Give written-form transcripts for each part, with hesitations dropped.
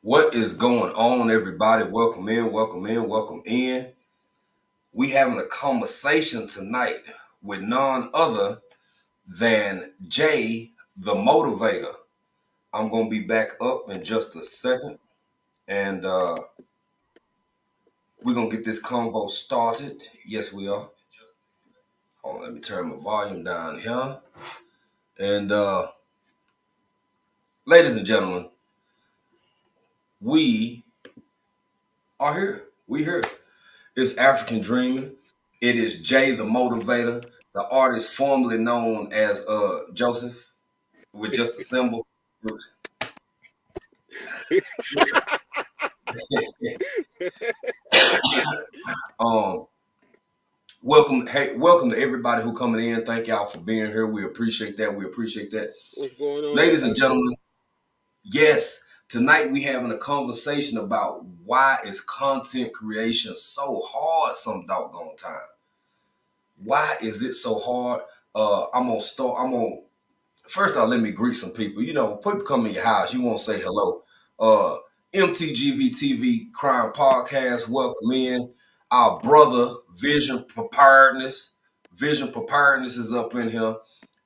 What is going on, everybody? Welcome in, welcome in, welcome in. We having a conversation tonight with none other than Jay, the Motivator. I'm gonna be back up in just a second, and we're gonna get this convo started. Yes, we are. Hold on, let me turn my volume down here. And ladies and gentlemen, we are here. We here. It's African Dreaming. It is Jay the Motivator, the artist formerly known as Joseph, with just a symbol. um, welcome to everybody who coming in. Thank y'all for being here. We appreciate that. We appreciate that. What's going on, Ladies and cousin? gentlemen, yes, tonight we having a conversation about why is content creation so hard some doggone time. Why is it so hard? I'm gonna First off, let me greet some people. You know, people come in your house, you won't say hello. Uh MTGV TV Crime Podcast, welcome in. Our brother, Vision Preparedness. Vision Preparedness is up in here.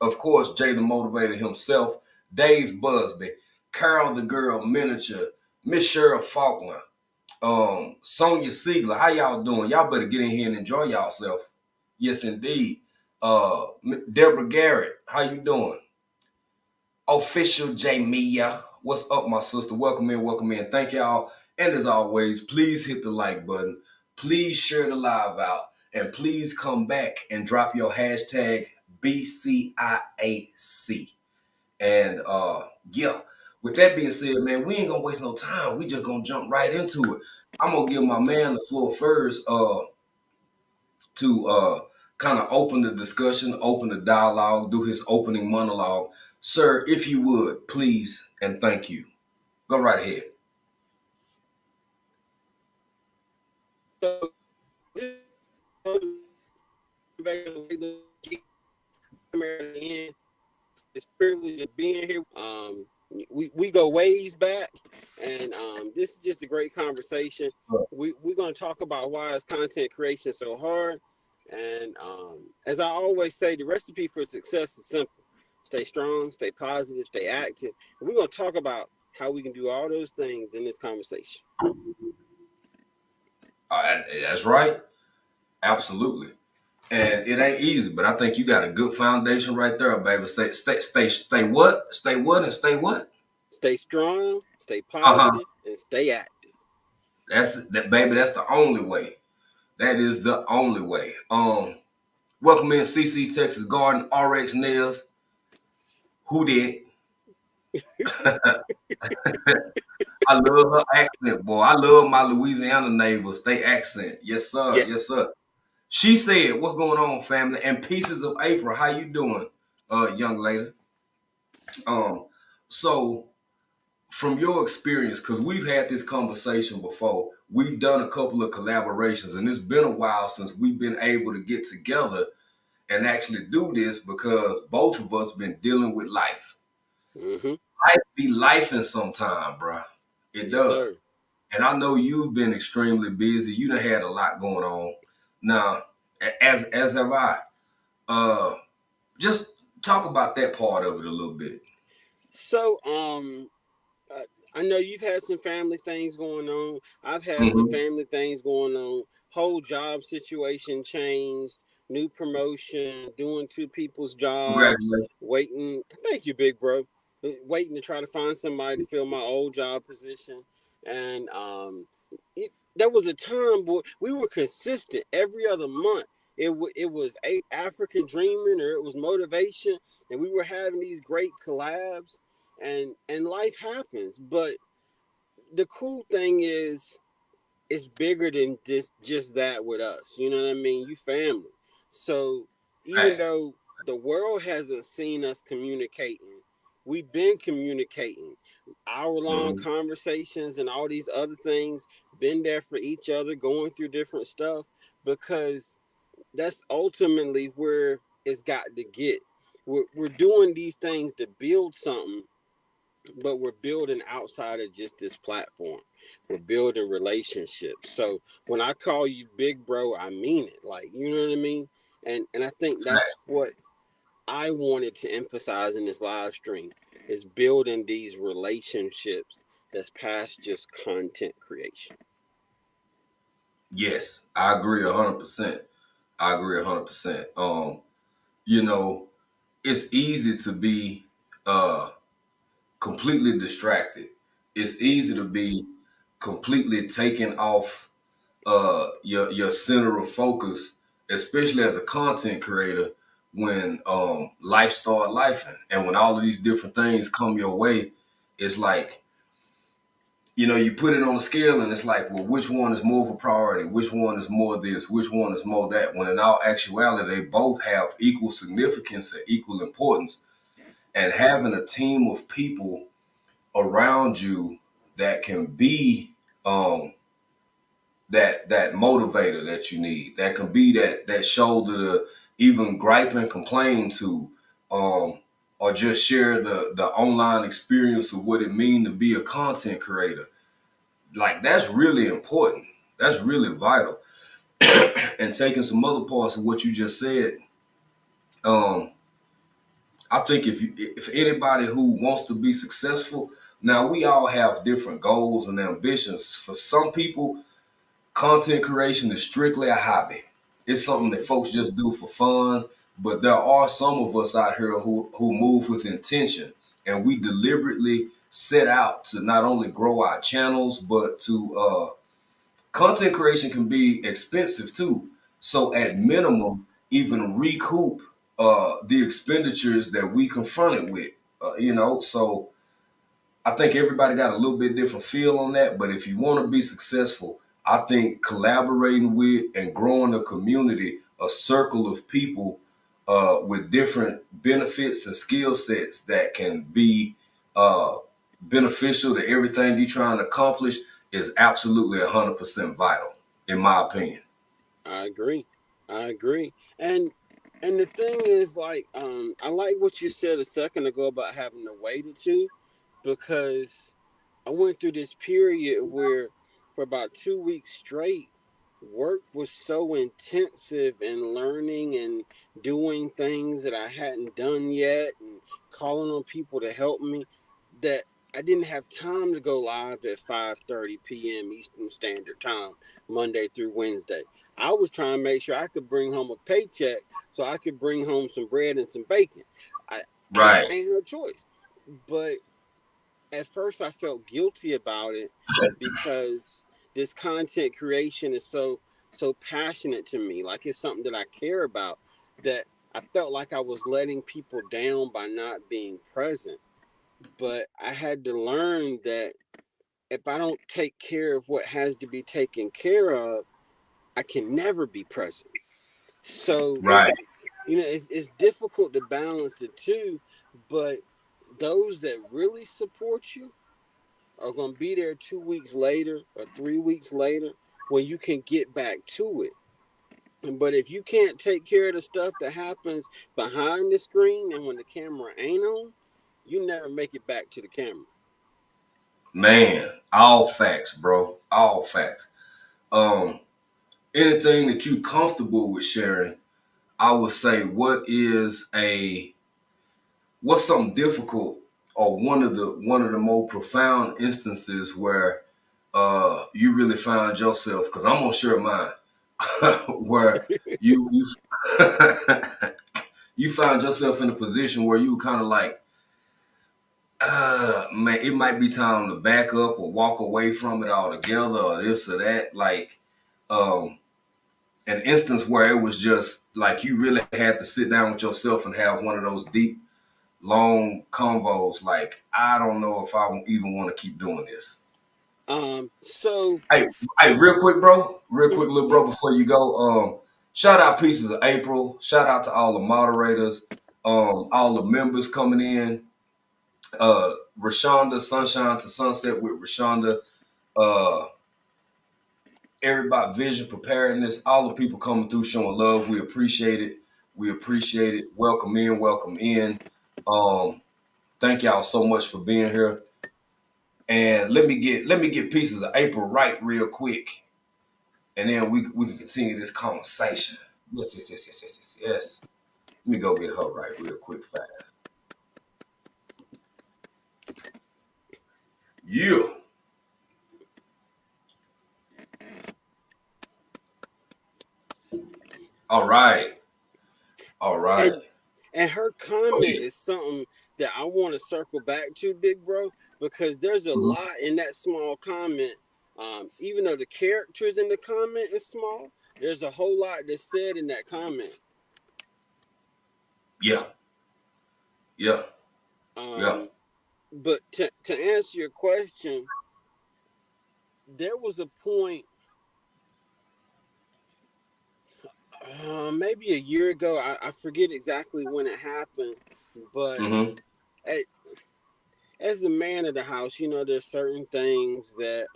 Of course, Jay the Motivator himself, Dave Busby, Carol the Girl Miniature, Miss Cheryl Faulkner, Sonia Siegler. How y'all doing? Y'all better get in here and enjoy yourself. Yes, indeed. Deborah Garrett, how you doing? Official Jamia. What's up, my sister? Welcome in, welcome in. Thank y'all. And as always, please hit the like button. Please share the live out. And please come back and drop your hashtag BCIAC. And yeah, with that being said, man, we ain't gonna waste no time. We just gonna jump right into it. I'm gonna give my man the floor first to kind of open the discussion, open the dialogue, do his opening monologue. Sir, if you would, please and thank you. Go right ahead. So, it's privilege of being here. We go ways back, and this is just a great conversation. We're gonna talk about why is content creation so hard, and as I always say, the recipe for success is simple: stay strong, stay positive, stay active. And we're gonna talk about how we can do all those things in this conversation. That's right. Absolutely. And it ain't easy, but I think you got a good foundation right there, baby. Stay what? Stay what and stay what? Stay strong, stay Uh-huh. positive, and stay active. That's that, baby. That's the only way. That is the only way. Welcome in CC's Texas Garden, RX Nails. Who did? I love her accent, boy. I love my Louisiana neighbors. They accent. Yes, sir. Yes. Yes, sir. She said, "What's going on, family?" And pieces of April. How you doing, young lady? Um, so from your experience, because we've had this conversation before, we've done a couple of collaborations, and it's been a while since we've been able to get together and actually do this because both of us been dealing with life. Mm-hmm. Life be life in some time, bruh. It Yes, does. sir. And I know you've been extremely busy. You done had a lot going on. Now, as have I. Uh, just talk about that part of it a little bit. So, uh, I know you've had some family things going on. I've had some Mm-hmm. family things going on. Whole job situation changed. New promotion. Doing two people's jobs. Congratulations. Waiting. Thank you, big bro. Waiting to try to find somebody to fill my old job position. And there was a time, boy. We were consistent every other month. It was a African dreaming or it was motivation, and we were having these great collabs and life happens. But the cool thing is it's bigger than this just that with us. You know what I mean? You family. So even Facts. though the world hasn't seen us communicating, we've been communicating. Hour long Mm-hmm. conversations and all these other things, been there for each other, going through different stuff because that's ultimately where it's got to get. We're doing these things to build something but we're building outside of just this platform. We're building relationships. So when I call you big bro, I mean it. Like, you know what I mean? And I think that's Facts. what I wanted to emphasize in this live stream is building these relationships that's past just content creation. Yes, I agree 100%. I agree 100%. You know, it's easy to be uh completely distracted. It's easy to be completely taken off your center of focus, especially as a content creator, when life start lifing and when all of these different things come your way. It's like, you put it on a scale and it's like, well, which one is more of a priority? Which one is more this? Which one is more that? When in all actuality, they both have equal significance and equal importance. And having a team of people around you that can be um, that motivator that you need, that can be that shoulder to even gripe and complain to, um, or just share the online experience of what it means to be a content creator. Like, that's really important. That's really vital. And taking some other parts of what you just said, um, I think if anybody who wants to be successful, now we all have different goals and ambitions. For some people, content creation is strictly a hobby. It's something that Mm-hmm. folks just do for fun. But there are some of us out here who move with intention, and we deliberately set out to not only grow our channels, but to content creation can be expensive too. So at Yes. minimum, even recoup the expenditures that we confronted with. So I think everybody got a little bit different feel on that. But if you want to be successful, I think collaborating with and growing a community, a circle of people with different benefits and skill sets that can be uh, beneficial to everything you're trying to accomplish is absolutely 100% vital, in my opinion. I agree. I agree. And the thing is, like, I like what you said a second ago about having to wait it to, because I went through this period where for about 2 weeks straight, work was so intensive in learning and doing things that I hadn't done yet and calling on people to help me that I didn't have time to go live at 5:30 p.m. Eastern Standard Time, Monday through Wednesday. I was trying to make sure I could bring home a paycheck so I could bring home some bread and some bacon. I Right, I ain't no choice. But at first I felt guilty about it because this content creation is so passionate to me. Like, it's something that I care about, that I felt like I was letting people down by not being present. But I had to learn that if I don't take care of what has to be taken care of, I can never be present. So right. it's difficult to balance the two, but those that really support you are going to be there 2 weeks later or 3 weeks later when you can get back to it. But if you can't take care of the stuff that happens behind the screen and when the camera ain't on, you never make it back to the camera. Man, all facts, bro. All facts. Um, Anything that you comfortable with sharing, I would say, what's something difficult, or one of the more profound instances where you really found yourself, because I'm gonna share mine, where you you found yourself in a position where you were kind of like, man, it might be time to back up or walk away from it altogether, or this or that. Like, um, an instance where it was just like you really had to sit down with yourself and have one of those deep, long convos. Like, I don't know if I even want to keep doing this. So Hey, hey, real quick, bro. Real quick, little mhm, bro, before you go. Shout out Pieces of April. Shout out to all the moderators, all the members coming in. Rashonda, Sunshine to Sunset with Rashonda. Uh, Everybody, Vision Preparedness, all the people coming through showing love. We appreciate it. We appreciate it. Welcome in, welcome in. Um, Thank y'all so much for being here. And let me get pieces of April right real quick, and then we can continue this conversation. Yes, yes, yes, yes, yes, yes, yes. Let me go get her right real quick, fast. Yeah. All right. All right. And and her Go comment ahead. is something that I want to circle back to, big bro, because there's a Mhm. lot in that small comment. Even though the characters in the comment is small, there's a whole lot that's said in that comment. Yeah. Yeah. Yeah. Um, but to answer your question, there was a point, maybe a year ago. I forget exactly when it happened, but Mm-hmm. a- as the man of the house, there's certain things that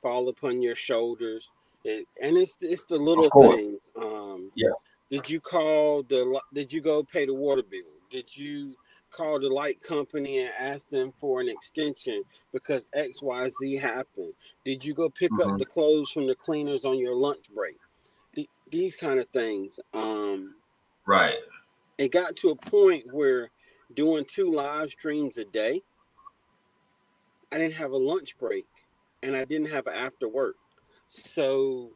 fall upon your shoulders, and it's the Of little course. things. Yeah. Did you go pay the water bill? Did you call the light company and ask them for an extension because XYZ happened? Did you go pick up Mm-hmm. the clothes from the cleaners on your lunch break? These kind of things. Right. It got to a point where doing 2 live streams a day, I didn't have a lunch break and I didn't have an after work. So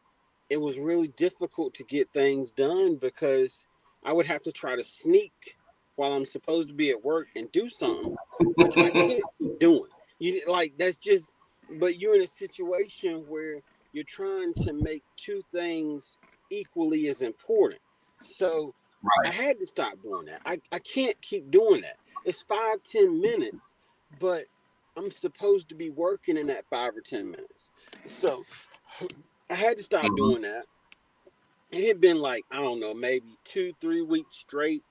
it was really difficult to get things done because I would have to try to sneak while I'm supposed to be at work and do something, which I can't keep doing. You like that's just but you're in a situation where you're trying to make two things equally as important. So I Right. had to stop doing that. I can't keep doing that. It's 5-10 minutes, but I'm supposed to be working in that 5 or 10 minutes. So I had to stop Mm-hmm. doing that. It had been like, I don't know, maybe 2-3 weeks straight.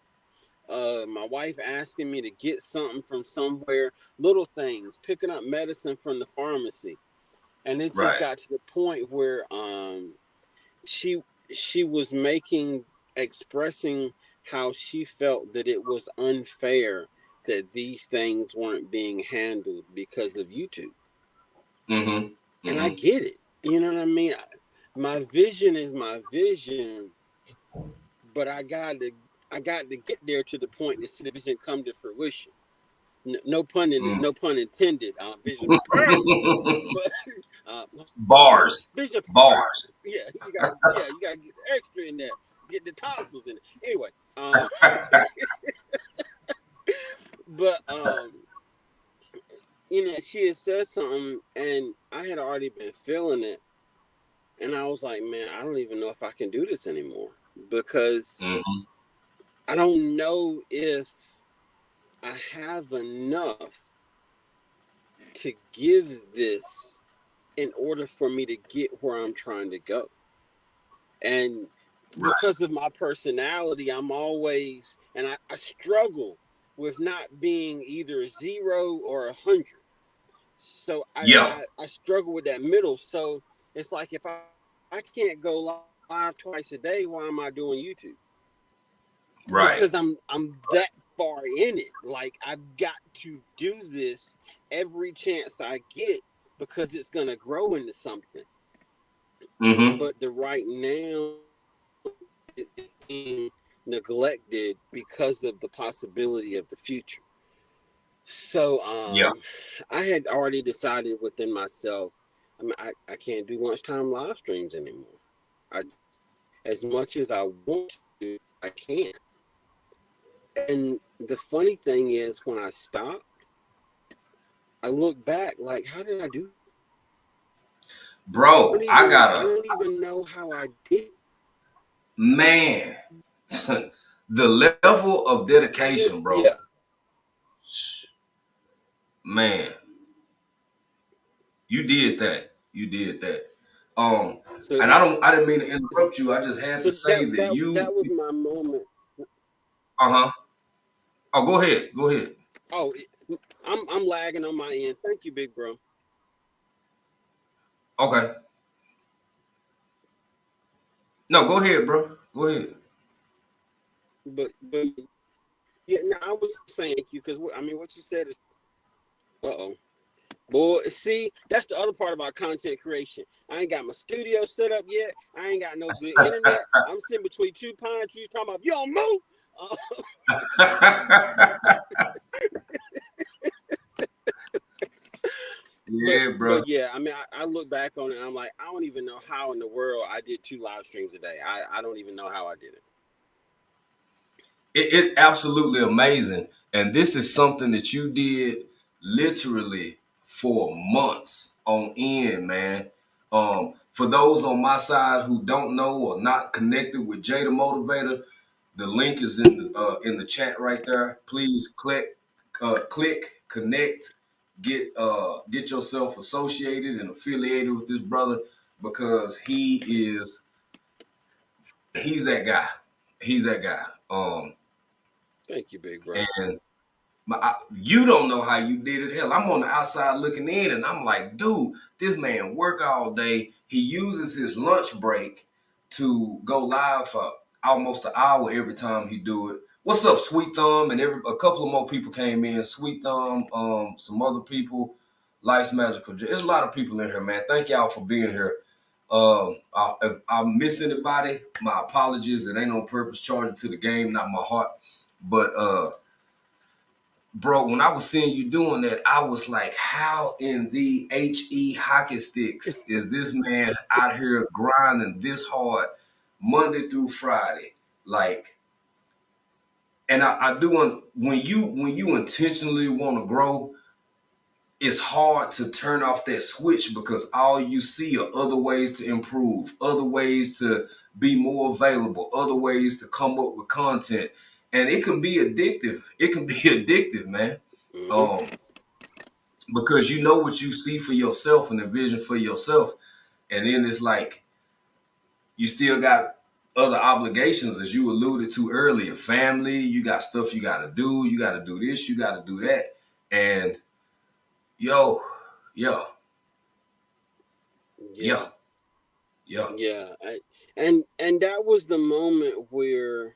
My wife asking me to get something from somewhere, little things, picking up medicine from the pharmacy. And it just Right. got to the point where she she was expressing how she felt that it was unfair that these things weren't being handled because of YouTube. Mm-hmm. And I Mm-hmm. get it. You know what I mean? My vision is my vision, but I got to get there to the point to see the vision come to fruition. No pun intended. Vision pearls, but uh, Bars. vision Bars. pearls. You got to get the extra in there. Get the tassels in it. Anyway, but she had said something, and I had already been feeling it. And I was like, man, I don't even know if I can do this anymore because Mm-hmm. I don't know if I have enough to give this in order for me to get where I'm trying to go. And Right. because of my personality, I'm always, and I struggle with not being either 0 or 100. So Yeah. I struggle with that middle. So it's like if I can't go live twice a day, why am I doing YouTube? Because Right. I'm that far in it. Like I've got to do this every chance I get because it's gonna grow into something. Mm-hmm. But the right now is being neglected because of the possibility of the future. So Yeah. I had already decided within myself, I can't do lunchtime live streams anymore. I as much as I want to, I can't. And the funny thing is, when I stopped, I look back like, how did I do that? Bro, I I gotta don't even know how I did it. man. The level of dedication, Yeah. bro. Man, you did that. You did that. Um, So and I didn't mean to interrupt you. I just had to so say that that was my moment. uh-huh. Oh, go ahead. Go ahead. Oh, I'm lagging on my end. Thank you, big bro. Okay. No, go ahead, bro. Go ahead. But Yeah, no, I was saying thank you because I mean what you said is. Uh-oh. Boy, see, that's the other part about content creation. I ain't got my studio set up yet. I ain't got no good internet. I'm sitting between two pine trees talking about, you don't move. Uh, but Yeah, bro. but yeah, I mean, I look back on it and I'm like, I don't even know how in the world I did 2 live streams a day. I don't even know how I did it. It's absolutely amazing. And this is something that you did literally for months on end, man. For those on my side who don't know or not connected with Jada Motivator, the link is in the chat right there. Please click, connect, get yourself associated and affiliated with this brother because he's that guy. He's that guy. Thank you, big bro. And you don't know how you did it. Hell, I'm on the outside looking in, and I'm like, dude, this man work all day. He uses his lunch break to go live for almost an hour every time he do it. What's up, Sweet Thumb? And a couple of more people came in. Sweet Thumb, some other people. Life's Magical. There's a lot of people in here, man. Thank y'all for being here. If I miss anybody, my apologies. It ain't on purpose. Charging to the game, not my heart. But bro, when I was seeing you doing that, I was like, how in the HE hockey sticks is this man out here grinding this hard Monday through Friday? Like, and I do want when you intentionally want to grow, it's hard to turn off that switch because all you see are other ways to improve, other ways to be more available, other ways to come up with content. And it can be addictive. It can be addictive, man. Mm-hmm. Um, because you know what you see for yourself and the vision for yourself. And then it's like you still got other obligations, as you alluded to earlier. Family, you got stuff you got to do. You got to do this, you got to do that. And yo, yeah, Yeah, yeah, yeah. yeah. And that was the moment where,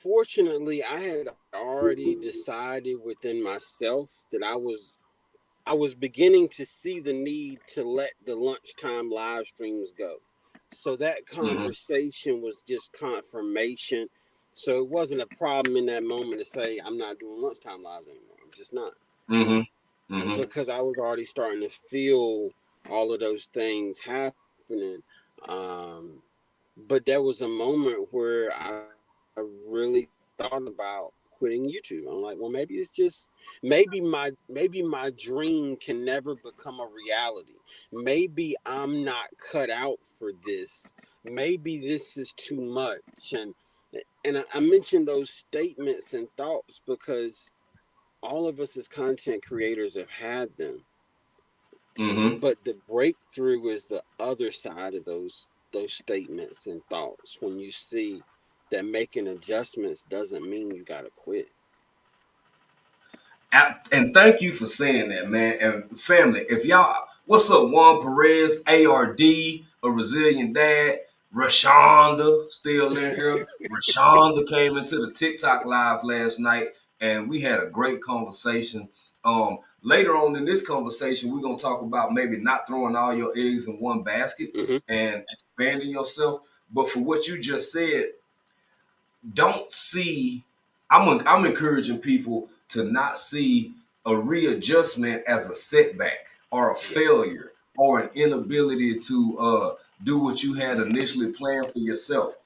fortunately, I had already decided within myself that I was beginning to see the need to let the lunchtime live streams go. So that Mm-hmm, conversation was just confirmation. So it wasn't a problem in that moment to say I'm not doing lunchtime lives anymore. I'm just not. mm-hmm, mm-hmm. Because I was already starting to feel all of those things happening. Um, but there was a moment where I really thought about quitting YouTube. I'm like, well, maybe it's just maybe my dream can never become a reality. Maybe I'm not cut out for this. Maybe this is too much. And I mentioned those statements and thoughts because all of us as content creators have had them, Mm-hmm. but the breakthrough is the other side of those statements and thoughts when you see that making adjustments doesn't mean you got to quit. And thank you for saying that, man. And family, if y'all, what's up, Juan Perez, ARD, a resilient dad, Rashonda, still in here. Rashonda came into the TikTok live last night, and we had a great conversation. Later on in this conversation, we're gonna talk about maybe not throwing all your eggs in one basket Mm-hmm. and expanding yourself. But for what you just said, don't see I'm encouraging people to not see a readjustment as a setback or a Yes. failure or an inability to do what you had initially planned for yourself.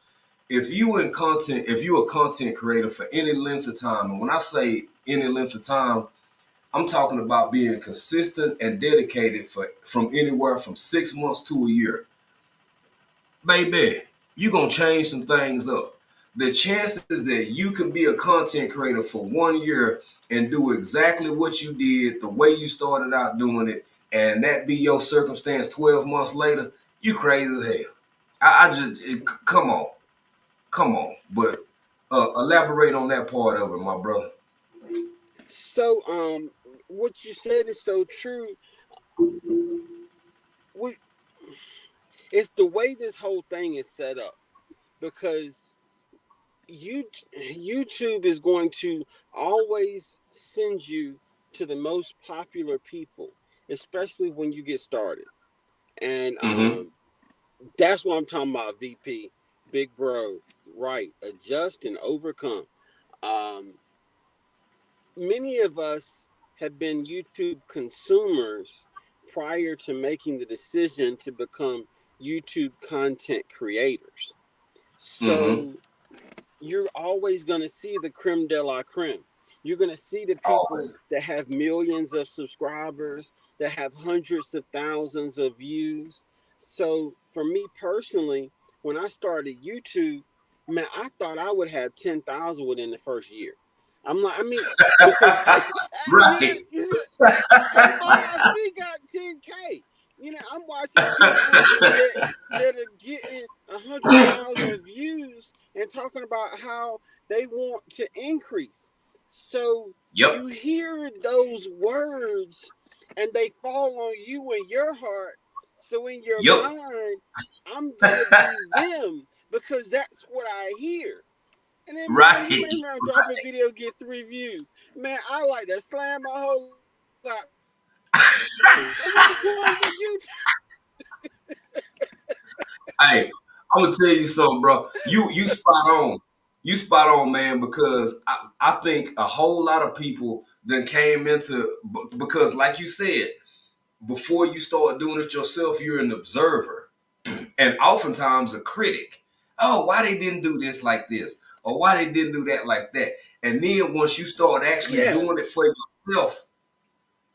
If you're a content creator for any length of time, and when I say any length of time, I'm talking about being consistent and dedicated for from anywhere from 6 months to a year, baby, you're gonna change some things up. The chances that you can be a content creator for 1 year and do exactly what you did the way you started out doing it, and that be your circumstance 12 months later, you crazy as hell. Come on, come on. But elaborate on that part of it, my brother. So what you said is so true. We It's the way this whole thing is set up because YouTube is going to always send you to the most popular people, especially when you get started. And Mm-hmm. that's what I'm talking about, VP, big bro. Right, adjust and overcome. Um, Many of us have been YouTube consumers prior to making the decision to become YouTube content creators. Mm-hmm. So you're always going to see the creme de la creme. You're going to see the people Always. that have millions of subscribers, that have hundreds of thousands of views. So for me personally, when I started YouTube, man, I thought I would have 10,000 within the first year. I'm like, I mean, because Right. everybody I see got 10K. I'm watching people that are getting 100,000 views and talking about how they want to increase. So Yep. you hear those words and they fall on you in your heart. So in your Yep. mind, I'm gonna be them because that's what I hear. And then, man, you Right. ain't around dropping video, get 3 views. Man, I like to slam my whole lap. And what's wrong with you? Hey, I'm gonna tell you something, bro. You spot on. You spot on, man, because I think a whole lot of people then came into because like you said, before you start doing it yourself, you're an observer and oftentimes a critic. Oh, why they didn't do this like this? Or why they didn't do that like that? And then once you start actually doing it Yes. for yourself,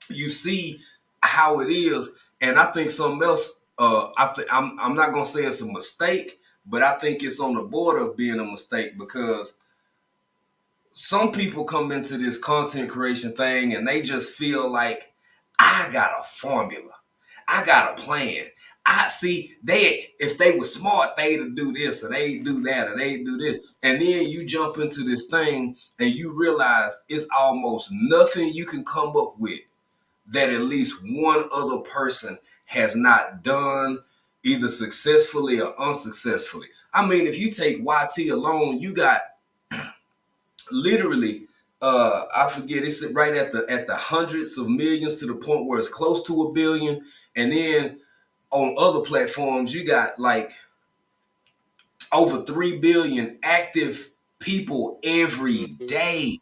you see how it is. And I think something else. I'm not gonna say it's a mistake, but I think it's on the border of being a mistake because some people come into this content creation thing and they just feel like I got a formula, I got a plan. I see they if they were smart, they'd do this or they'd do that or they'd do this. And then you jump into this thing and you realize it's almost nothing you can come up with that at least one other person has not done either successfully or unsuccessfully. I mean, if you take YT alone, you got literally I forget it's right at the hundreds of millions to the point where it's close to a billion. And then on other platforms, you got like over 3 billion active people every Mm-hmm. day,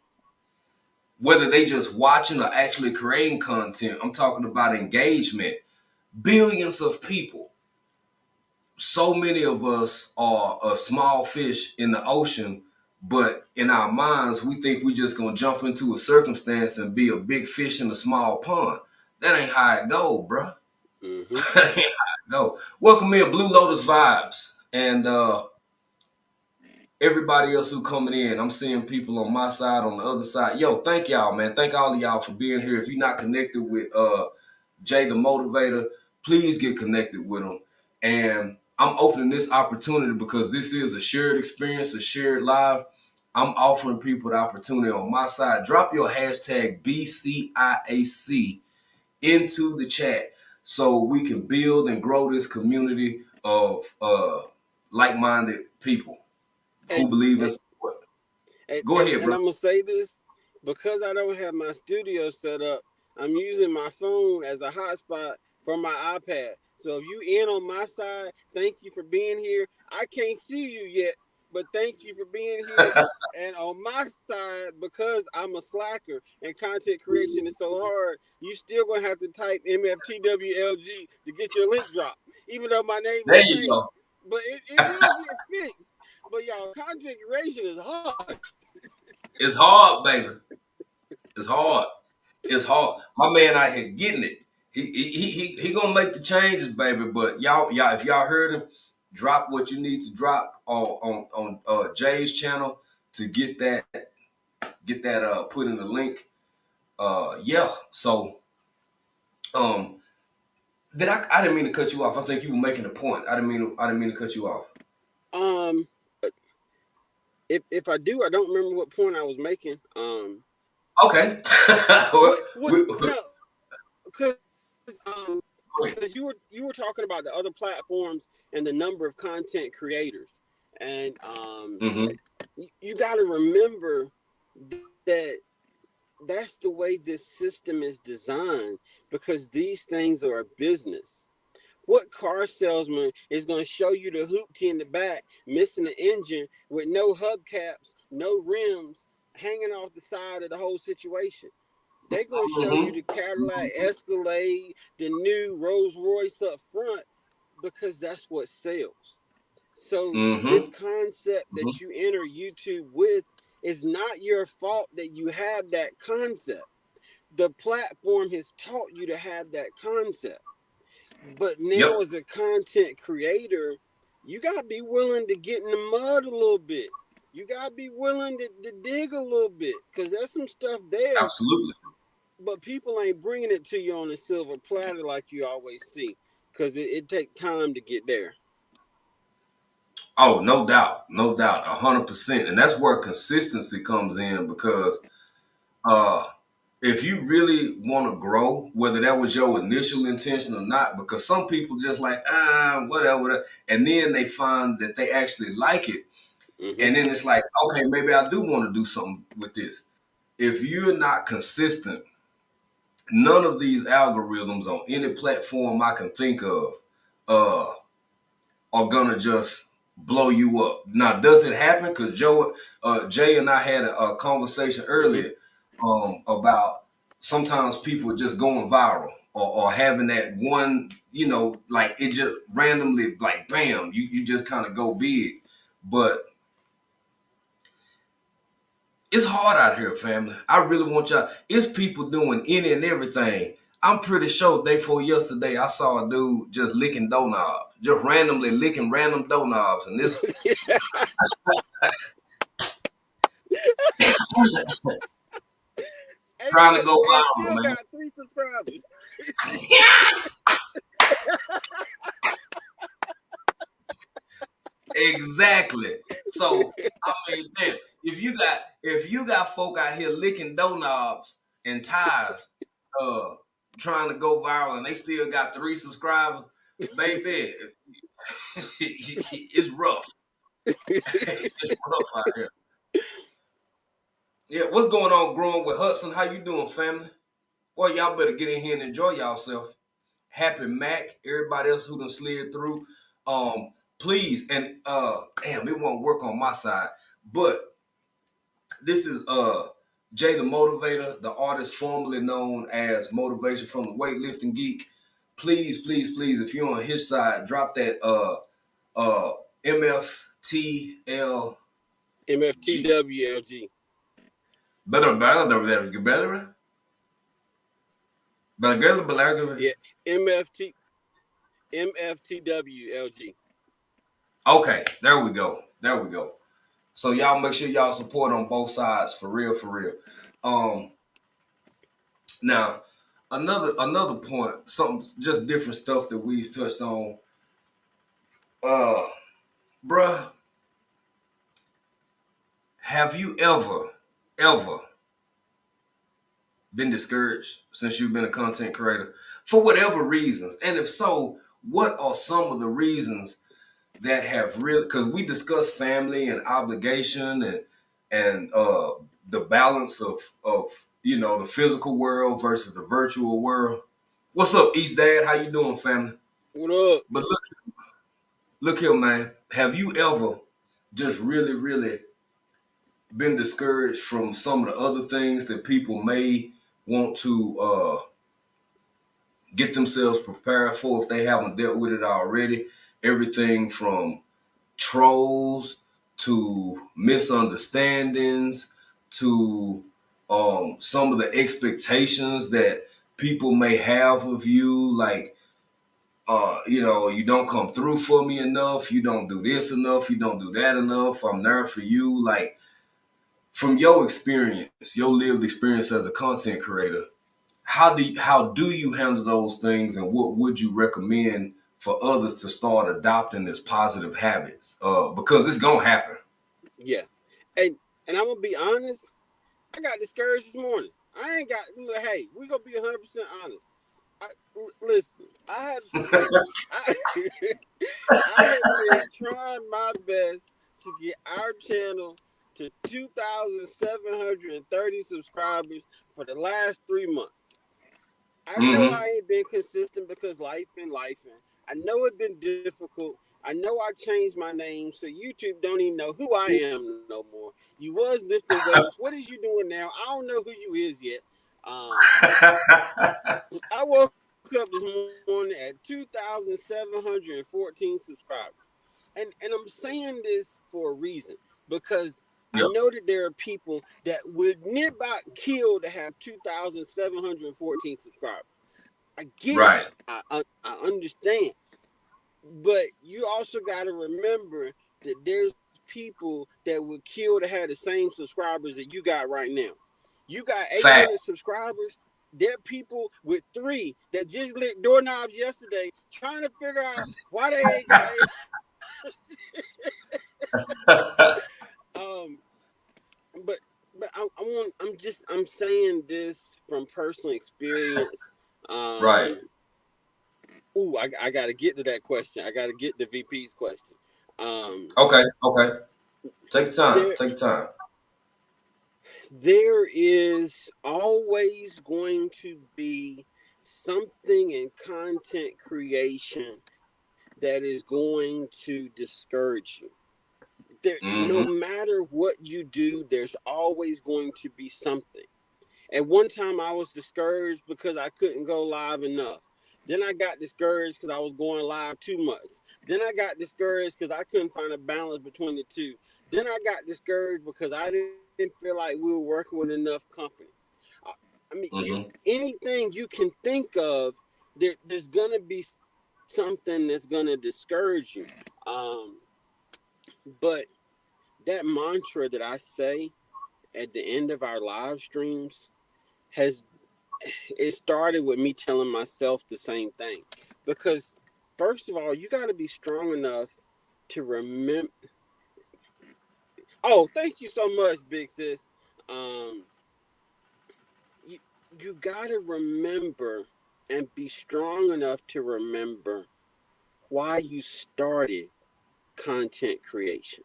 whether they just watching or actually creating content. I'm talking about engagement. Billions of people. So many of us are a small fish in the ocean, but in our minds, we think we're just gonna jump into a circumstance and be a big fish in a small pond. That ain't how it go, bruh. Mm-hmm. That ain't how it go. Welcome in Blue Lotus Vibes. And everybody else who coming in. I'm seeing people on my side, on the other side. Yo, thank y'all, man. Thank all of y'all for being here. If you're not connected with Jay the Motivator, please get connected with him. And I'm opening this opportunity because this is a shared experience, a shared live. I'm offering people the opportunity on my side. Drop your hashtag BCIAC into the chat so we can build and grow this community of like-minded people who And, believe in and support. and, Go and, ahead, and bro. I'm gonna say this because I don't have my studio set up. I'm using my phone as a hotspot from my iPad. So if you in on my side, thank you for being here. I can't see you yet, but thank you for being here. And on my side, because I'm a slacker and content creation is so hard, you still gonna have to type MFTWLG to get your link dropped, even though my name There is you changed. go. But it will get fixed. But y'all, content creation is hard. It's hard, baby. It's hard. It's hard. My man out here getting it. He gonna make the changes, baby. But y'all, if y'all heard him, drop what you need to drop on Jay's channel to get that put in the link. Yeah. So did I didn't mean to cut you off. I think you were making a point. I didn't mean to cut you off. Um, if I do, I don't remember what point I was making. Okay. What we, no, because we, because you were talking about the other platforms and the number of content creators, and mm-hmm. You got to remember that that's the way this system is designed, because these things are a business. What car salesman is going to show you the hoopty in the back, missing the engine with no hubcaps, no rims, hanging off the side of the whole situation? They're going to show you Mm-hmm. the Cadillac Escalade, the new Rolls Royce up front, because that's what sells. So this Mm-hmm. concept Mm-hmm. that you enter YouTube with is not your fault that you have that concept. The platform has taught you to have that concept. But now, Yep. as a content creator, you got to be willing to get in the mud a little bit. You got to be willing to dig a little bit, because there's some stuff there, Absolutely. but people ain't bringing it to you on a silver platter like you always see, because it takes time to get there. Oh, no doubt, no doubt, 100%, and that's where consistency comes in because uh, if you really want to grow, whether that was your initial intention or not, because some people just like whatever, and then they find that they actually like it, Mm-hmm. and then it's like, okay, maybe I do want to do something with this. If you're not consistent, none of these algorithms on any platform I can think of uh, are gonna just blow you up. Now, does it happen? Because Jay and I had a conversation Mm-hmm. earlier about sometimes people just going viral or having that one, like it just randomly, like bam, you just kind of go big. But it's hard out here, family. I really want y'all. It's people doing any and everything. I'm pretty sure day before yesterday, I saw a dude just licking doorknobs, just randomly licking random doorknobs, and this Hey, trying to look, go and viral, still man. got 3 subscribers. Exactly. So I mean, man, if you got folk out here licking doorknobs and tires, uh, trying to go viral, and they still got 3 subscribers, baby, it's rough. It's rough out here. Yeah, what's going on, growing with Hudson? How you doing, family? Well, y'all better get in here and enjoy yourself. Happy Mac, everybody else who done slid through. Please, and damn, it won't work on my side. But this is Jay the Motivator, the artist formerly known as Motivation from the Weightlifting Geek. Please, please, please, if you're on his side, drop that uh MFTLG. MFTWLG. Better, better, better. Yeah, MFT MFTWLG. Okay, there we go. There we go. So y'all make sure y'all support on both sides for real, for real. Um, Now another point, something just different stuff that we've touched on. Uh, Bruh, have you ever been discouraged since you've been a content creator for whatever reasons? And if so, what are some of the reasons that have really, because we discuss family and obligation and the balance of the physical world versus the virtual world. What's up, East Dad? How you doing, family? What up? But look here, man. Have you ever just really, really been discouraged from some of the other things that people may want to get themselves prepared for if they haven't dealt with it already? Everything from trolls to misunderstandings to some of the expectations that people may have of you, like you don't come through for me enough, you don't do this enough, you don't do that enough, I'm there for you. Like, from your experience, your lived experience as a content creator, how do you handle those things, and what would you recommend for others to start adopting as positive habits? Because it's gonna happen. Yeah. And I'm gonna be honest, I got discouraged this morning. I ain't got. Hey, we gonna be 100% honest. Listen, I I have been trying my best to get our channel to 2,730 subscribers for the last 3 months. I know Mm-hmm. I ain't been consistent because life been life. I know it been difficult. I know I changed my name, so YouTube don't even know who I am no more. You was lifting weights. What is you doing now? I don't know who you is yet. Um, I woke up this morning at 2,714 subscribers. And I'm saying this for a reason because I Yep. know that there are people that would nearby kill to have 2,714 subscribers. I get it. Right. I understand. But you also got to remember that there's people that would kill to have the same subscribers that you got right now. You got 800 Facts. subscribers. There are people with three that just licked doorknobs yesterday trying to figure out why they ain't got eight. Um, but I'm saying this from personal experience. Right. Um, I got to get to that question. I got to get the VP's question. Um, Okay. Okay. Take your time. there Take your time. there is always going to be something in content creation that is going to discourage you. There, no Mm-hmm. matter what you do, there's always going to be something. At one time, I was discouraged because I couldn't go live enough. Then I got discouraged because I was going live too much. Then I got discouraged because I couldn't find a balance between the two. Then I got discouraged because I didn't feel like we were working with enough companies. I, I mean, Mm-hmm. anything you can think of, there's gonna be something that's gonna discourage you. Um, but that mantra that I say at the end of our live streams has it started with me telling myself the same thing. Because first of all, you got to be strong enough to remember. Oh, thank you so much, big sis. Um, you you got to remember and be strong enough to remember why you started content creation.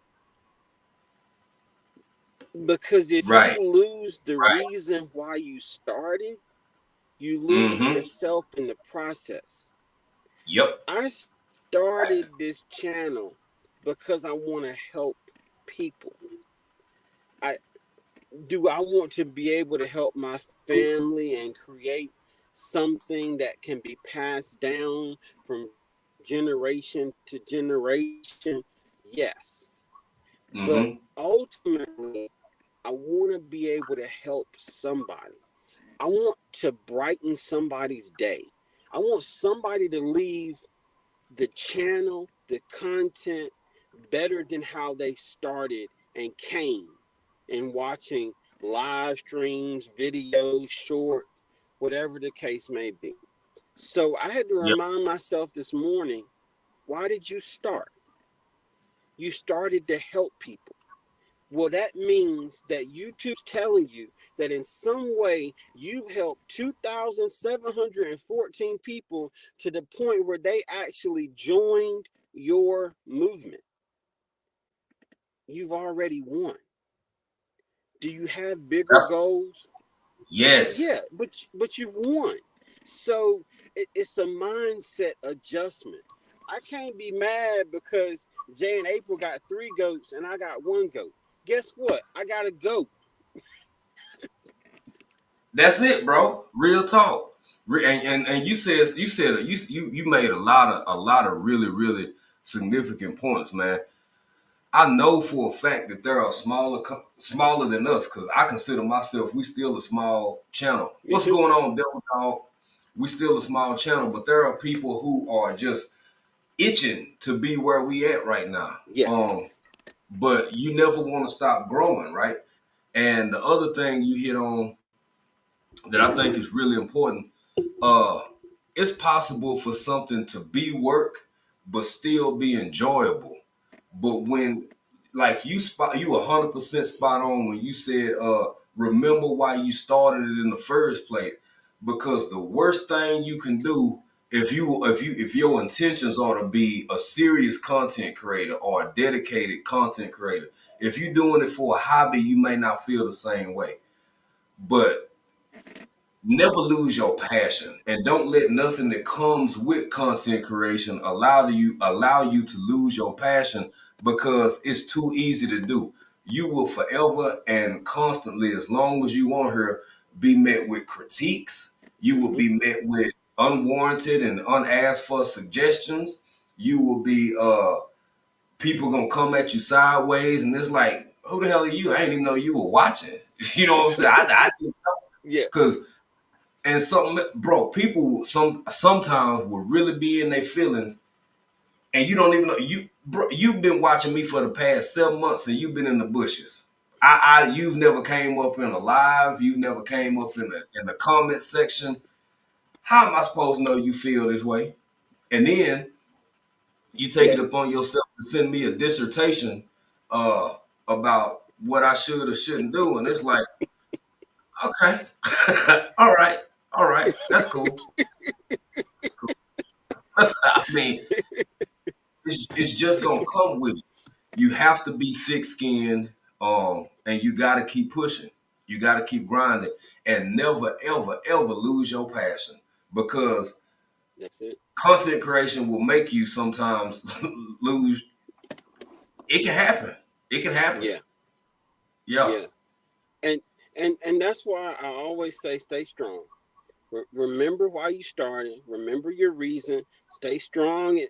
Because if you Right. lose the Right. reason why you started, you lose Mm-hmm. yourself in the process. Yep. I started this channel because I want to help people. I I want to be able to help my family and create something that can be passed down from generation to generation. Yes. But Mm-hmm. ultimately, I want to be able to help somebody. I want to brighten somebody's day. I want somebody to leave the channel, the content better than how they started and came and watching live streams, videos, short, whatever the case may be. So I had to Yep. remind myself this morning, why did you start? You started to help people. Well, that means that YouTube's telling you that in some way you've helped 2,714 people to the point where they actually joined your movement. You've already won. Do you have bigger That's goals? yes. Yeah, but you've won. So it's a mindset adjustment. I can't be mad because Jay and April got three goats and I got one goat. Guess what? I got a goat. That's it, bro. Real talk. And you made a lot of really really significant points, man. I know for a fact that there are smaller than us because I consider myself we still a small channel. Me What's too. going on, Devil Dog? We still a small channel, but there are people who are just itching to be where we at right now. Yes. But you never want to stop growing, right? And the other thing you hit on that I think is really important, uh, it's possible for something to be work but still be enjoyable. But when like you 100% spot on when you said remember why you started it in the first place. Because the worst thing you can do if your intentions are to be a serious content creator or a dedicated content creator If you're doing it for a hobby, you may not feel the same way. But never lose your passion, and don't let nothing that comes with content creation allow you to lose your passion, because it's too easy to do. You will forever and constantly, as long as you want her, be met with critiques. You will Mm-hmm. be met with unwarranted and unasked for suggestions. You will be people gonna come at you sideways, and it's like, who the hell are you? I didn't even know you were watching. You know what I'm saying? I didn't know, Yeah. because and something, bro, people sometimes will really be in their feelings, and you don't even know you, bro. You've been watching me for the past 7 months, and you've been in the bushes. You've never came up in a live. You've never came up in the comment section. How am I supposed to know you feel this way? And then you take Yeah. it upon yourself to send me a dissertation uh, about what I should or shouldn't do, and it's like, okay, all right, that's cool. I mean, it's just gonna come with it. You have to be thick skinned, and you gotta keep pushing. You gotta keep grinding, and never, ever, ever lose your passion, because That's it. content creation will make you sometimes lose. It can happen. It can happen. Yeah. Yeah. Yeah. And and that's why I always say stay strong. Remember why you started. Remember your reason. Stay strong.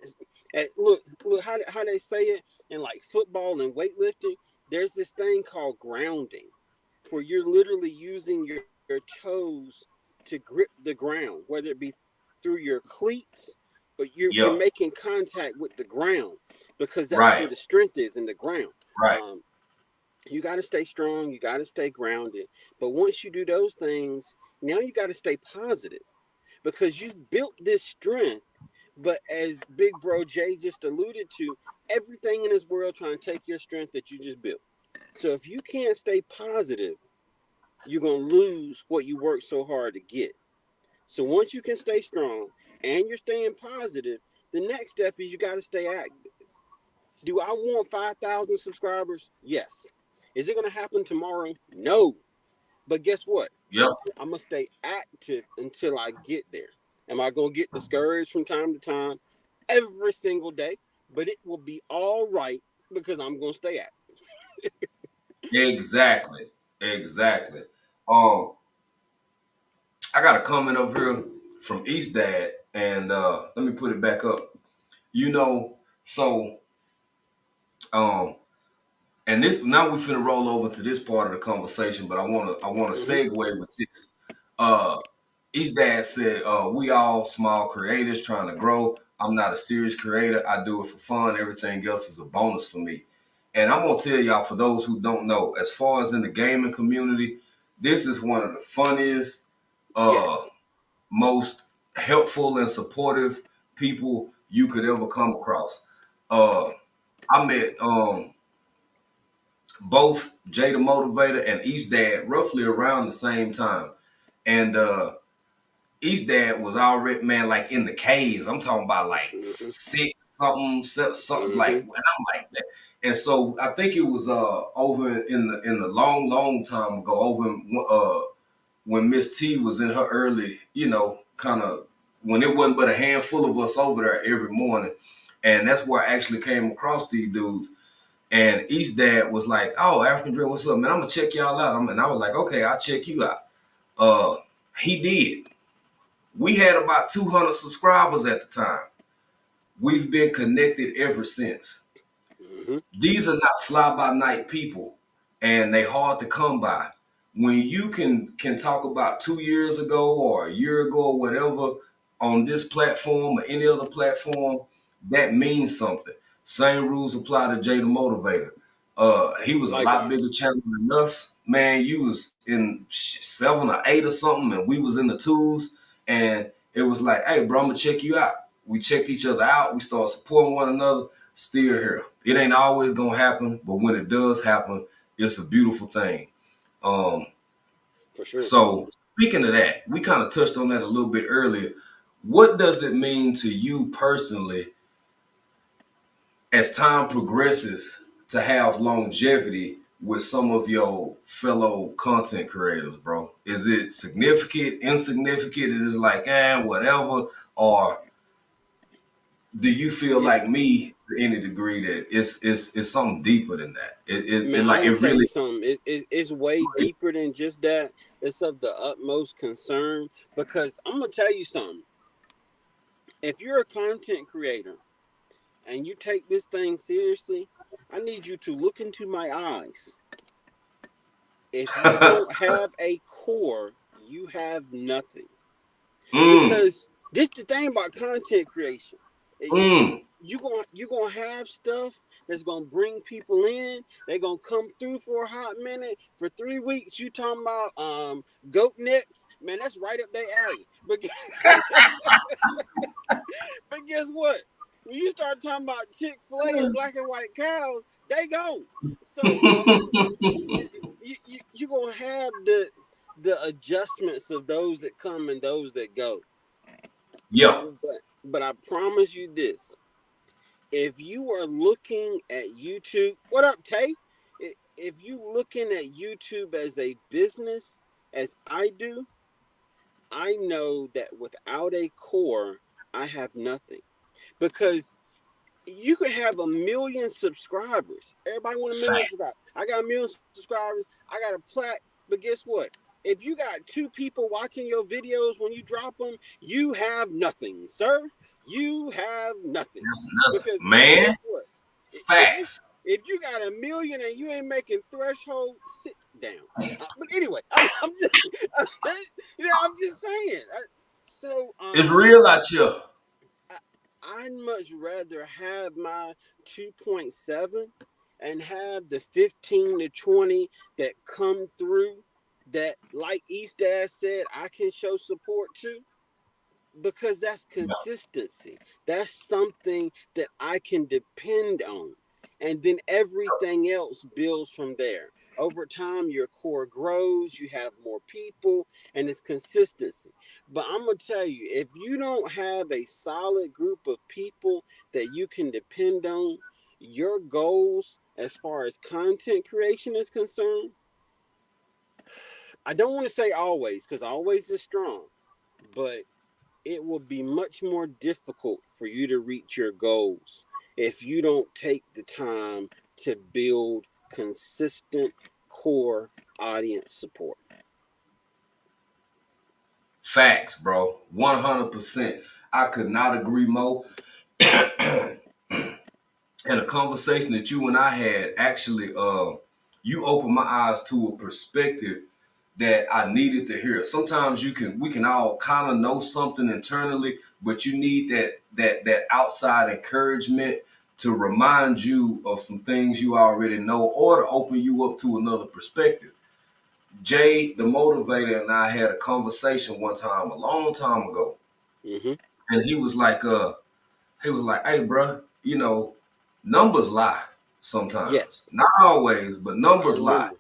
Look how they say it in like football and weightlifting. There's this thing called grounding, where you're literally using your toes to grip the ground, whether it be through your cleats, but you're Yeah. making contact with the ground, because that's Right. where the strength is, in the ground. Right. Um, you got to stay strong. You got to stay grounded. But once you do those things, now you got to stay positive, because you've built this strength. But as Big Bro Jay just alluded to, everything in this world trying to take your strength that you just built. So if you can't stay positive, you're going to lose what you worked so hard to get. So once you can stay strong and you're staying positive, the next step is you got to stay active. Do I want 5,000 subscribers? Yes. Is it going to happen tomorrow? No. But guess what? Yep. I'm going to stay active until I get there. Am I going to get discouraged from time to time? Every single day. But it will be all right, because I'm going to stay active. Exactly. Exactly. Um, I got a comment up here from East Dad, and let me put it back up. You know, so um, and this now we finna roll over to this part of the conversation, but I wanna Mm-hmm. segue with this. Uh, East Dad said, "We all small creators trying to grow. I'm not a serious creator. I do it for fun. Everything else is a bonus for me." And I'm gonna tell y'all, for those who don't know, as far as in the gaming community, this is one of the funniest, uh, Yes. most helpful and supportive people you could ever come across. Uh, I met both Jay the Motivator and East Dad roughly around the same time, and East Dad was already, man, like in the caves. I'm talking about like Mm-hmm. six something, something like, Mm-hmm. and I'm like that. And so I think it was over in the long, long time ago, over when Miss T was in her early, kind of when it wasn't but a handful of us over there every morning. And that's where I actually came across these dudes. And East Dad was like, "Oh, African Dream, what's up, man? I'm gonna check y'all out." And I was like, "Okay, I'll check you out." Uh, he did. We had about 200 subscribers at the time. We've been connected ever since. Mm-hmm. These are not fly by night people, and they hard to come by. When you can talk about 2 years ago or a year ago or whatever on this platform or any other platform, that means something. Same rules apply to Jay the Motivator. He was a lot Likewise. bigger channel than us. Man, you was in 7 or 8 or something, and we was in the twos. And it was like, "Hey, bro, I'm gonna check you out." We checked each other out. We started supporting one another. Still here. It ain't always gonna happen, but when it does happen, it's a beautiful thing. Um, For sure. so speaking of that, we kind of touched on that a little bit earlier. What does it mean to you personally as time progresses to have longevity with some of your fellow content creators, bro? Is it significant, insignificant? It is like, whatever, or do you feel Yeah, like me to any degree that it's something deeper than that? It man, I'm like gonna it tell you really. something. It's way deeper than just that. It's of the utmost concern because I'm gonna tell you something. If you're a content creator and you take this thing seriously, I need you to look into my eyes. If you don't have a core, you have nothing. mm, Because this the thing about content creation. mm. You gonna have stuff that's gonna bring people in. They're gonna come through for a hot minute. For 3 weeks, you talking about goat necks, man. That's right up their alley. But but guess what? When you start talking about Chick-fil-A and black and white cows, they gone. So you gonna have the adjustments of those that come and those that go. Yeah. But I promise you this: if you are looking at YouTube, what up, Tay? If you looking at YouTube as a business, as I do, I know that without a core, I have nothing because you could have 1 million subscribers. Everybody want 1 million Fact. subscribers. I got 1 million subscribers. I got a plaque. But guess what? If you got 2 people watching your videos when you drop them, you have nothing, sir. You have nothing. Nothing. Because guess Man, what? If you facts. if you got 1 million and you ain't making threshold, sit down. But anyway, I'm just I'm just saying. So It's real out here. I, I'd much rather have my 2.7 and have the 15 to 20 that come through that, like East Dad said, I can show support to because that's consistency. That's something that I can depend on. And then everything else builds from there. Over time, your core grows, you have more people, and it's consistency. But I'm going to tell you, if you don't have a solid group of people that you can depend on, your goals as far as content creation is concerned, I don't want to say always, because always is strong, but it will be much more difficult for you to reach your goals if you don't take the time to build consistent core audience support. Facts, bro. 100%. I could not agree more. And a conversation that you and I had actually, you opened my eyes to a perspective that I needed to hear. Sometimes we can all kind of know something internally, but you need that outside encouragement to remind you of some things you already know or to open you up to another perspective. Jay, the motivator, and I had a conversation one time a long time ago, Mm-hmm. and he was like, "Hey, bro, numbers lie sometimes. Yes, Not always, but I numbers lie." remember.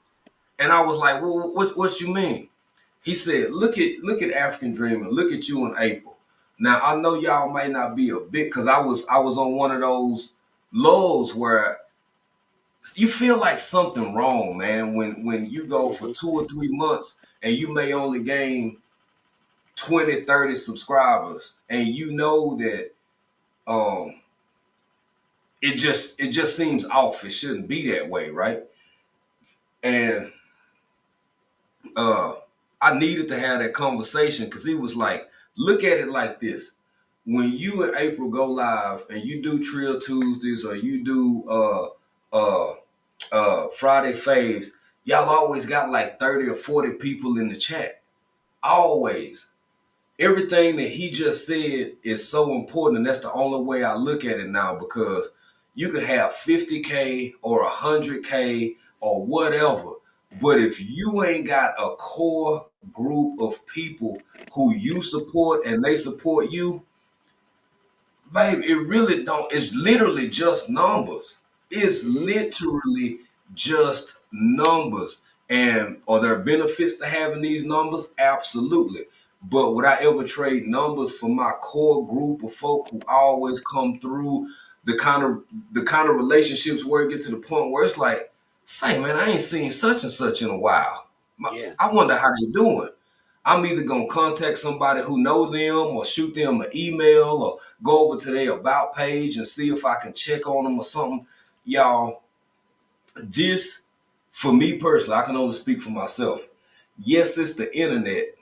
And I was like, "Well, what you mean?" He said, "Look at African Dream and look at you in April. Now I know y'all might not be a bit because I was on one of those lows where you feel like something wrong, man. When you go for Mm-hmm. 2 or 3 months and you may only gain 20, 30 subscribers, and you know that um it just seems off. It shouldn't be that way, right?" And uh I needed to have that conversation because he was like, look at it like this. When you and April go live and you do Trill Tuesdays or you do uh Friday faves, y'all always got like 30 or 40 people in the chat. Always. Everything that he just said is so important, and that's the only way I look at it now, because you could have 50K or 100K or whatever, but if you ain't got a core group of people who you support and they support you, babe, it really don't. It's literally just numbers. It's Mm-hmm. literally just numbers. And are there benefits to having these numbers? Absolutely. But would I ever trade numbers for my core group of folk who always come through? the kind of relationships where it get to the point where it's like, say, man, I ain't seen such and such in a while. Yeah. I wonder how they doing. I'm either gonna contact somebody who know them or shoot them an email or go over to their about page and see if I can check on them or something. Y'all, this, for me personally, I can only speak for myself. Yes, it's the internet,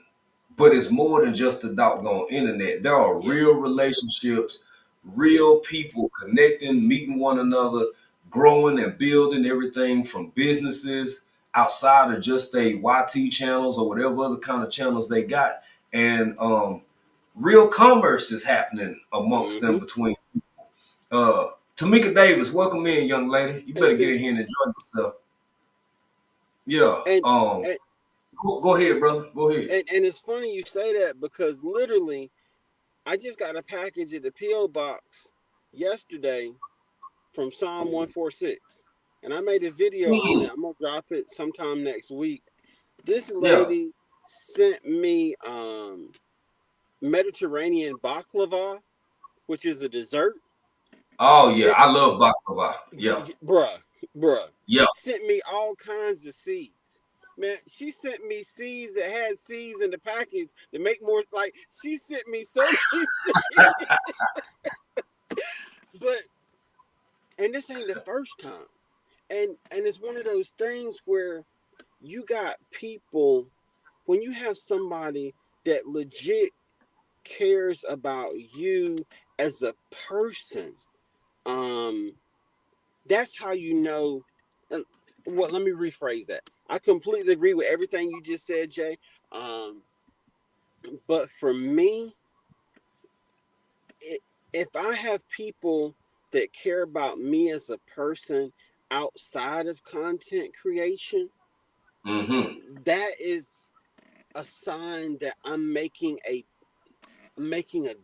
but it's more than just the doggone internet. There are Yeah. real relationships, Yeah. real people connecting, meeting one another, growing and building everything from businesses outside of just their YT channels or whatever other kind of channels they got. And real commerce is happening amongst them Mm-hmm. between. Uh, Tamika Davis, welcome in, young lady. You Hey, better get in sis. here and enjoy yourself. Yeah. And, and Go ahead, brother. Go ahead. and it's funny you say that because literally, I just got a package at the PO box yesterday from Psalm 146, and I made a video on it. Mm, I'm gonna drop it sometime next week. This yeah. lady sent me Mediterranean baklava, which is a dessert. Oh yeah, Sent, I love baklava. Yeah. bruh, bruh, Yeah. sent me all kinds of seeds. Man, she sent me seeds that had seeds in the package to make more. Like she sent me so many seeds, but and this ain't the first time. And it's one of those things where you got people when you have somebody that legit cares about you as a person. Um, that's how you know. Well, let me rephrase that. I completely agree with everything you just said, Jay. Um, but for me, it, if I have people that care about me as a person outside of content creation, Mm-hmm. that is a sign that I'm making a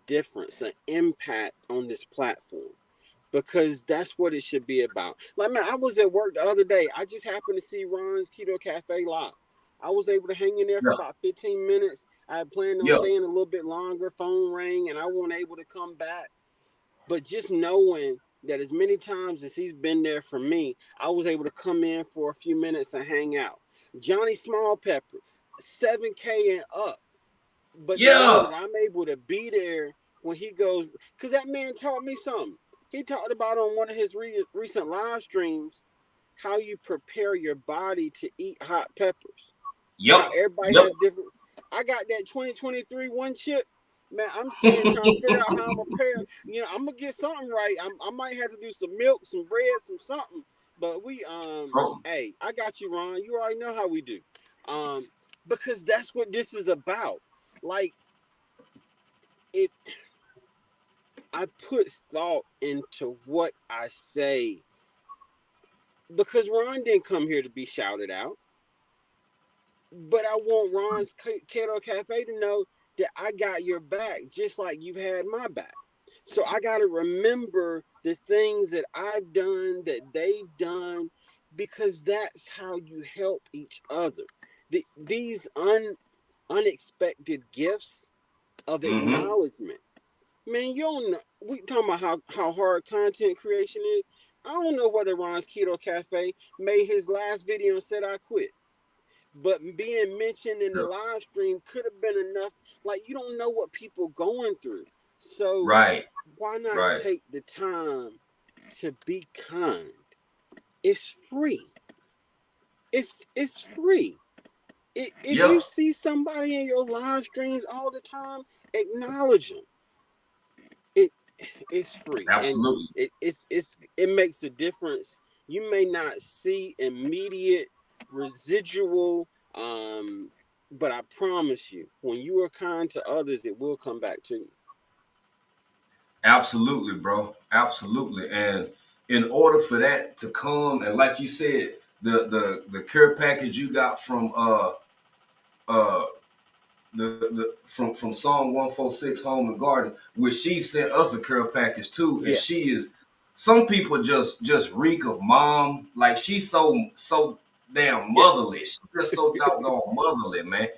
difference, an impact on this platform. Because that's what it should be about. Like, man, I was at work the other day. I just happened to see Ron's Keto Cafe live. I was able to hang in there for Yeah. about 15 minutes. I had planned on Yeah. staying a little bit longer. Phone rang, and I wasn't able to come back. But just knowing that as many times as he's been there for me, I was able to come in for a few minutes and hang out. Johnny Small Pepper, 7K and up. But to know Yeah. that I'm able to be there when he goes, because that man taught me something. He talked about on one of his recent live streams how you prepare your body to eat hot peppers. Yep. How everybody Yep. has different. I got that 2023 one chip. Man, I'm sitting here trying to figure out how I'm gonna prepare. You know, I'm gonna get something right. I might have to do some milk, some bread, some something. But So hey, I got you, Ron. You already know how we do. Um, because that's what this is about. Like it, I put thought into what I say because Ron didn't come here to be shouted out. But I want Ron's Keto Cafe to know that I got your back just like you've had my back. So I got to remember the things that I've done, that they've done, because that's how you help each other. These unexpected gifts of mm-hmm. acknowledgement. Man, you don't know. We talking about how hard content creation is. I don't know whether Ron's Keto Cafe made his last video and said I quit. But being mentioned in the Yeah. live stream could have been enough. Like you don't know what people going through. So Right. why not Right. take the time to be kind? It's free. It's free. If Yeah. you see somebody in your live streams all the time, acknowledge them. It it's free and Absolutely. it makes a difference. You may not see immediate residual, but I promise you, when you are kind to others, it will come back to you. Absolutely, bro. Absolutely. And in order for that to come, and like you said, the care package you got from uh from Song 146 Home and Garden, which she sent us a care package too, and Yes. she is, some people just reek of mom. Like she's so damn Yeah. motherly. She's just so doggone motherly, man.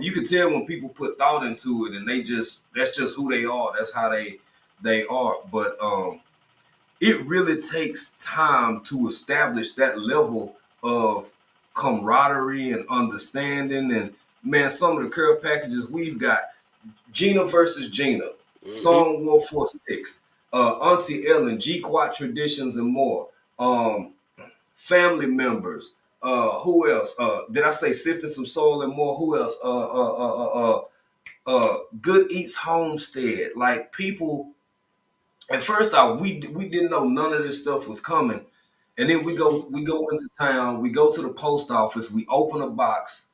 You can tell when people put thought into it, and they just, that's just who they are. That's how they are. But it really takes time to establish that level of camaraderie and understanding. And man, some of the care packages we've got, Gina versus Gina, Mm-hmm. Song Wolf 46, Auntie Ellen, G Quad Traditions, and more. Family members. Who else? Did I say Sifting Some Soul and more? Who else? Good Eats Homestead. Like people. And first off, we didn't know none of this stuff was coming, and then Mm-hmm. we go into town. We go to the post office. We open a box,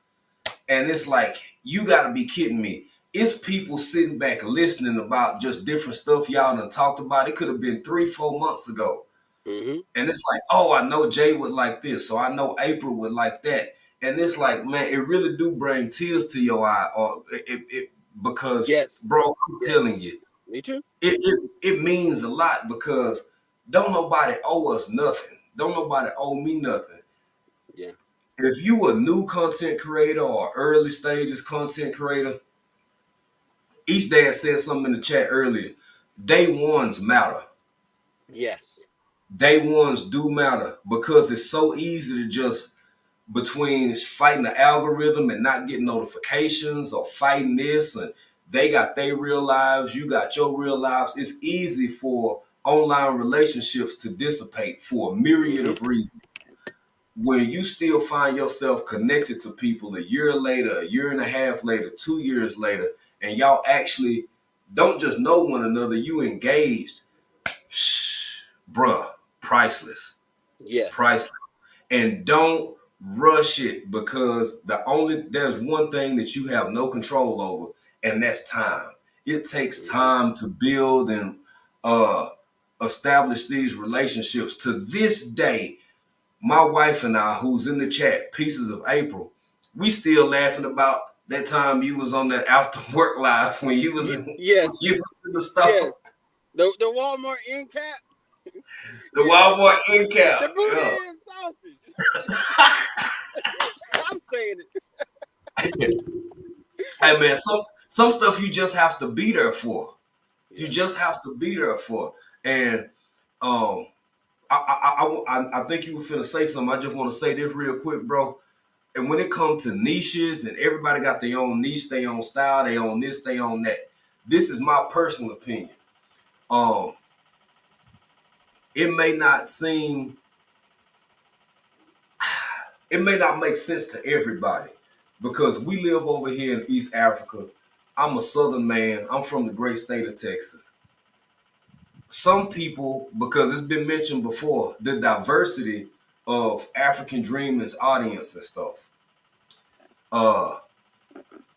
and it's like, you got to be kidding me. It's people sitting back listening about just different stuff y'all done talked about. It could have been 3, 4 months ago. Mm-hmm. And it's like, oh, I know Jay would like this, so I know April would like that. And it's like, man, it really do bring tears to your eye, or because, Yes. bro, I'm Yes. telling you, Me too. it means a lot because don't nobody owe us nothing. Don't nobody owe me nothing. Yeah. If you a new content creator or early stages content creator, each dad said something in the chat earlier. Day ones matter. Yes. Day ones do matter because it's so easy to just, between fighting the algorithm and not getting notifications, or fighting this, and they got their real lives, you got your real lives. It's easy for online relationships to dissipate for a myriad Mm-hmm. of reasons. When you still find yourself connected to people a year later, a year and a half later, 2 years later, and y'all actually don't just know one another, you engaged, bruh, priceless, Yes. priceless. And don't rush it, because there's one thing that you have no control over, and that's time. It takes Mm-hmm. time to build and uh establish these relationships. To this day, my wife and I, who's in the chat, Pieces of April, we still laughing about that time you was on that after work live when you was when Yes. you was in the Yes. store. The Walmart end cap. The Yeah. Walmart end cap. The booty Yeah. and sausage. I'm saying it. Hey man, some stuff you just have to be there for. You Yeah. just have to be there for. And um, I think you were finna say something. I just want to say this real quick, bro. And when it comes to niches, and everybody got their own niche, their own style, they own this, they own that. This is my personal opinion. Um, it may not seem, it may not make sense to everybody, because we live over here in East Africa. I'm a Southern man. I'm from the great state of Texas. Some people, because it's been mentioned before, the diversity of African Dreamers audience and stuff. Uh,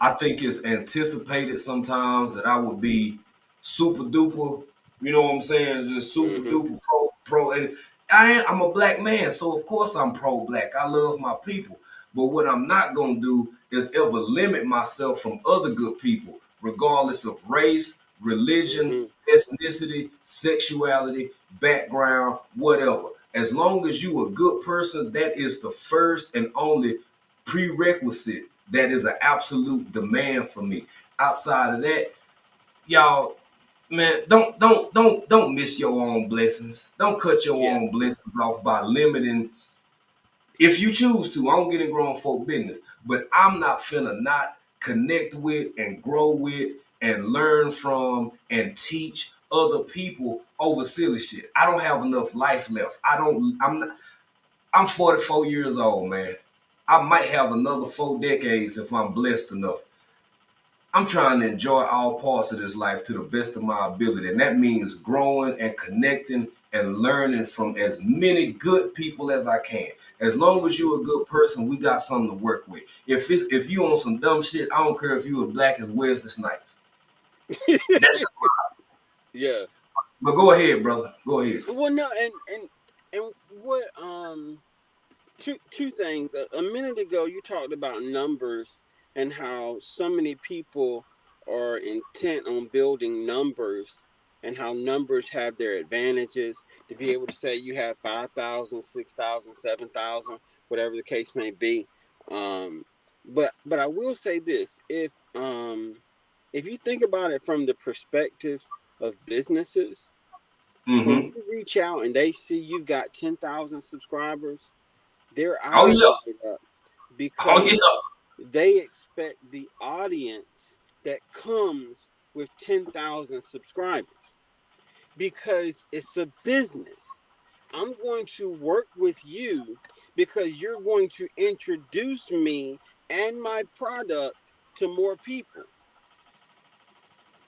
I think it's anticipated sometimes that I would be super duper, you know what I'm saying, just super Mm-hmm. duper pro, and I'm a black man, so of course I'm pro black. I love my people, but what I'm not gonna do is ever limit myself from other good people, regardless of race, religion, Mm-hmm. ethnicity, sexuality, background, whatever. As long as you a good person, that is the first and only prerequisite. That is an absolute demand for me. Outside of that, y'all, man, don't miss your own blessings. Don't cut your own Yes. blessings off by limiting. If you choose to, I don't get in grown folk business, but I'm not finna not connect with and grow with and learn from and teach other people over silly shit. I don't have enough life left. I'm not, I'm 44 years old, man. I might have another 4 decades if I'm blessed enough. I'm trying to enjoy all parts of this life to the best of my ability. And that means growing and connecting and learning from as many good people as I can. As long as you're a good person, we got something to work with. If you on some dumb shit, I don't care if you were black as Wesley Snipes. That's Yeah. But go ahead, brother. Go ahead. Well, no, and what two things. A minute ago, you talked about numbers and how so many people are intent on building numbers, and how numbers have their advantages to be able to say you have 5,000, 6,000, 7,000, whatever the case may be. Um, but I will say this: if you think about it from the perspective of businesses, When Mm-hmm. you reach out and they see you've got 10,000 subscribers, their Oh eyes yeah. light up Oh yeah. because they expect the audience that comes with 10,000 subscribers because it's a business. I'm going to work with you because you're going to introduce me and my product to more people.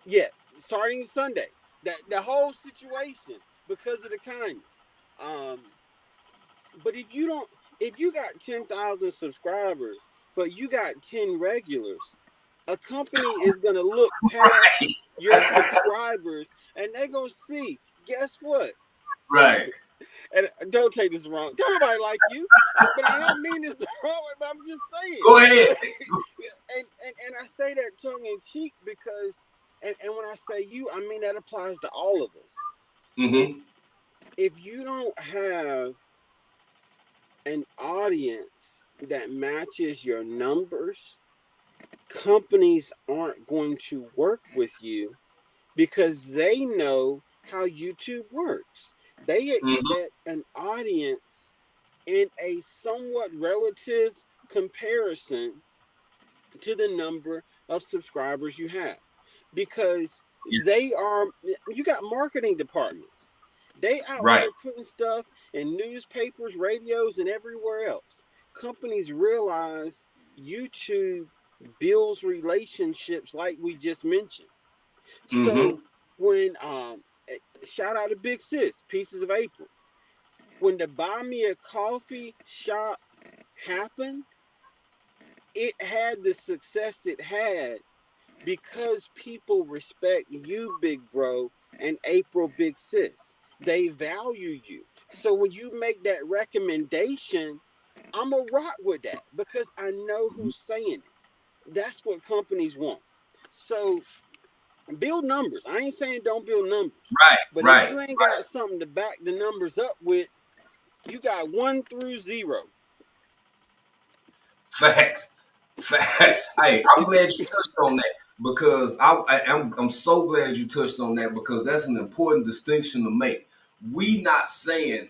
Yeah, starting Sunday. That the whole situation because of the kindness. Um, but if you got 10,000 subscribers, but you got 10 regulars, a company is gonna look past your subscribers and they're gonna see. Guess what? Right. And don't take this wrong. Don't nobody like you, but I don't mean this the wrong way. But I'm just saying. Go ahead. And I say that tongue in cheek because, and when I say you, I mean that applies to all of us. If Mm-hmm. if you don't have an audience that matches your numbers, companies aren't going to work with you because they know how YouTube works. They Mm-hmm. expect an audience in a somewhat relative comparison to the number of subscribers you have because Yes. you got marketing departments. They out Right. here putting stuff in newspapers, radios, and everywhere else. Companies realize YouTube builds relationships like we just mentioned. Mm-hmm. So when shout out to Big Sis, Pieces of April. When the Buy Me a Coffee shop happened, it had the success it had because people respect you, big bro, and April, big sis. They value you. So when you make that recommendation, I'm going to rock with that because I know who's saying it. That's what companies want. So build numbers. I ain't saying don't build numbers. Right. But if Right. you ain't got something to back the numbers up with, you got 1 through 0. Facts. Fact. Hey, I'm glad you touched on that because I'm so glad you touched on that because that's an important distinction to make. We not saying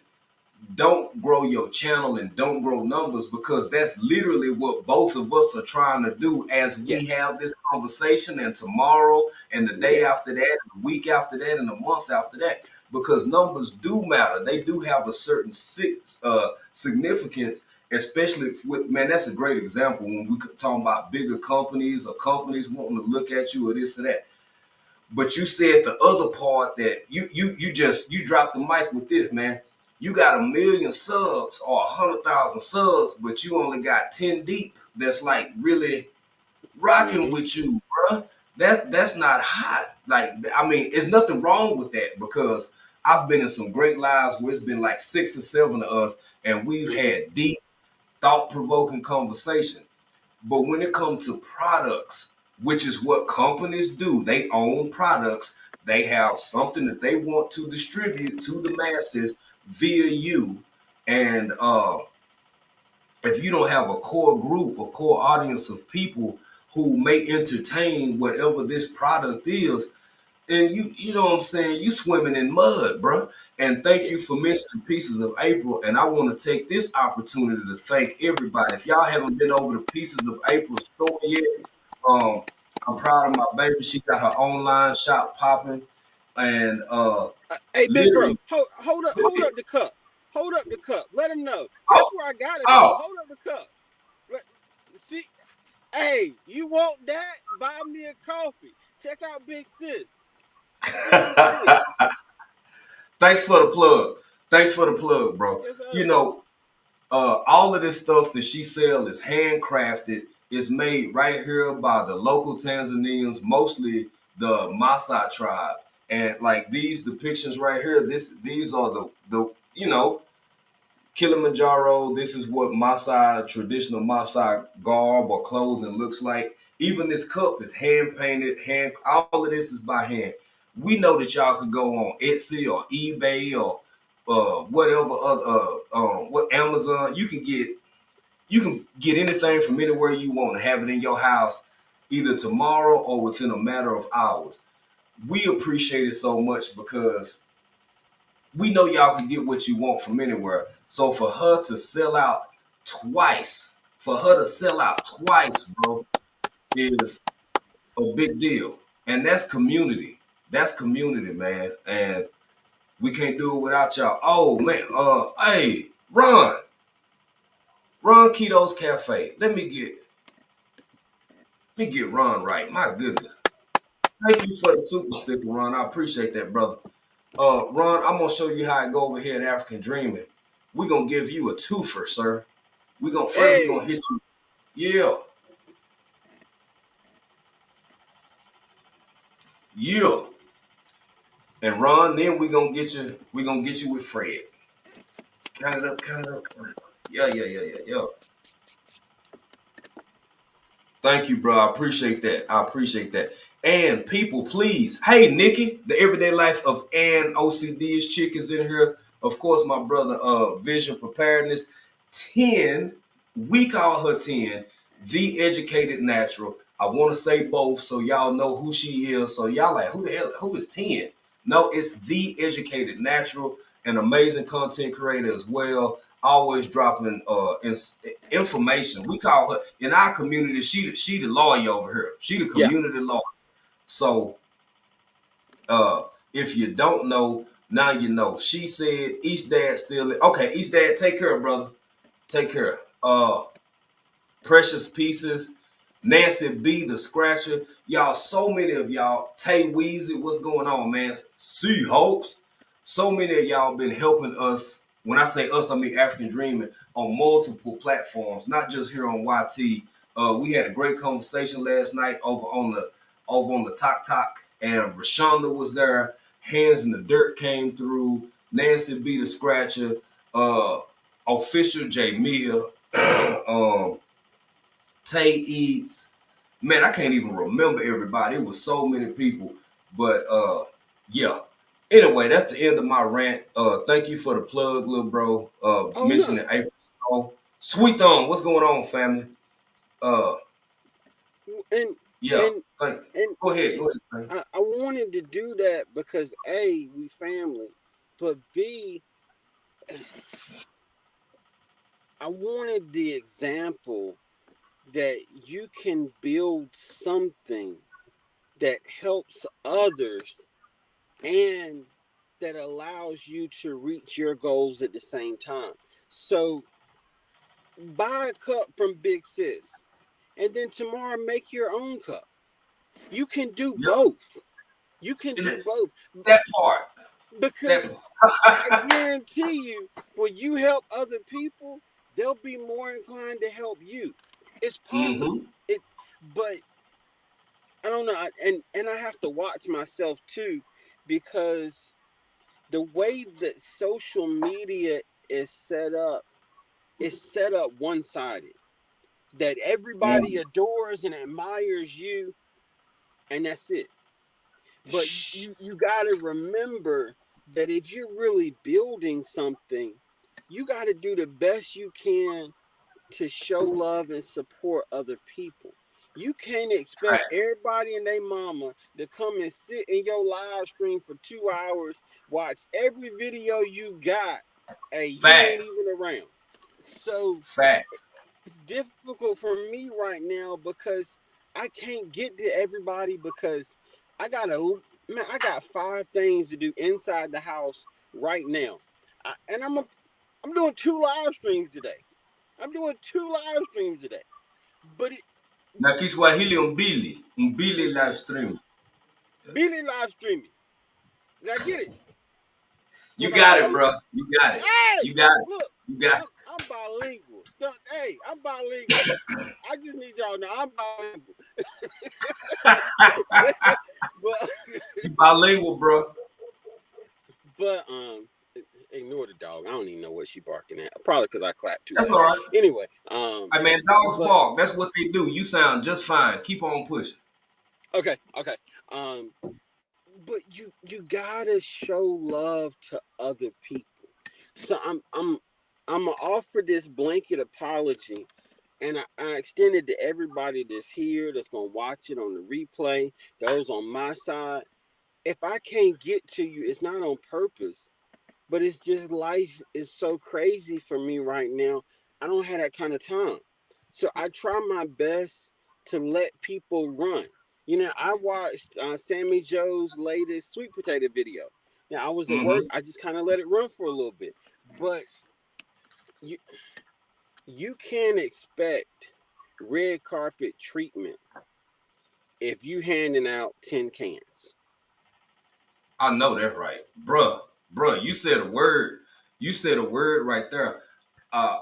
don't grow your channel and don't grow numbers because that's literally what both of us are trying to do as we Yes. have this conversation and tomorrow and the day Yes. after that and the week after that and the month after that because numbers do matter. They do have a certain significance, especially with, man, that's a great example when we talking about bigger companies or companies wanting to look at you or this or that. But you said the other part that you dropped the mic with this, man. You got 1 million subs or 100,000 subs, but you only got 10 deep. That's like really rocking Mm-hmm. with you, bro. That's not hot. Like I mean, there's nothing wrong with that because I've been in some great lives where it's been like 6 or 7 of us, and we've Mm-hmm. had deep, thought-provoking conversation. But when it comes to products, which is what companies do, they own products. They have something that they want to distribute to the masses via you. And if you don't have a core group, a core audience of people who may entertain whatever this product is, and you know what I'm saying, you swimming in mud, bro. And thank you for Yes. mentioning Pieces of April. And I want to take this opportunity to thank everybody. If y'all haven't been over the Pieces of April store yet, um, I'm proud of my baby. She got her online shop popping, and Hey, big bro, literally, go hold ahead. up the cup. Hold up the cup. Let him know. Guess Oh, where I got it from? oh. Hold up the cup. Let, see, hey, you want that? Buy me a coffee. Check out Big Sis. Big Sis. Thanks for the plug. Thanks for the plug, bro. Yes, You sir. know, all of this stuff that she sell is handcrafted. It's made right here by the local Tanzanians, mostly the Maasai tribe. And like these depictions right here, these are the Kilimanjaro. This is what Maasai traditional Maasai garb or clothing looks like. Even this cup is hand painted. All of this is by hand. We know that y'all could go on Etsy or eBay or whatever other what Amazon. You can get anything from anywhere you want and have it in your house either tomorrow or within a matter of hours. We appreciate it so much because we know y'all can get what you want from anywhere. So for her to sell out twice, bro, is a big deal. And that's community. That's community, man. And we can't do it without y'all. Oh man, hey, Ron Keto's Cafe. Let me get Ron right. My goodness. Thank you for the super sticker, Ron. I appreciate that, brother. Ron, I'm gonna show you how I go over here at African Dreaming. We're gonna give you a twofer, sir. We're gonna Hey, hit you. Yeah, yeah. And Ron, then we're gonna get you with Fred. Count it up, count it up, count it up. Yeah, yeah, yeah, yeah, yeah. Thank you, bro. I appreciate that. I appreciate that. And people, please. Hey, Nikki, the everyday life of Ann OCD's chick is in here. Of course, my brother, Vision Preparedness. 10, we call her 10, the educated natural. I want to say both so y'all know who she is. So y'all like, who the hell, who is 10? No, it's the educated natural, an amazing content creator as well, always dropping information. We call her in our community. She the lawyer over here. She the yeah. community lawyer. So if you don't know, now you know. She said East Dad still okay. East Dad, take care, brother. Take care. Precious Pieces, Nancy B, the Scratcher. Y'all, so many of y'all. Tay Weezy, what's going on, man? Seahawks. So many of y'all been helping us. When I say us, I mean African Dreaming on multiple platforms, not just here on YT. We had a great conversation last night over on the Talk Talk, and Rashonda was there. Hands in the Dirt came through. Nancy B, the Scratcher. Official J Mia. Tay Eats. Man, I can't even remember everybody. It was so many people. But yeah. Anyway, that's the end of my rant. Thank you for the plug, little bro. Oh no. Mentioning April. Sweet Thumb, what's going on, family? Uh And yeah. and Thank you. and Go ahead, go ahead. I wanted to do that because A, we family, but B, I wanted the example that you can build something that helps others and that allows you to reach your goals at the same time. So buy a cup from Big Sis and then tomorrow make your own cup. You can do Yep. both. You can And do both that part. That because I guarantee you, when you help other people, they'll be more inclined to help you. It's mm-hmm. possible. But I don't know, and I have to watch myself too, because the way that social media is set up one sided. That everybody Mm. adores and admires you, and that's it. But you got to remember that if you're really building something, you got to do the best you can to show love and support other people. You can't expect everybody and their mama to come and sit in your live stream for 2 hours, watch every video you got, and you ain't Facts. even around. So Facts. it's difficult for me right now because I can't get to everybody because I got 5 things to do inside the house right now, and I'm doing 2 live streams today. But Na Kiswahili umbili. Umbili live stream. Billy live streaming. Did I get it? You With my got it, host. bro. You got it. Hey, You got it. look, You got it. I'm bilingual. Hey, I'm bilingual. I just need y'all to know I'm bilingual. but You bilingual, bro. but ignore the dog. I don't even know what she barking at. Probably because I clapped too That's loud. all right. Anyway, I mean, dogs but bark. That's what they do. You sound just fine. Keep on pushing. okay. Um, but you gotta show love to other people. So I'm gonna offer this blanket apology, and I extend it to everybody that's here, that's gonna watch it on the replay, those on my side. If I can't get to you, it's not on purpose. But it's just life is so crazy for me right now. I don't have that kind of time. So I try my best to let people run. You know, I watched Sammy Joe's latest sweet potato video. Now I was at work. Mm-hmm. I just kind of let it run for a little bit. But you you can't expect red carpet treatment if you handing out 10 cans. I know that right, bruh. You said a word. You said a word right there. Uh,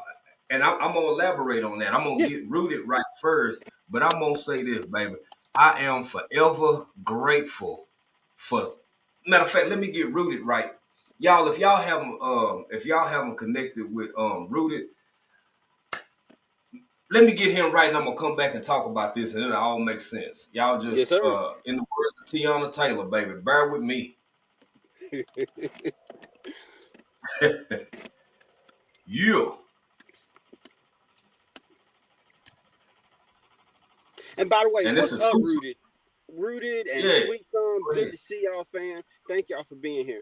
and I'm gonna elaborate on that. I'm gonna Yeah. get rooted right first, but I'm gonna say this, baby. I am forever grateful for. Matter of fact, let me get rooted right, y'all. If y'all haven't connected with rooted, let me get him right, and I'm gonna come back and talk about this, and it all makes sense. Y'all just Yes, sir. in the words of Tiana Taylor, baby, bear with me. Yeah. And by the way, And it's what's a up, two. Rooted? Rooted and Yeah, Sweet Thumb. go Good ahead. to see y'all, fam. Thank y'all for being here.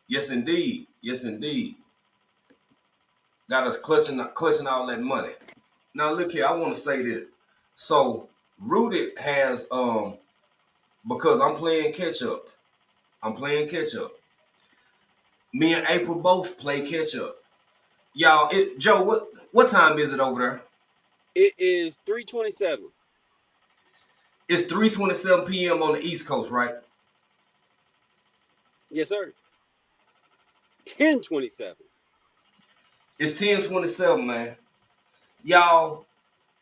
Yes, indeed. Yes, indeed. Got us clutching all that money. Now look here, I want to say this. So Rooted has because I'm playing catch up. I'm playing catch up. Me and April both play catch up. Y'all, Joe, what time is it over there? It is 3:27. It's 3:27 p.m. on the East Coast, right? Yes, sir. 10:27. It's 10:27, man. Y'all,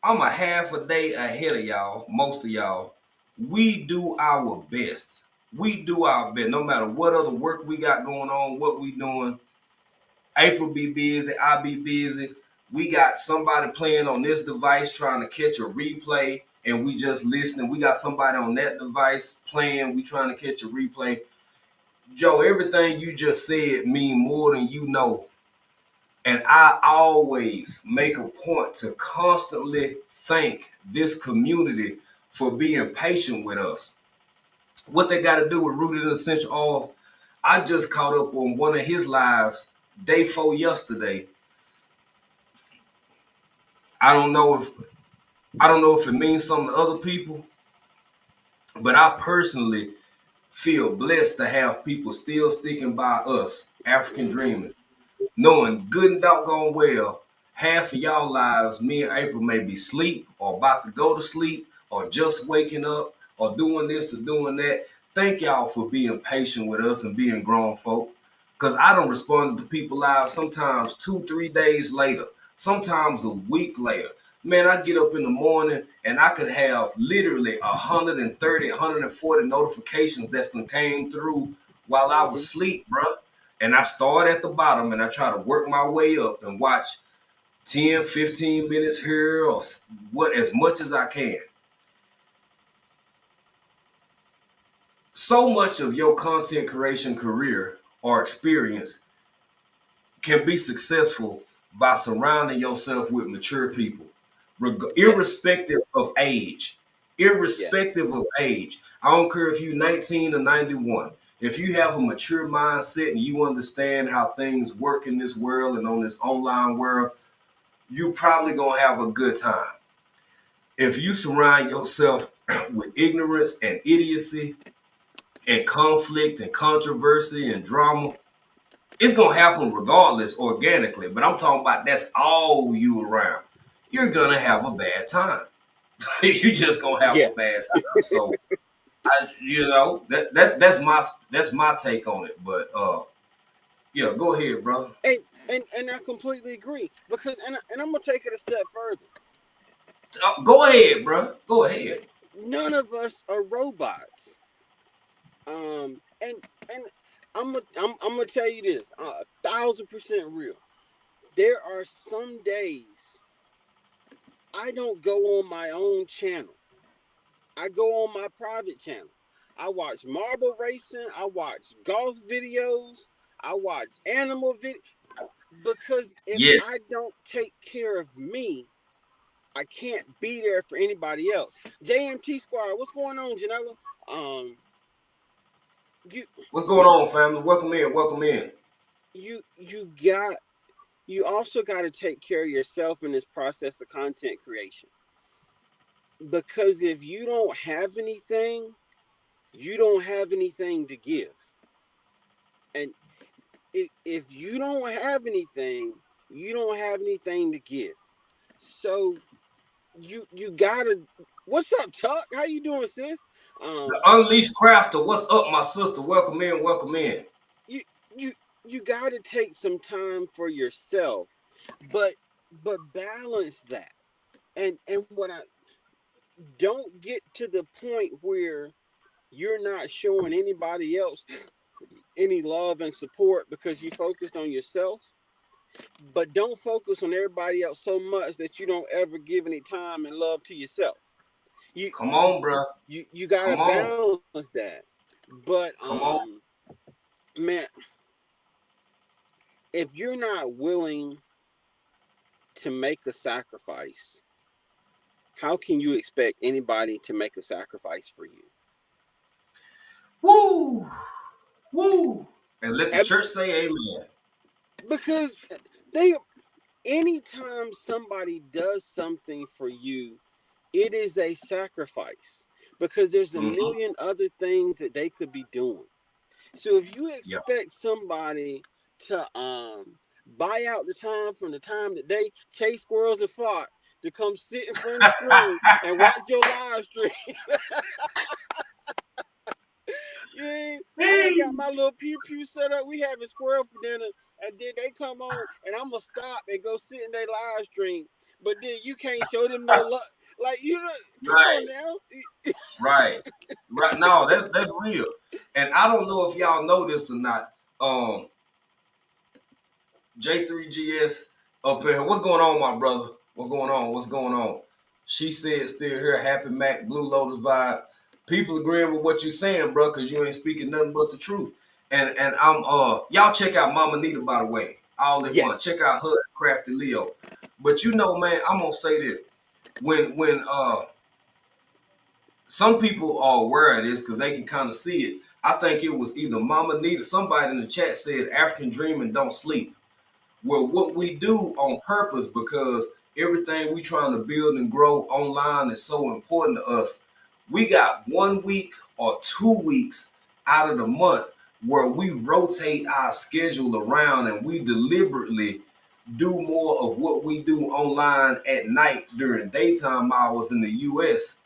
I'm a half a day ahead of y'all, most of y'all. We do our best. We do our best. No matter what other work we got going on, what we doing. April be busy, I be busy. We got somebody playing on this device trying to catch a replay, and we just listening. We got somebody on that device playing, we trying to catch a replay. Joe, everything you just said mean more than you know. And I always make a point to constantly thank this community for being patient with us. What they got to do with Rooted in Essential Oil, I just caught up on one of his lives day 4 yesterday. I don't know if I don't know if it means something to other people, but I personally feel blessed to have people still sticking by us, African Mm-hmm. Dreaming, knowing good and doggone well, half of y'all lives, me and April may be asleep or about to go to sleep or just waking up or doing this or doing that. Thank y'all for being patient with us and being grown folk. Cause I don't respond to people live sometimes 2, 3 days later, sometimes a week later. Man, I get up in the morning and I could have literally 130, 140 notifications that came through while I was Mm-hmm. asleep, bro. And I start at the bottom and I try to work my way up and watch 10, 15 minutes here or what as much as I can. So much of your content creation career or experience can be successful by surrounding yourself with mature people, Yes. irrespective of age. Yes. Irrespective of age. I don't care if you're 19 or 91. If you have a mature mindset and you understand how things work in this world and on this online world, you probably gonna have a good time. If you surround yourself with ignorance and idiocy and conflict and controversy and drama, it's gonna happen regardless organically. But I'm talking about that's all you around. You're gonna have a bad time. You just gonna have Yeah. a bad time. So that's my take on it. But yeah, go ahead, brother. And I completely agree because and I'm gonna take it a step further. Go ahead, bro. Go ahead. None of us are robots. And I'm gonna tell you this, 1,000% real. There are some days I don't go on my own channel. I go on my private channel. I watch marble racing. I watch golf videos. I watch animal videos because if Yes. I don't take care of me, I can't be there for anybody else. JMT Squad, what's going on, Janela? Um, you What's going on, family? Welcome in. Welcome in. you you also got to take care of yourself in this process of content creation, because if you don't have anything, you don't have anything to give. And if you don't have anything, you don't have anything to give. So you gotta. What's up, Tuck? How you doing, sis? The Um, Unleashed Crafter, what's up, my sister? Welcome in, welcome in. you you you gotta take some time for yourself, but balance that. And what I don't get to the point where you're not showing anybody else any love and support because you focused on yourself, but don't focus on everybody else so much that you don't ever give any time and love to yourself. You Come on, bro. you gotta Come on. balance that. But Come on. man, if you're not willing to make a sacrifice, how can you expect anybody to make a sacrifice for you? Woo! Woo! And let the And church say amen. because they anytime somebody does something for you, it is a sacrifice, because there's a Mm-hmm. million other things that they could be doing. So if you Yeah. expect somebody to buy out the time from the time that they chase squirrels and fought to come sit in front of the screen and watch your live stream, I ain't got Hey! my little pew pew set up. We having squirrel for dinner, and then they come on, and I'm gonna stop and go sit in their live stream. But then you can't show them no love. Like, you know, come on Right, now. right, right. No, that's real. And I don't know if y'all know this or not. J3GS up here. What's going on, my brother? What's going on? What's going on? She said, still here, Happy Mac, Blue Lotus vibe. People agreeing with what you're saying, bro, because you ain't speaking nothing but the truth. And I'm y'all check out Mama Nita, by the way. All in one. Yes. Check out her Crafty Leo. But you know, man, I'm gonna say this. When some people are aware of this because they can kind of see it. I think it was either Mama Nita, somebody in the chat said African dreaming don't sleep. Well, what we do on purpose, because everything we trying to build and grow online is so important to us. We got 1 week or 2 weeks out of the month where we rotate our schedule around and we deliberately do more of what we do online at night during daytime hours in the US.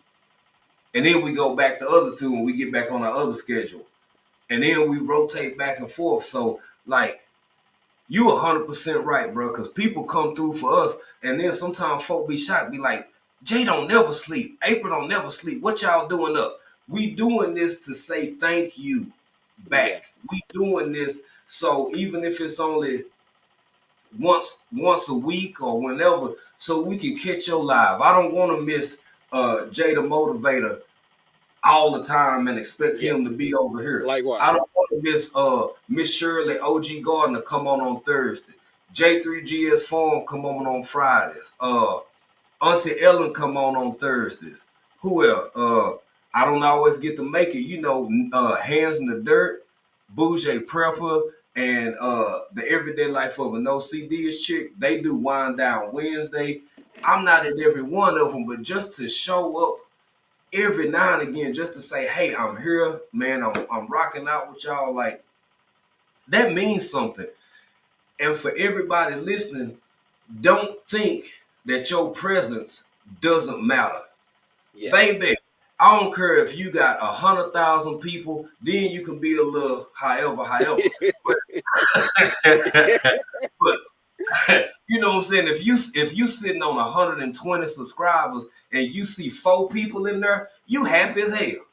And then we go back to other two and we get back on our other schedule. And then we rotate back and forth. So like you 100% right, bro. Because people come through for us, and then sometimes folk be shocked, be like, "Jay don't never sleep. April don't never sleep. What y'all doing up?" We doing this to say thank you Yeah. back. We doing this so even if it's only once a week or whenever, so we can catch your live. I don't want to miss Jay the Motivator all the time and expect Yeah. him to be over here. I Likewise. don't want to miss Miss Shirley OG Gardner come on Thursday. J3GS Farm come on Fridays. Auntie Ellen come on Thursdays. Who else? I don't always get to make it. You know, Hands in the Dirt, Bougie Prepper, and the Everyday Life of an OCD chick. They do Wind Down Wednesday. I'm not at every one of them, but just to show up every now and again just to say, hey, I'm here, man. I'm rocking out with y'all. Like that means something. And for everybody listening, don't think that your presence doesn't matter. Yes. Baby, I don't care if you got 100,000 people, then you can be a little however. But, but you know what I'm saying? If you sitting on 120 subscribers and you see 4 people in there, you happy as hell.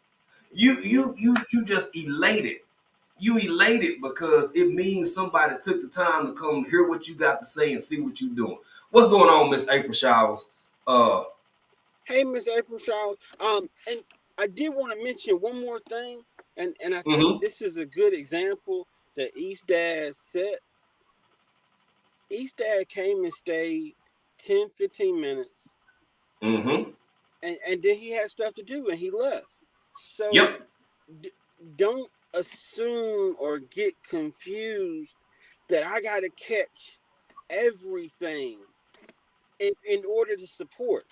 You just elated. You elated because it means somebody took the time to come hear what you got to say and see what you doing. What's going on, Miss April Showers? Uh, Hey, Miss April Showers. And I did want to mention one more thing, and I think mm-hmm, this is a good example that East Dad set. East Dad came and stayed 10, 15 minutes, mm-hmm. and then he had stuff to do and he left. So Yep. don't assume or get confused that I got to catch everything in order to support.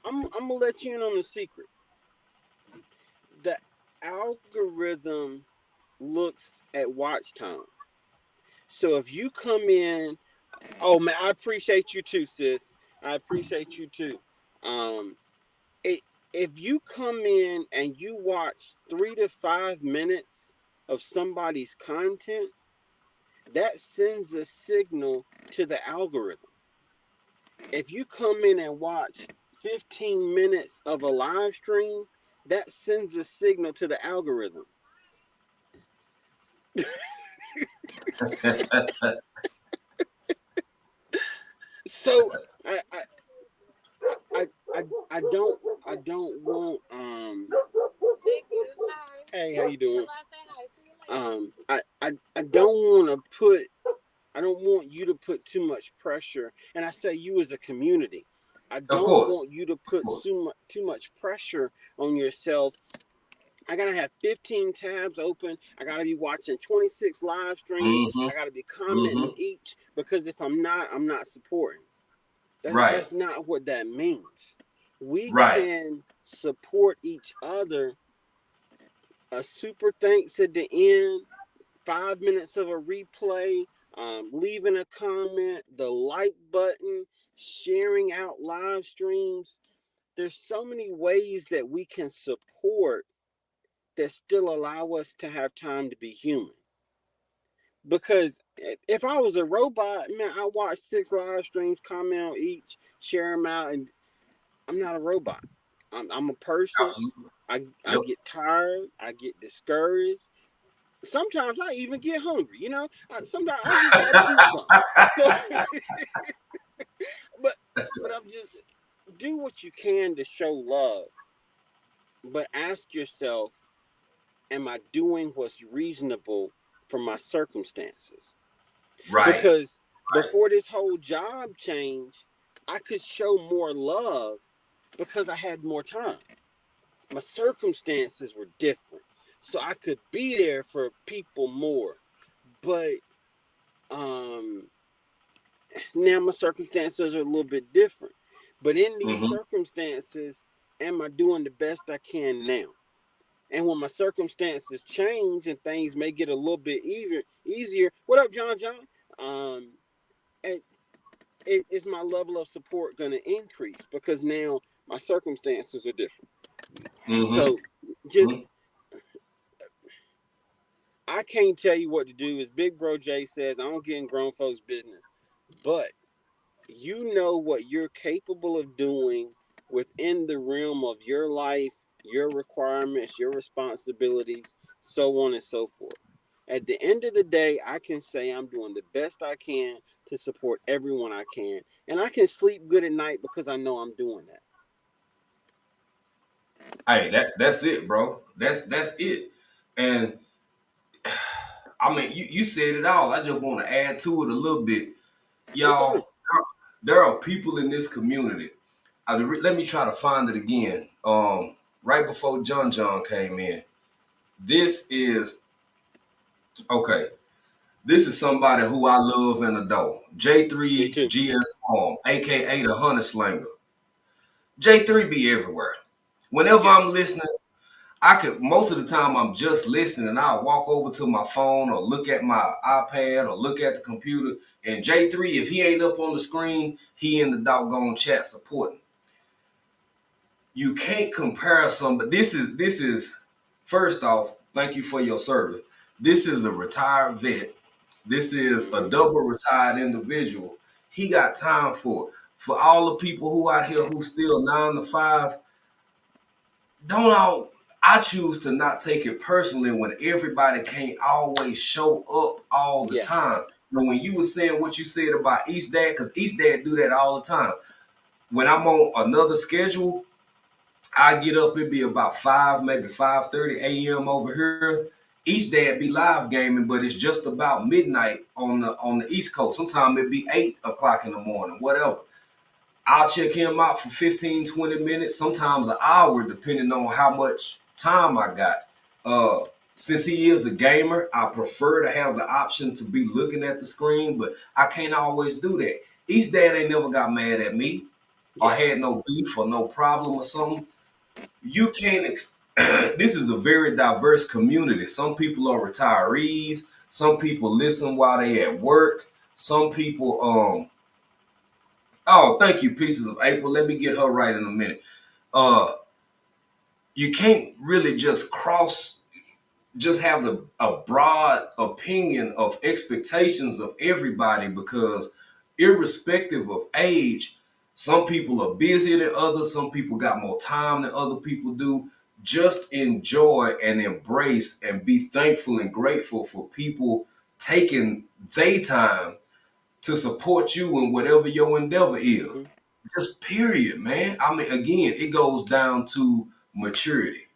I'm gonna let you in on a secret. The algorithm looks at watch time. So if you come in, oh man, I appreciate you too, sis. I appreciate you too. Um, it, if you come in and you watch 3 to 5 minutes of somebody's content, that sends a signal to the algorithm. If you come in and watch 15 minutes of a live stream, that sends a signal to the algorithm. So I I, I I don't want hey, how you doing? I don't want to put I don't want you to put too much pressure, and I say you as a community. I Of don't course. want you to Of put course. too much pressure on yourself. I gotta have 15 tabs open. I gotta be watching 26 live streams. Mm-hmm. I gotta be commenting Mm-hmm. each, because if I'm not supporting. Right. That's not what that means. We Right. can support each other. A super thanks at the end, 5 minutes of a replay, leaving a comment, the like button, sharing out live streams. There's so many ways that we can support that still allow us to have time to be human. Because if I was a robot, man, I watch 6 live streams, comment on each, share them out, and I'm not a robot. I'm a person. Absolutely. I Yep. get tired. I get discouraged. Sometimes I even get hungry. Sometimes I just got to do something. So, but I'm just do what you can to show love. But ask yourself, am I doing what's reasonable for my circumstances? Right. Because Right. before this whole job change, I could show more love because I had more time. My circumstances were different, so I could be there for people more. But um now my circumstances are a little bit different. But in these Mm-hmm. circumstances, am I doing the best I can now? And when my circumstances change and things may get a little bit easier. What up, John? John? Um, and is my level of support going to increase because now my circumstances are different? Mm-hmm. So just Mm-hmm. I can't tell you what to do. As Big Bro Jay says, I don't get in grown folks' business. But you know what you're capable of doing within the realm of your life, your requirements, your responsibilities, so on and so forth. At the end of the day, I can say I'm doing the best I can to support everyone I can. And I can sleep good at night because I know I'm doing that. Hey, that's it, bro. That's it. And I mean, you said it all. I just want to add to it a little bit, Yes, sir. y'all. There are people in this community. Let me try to find it again. Right before John came in. This is okay. This is somebody who I love and adore. Me J3 too. GS Farm, aka the Honey Slinger. J3 be everywhere. Whenever Yeah. I'm listening, I could most of the time I'm just listening and I'll walk over to my phone or look at my iPad or look at the computer. And J3, if he ain't up on the screen, he in the doggone chat supporting. You can't compare somebody. This is first off, thank you for your service. This is a retired vet. This is a Mm-hmm. double retired individual. He got time for it. For all the people who out here who still 9 to 5, don't all I choose to not take it personally when everybody can't always show up all the Yeah. time. But when you were saying what you said about East Dad, because East Dad do that all the time. When I'm on another schedule, I get up, it be about 5, maybe 5:30 a.m. over here. East Dad be live gaming, but it's just about midnight on the East Coast. Sometimes it be 8 o'clock in the morning, whatever. I'll check him out for 15, 20 minutes, sometimes an hour, depending on how much time I got. Uh, Since he is a gamer, I prefer to have the option to be looking at the screen, but I can't always do that. Each dad ain't never got mad at me or had Yes. no beef or no problem or something. You can't. This is a very diverse community. Some people are retirees. Some people listen while they at work. Some people. Oh, thank you, Pieces of April. Let me get her right in a minute. Uh, you can't really just have a broad opinion of expectations of everybody because irrespective of age, some people are busier than others, some people got more time than other people do. Just enjoy and embrace and be thankful and grateful for people taking their time to support you in whatever your endeavor is. Mm-hmm. Just period, man. I mean, again, it goes down to maturity.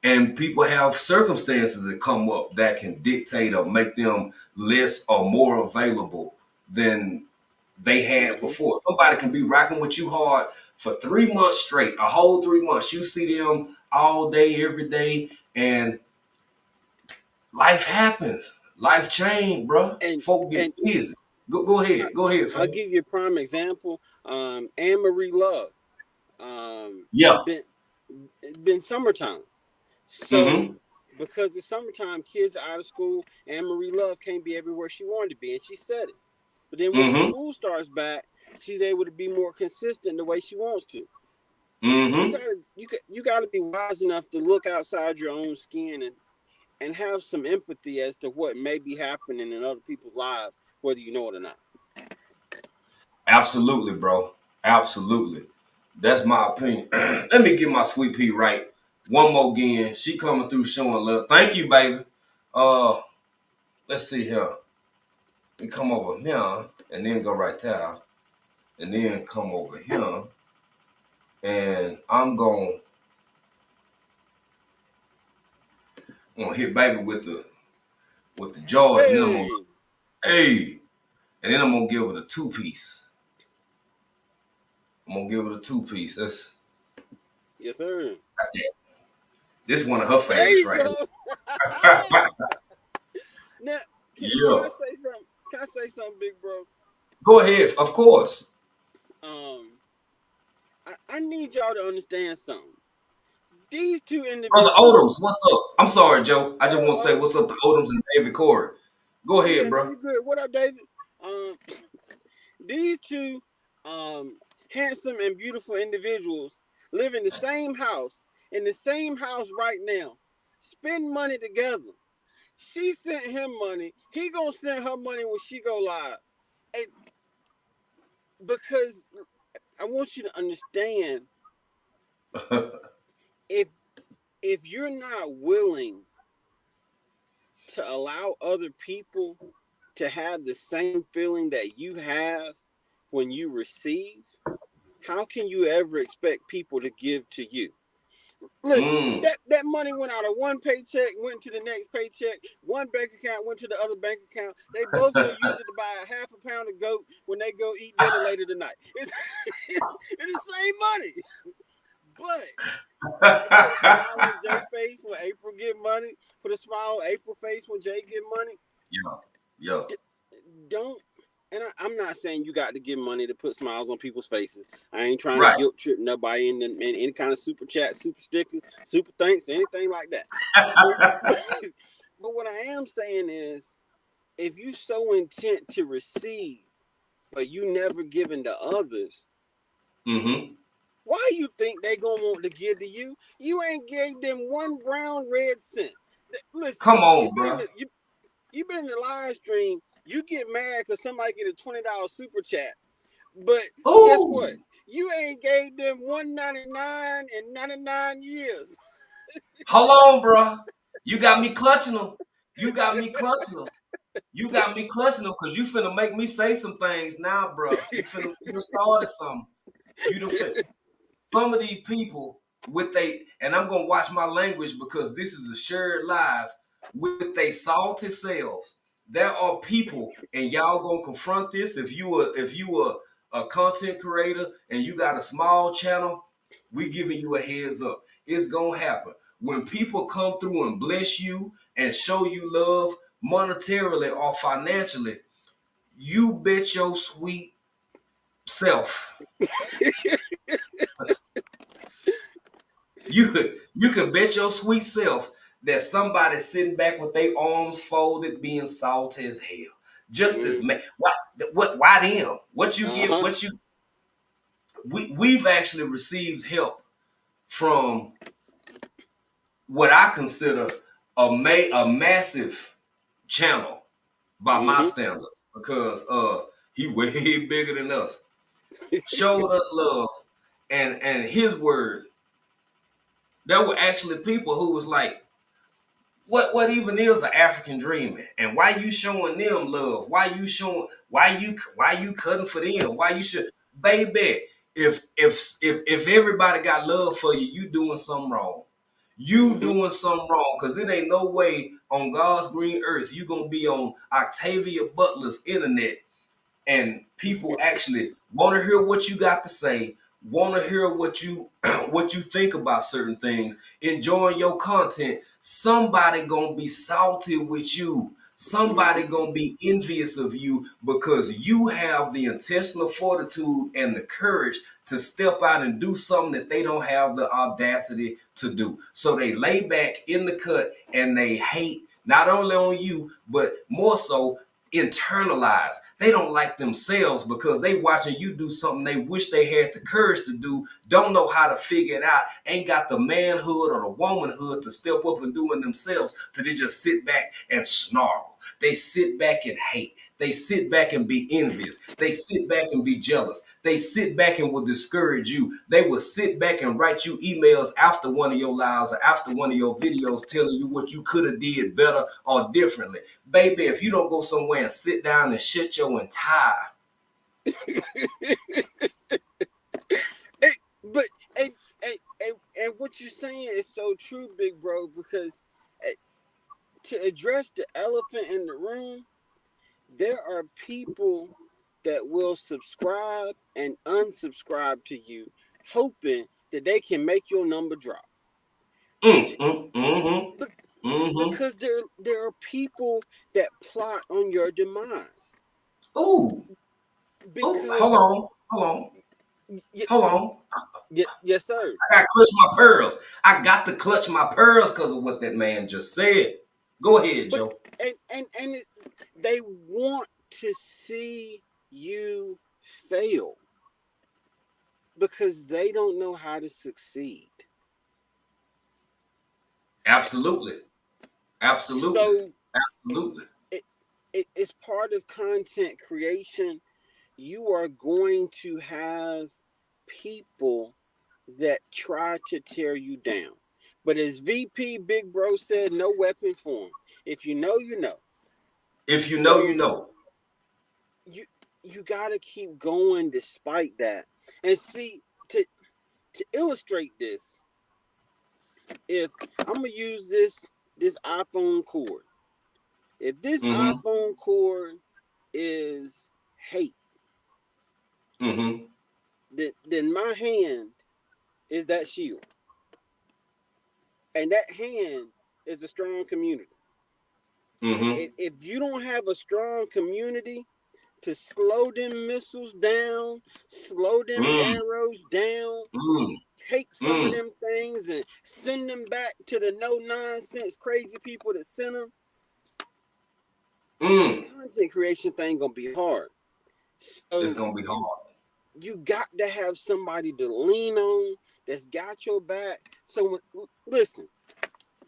And people have circumstances that come up that can dictate or make them less or more available than they had Mm-hmm. before. Somebody can be rocking with you hard for 3 months straight, a whole 3 months. You see them all day, every day, and life happens. Life change, bro. And Folk get and busy. Go I, ahead. Go ahead, I'll fam. give you a prime example. Anne Marie Love. Um, Yeah. been been summertime. So Mm-hmm. because it's summertime, kids are out of school. Anne Marie Love can't be everywhere she wanted to be, and she said it. But then when Mm-hmm. school starts back, she's able to be more consistent the way she wants to. You Mm-hmm. gotta you gotta be wise enough to look outside your own skin and have some empathy as to what may be happening in other people's lives, whether you know it or not. Absolutely, bro. Absolutely. That's my opinion. Let me get my sweet pea right. One more again. She coming through showing love. Thank you, baby. Uh, let's see here. We come over here and then go right there. And then come over here. And gonna hit baby with the jaws. And then I'm gonna Hey, hey. And then I'm gonna give it a two-piece. I'm gonna give it a two-piece. That's yes, sir. this one of her There favorites you right go. here. Now, can I Yeah. say something? Can I say something, big bro? Go ahead, of course. Um, I need y'all to understand something. These two Brother individuals. Odoms, what's up? I'm sorry, Joe. I just Oh, want to say oh, what's up to Odoms and David Corey. Go ahead, yeah, bro. you good? What up, David? Um, these two, handsome and beautiful individuals live in the same house right now. Spend money together. She sent him money. He gonna send her money when she go live. And because I want you to understand, if you're not willing to allow other people to have the same feeling that you have when you receive, how can you ever expect people to give to you? Listen, mm. that money went out of one paycheck, went to the next paycheck. One bank account went to the other bank account. They both gonna use it to buy a half a pound of goat when they go eat dinner later tonight. It's the same money, but put a smile on Jay's face when April get money. Put a smile on April's face when Jay get money. Yeah, yeah. D- don't. And I'm not saying you got to give money to put smiles on people's faces. I ain't trying to Right. guilt trip nobody in any kind of super chat, super stickers, super thanks, anything like that. But but what I am saying is, if you so intent to receive, but you never giving to others, Mm-hmm. why you think they gonna want to give to you? You ain't gave them one brown red cent. Listen, Come on, bro. you been in the live stream. You get mad because somebody get a $20 super chat, but guess what? Ooh, You ain't gave them 199 in 99 years. hold on, bro. You got me clutching them. You got me clutching them. You got me clutching them because you finna make me say some things now, bro. You done started something. You done fin- some of these people with they, and I'm gonna watch my language because this is a shared live with they salty selves. There are people, and y'all gonna confront this if you were a content creator and you got a small channel. We giving you a heads up. It's gonna happen. when people come through and bless you and show you love monetarily or financially, you bet your sweet self. You can bet your sweet self that somebody's sitting back with their arms folded, being salty as hell. Just as Mm-hmm. man, why them? What you get? Uh-huh. What you? We've actually received help from what I consider a massive channel by my Mm-hmm. standards, because he way bigger than us. Showed us love, and his word. There were actually people who was like, what even is an African dream? And why you showing them love? Why you cutting for them? Why you should, baby? If everybody got love for you, you doing something wrong. You Mm-hmm. doing something wrong, because it ain't no way on God's green earth you gonna be on Octavia Butler's internet and people actually want to hear what you got to say, want to hear what you what you think about certain things, enjoying your content. Somebody gonna be salty with you. Somebody Mm-hmm. gonna be envious of you because you have the intestinal fortitude and the courage to step out and do something that they don't have the audacity to do. So they lay back in the cut and they hate not only on you, but more so internalize. They don't like themselves because they watching you do something they wish they had the courage to do, don't know how to figure it out, ain't got the manhood or the womanhood to step up and do it themselves. So they just sit back and snarl. They sit back and hate. They sit back and be envious. They sit back and be jealous. They sit back and will discourage you. They will sit back and write you emails after one of your lives or after one of your videos telling you what you could have did better or differently. Baby, if you don't go somewhere and sit down and shut your entire. Hey, but and, and what you're saying is so true, big bro, because eh, to address the elephant in the room, there are people that will subscribe and unsubscribe to you, hoping that they can make your number drop. Mm-hmm. But Mm-hmm. because there are people that plot on your demise. Ooh. Ooh. Because Hold on. Hold on. y- Hold on. yes, sir. I got to clutch my pearls. I got to clutch my pearls because of what that man just said. Go ahead, But Joe. they want to see you fail because they don't know how to succeed. Absolutely. Absolutely. So Absolutely. it, it's part of content creation. You are going to have people that try to tear you down. But as VP Big Bro said, no weapon form. If you know, you know. If you know, you So know. you you gotta keep going despite that. And see, to illustrate this, if I'm gonna use this iPhone cord, if this Mm-hmm. iPhone cord is hate, Mm-hmm. then my hand is that shield, and that hand is a strong community. Mm-hmm. If you don't have a strong community to slow them missiles down, slow them Mm. arrows down, Mm. take some of Mm. them things and send them back to the no nonsense crazy people that sent them, this Mm. content creation thing gonna be hard. It's So gonna be you hard. you got to have somebody to lean on that's got your back. So listen,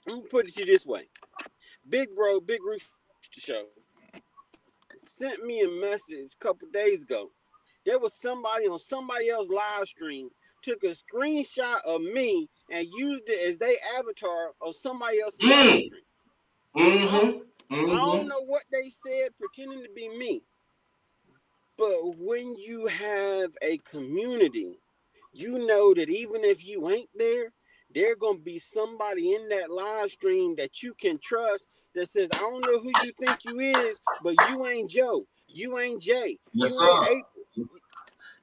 I'm gonna put it to you this way: Big Bro, Big Rooster Show sent me a message a couple days ago. There was somebody on somebody else's live stream took a screenshot of me and used it as their avatar on somebody else's live Mm. stream. I, Mm-hmm. I don't Mm-hmm. know what they said pretending to be me, but when you have a community, you know that even if you ain't there, there gonna be somebody in that live stream that you can trust that says, I don't know who you think you is, but you ain't Joe, you ain't Jay, Yes, you ain't sir. April.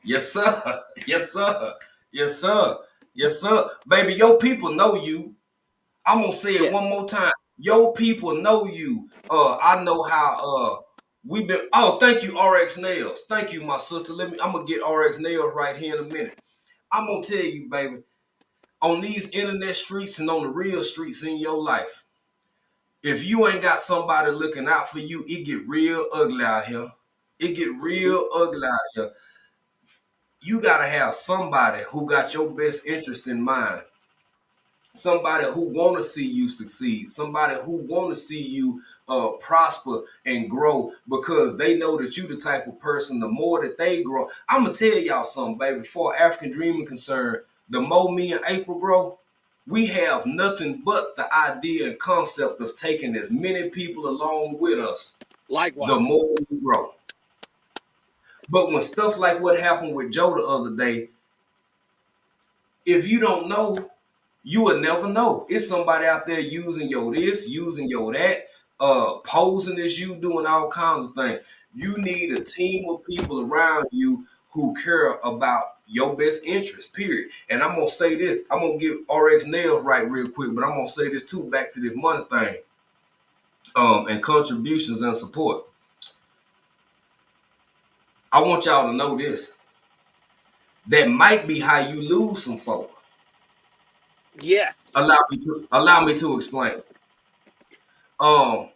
Yes, sir. Yes, sir. Yes, sir. Yes, sir. Baby, your people know you. I'm gonna say it one Yes. more time. Your people know you. I know how we've been. Oh, thank you, RX Nails. Thank you, my sister. I'm gonna get RX Nails right here in a minute. I'm gonna tell you, baby, on these internet streets and on the real streets in your life, if you ain't got somebody looking out for you, it get real ugly out here. It get Mm-hmm. real ugly out here. You gotta have somebody who got your best interest in mind. Somebody who want to see you succeed, somebody who want to see you prosper and grow, because they know that you the type of person, the more that they grow. I'm gonna tell y'all something, baby. For African dreaming concerned, the more me and April grow, we have nothing but the idea and concept of taking as many people along with us, the Likewise. more we grow. But when stuff like what happened with Joe the other day, if you don't know, you will never know. It's somebody out there using your this, using your that, posing as you, doing all kinds of things. You need a team of people around you who care about your best interest, period. And I'm gonna say this, I'm gonna give RX Nails right real quick, but I'm gonna say this too, back to this money thing, and contributions and support. I want y'all to know this. That might be how you lose some folk. Yes. Allow me to explain. Um,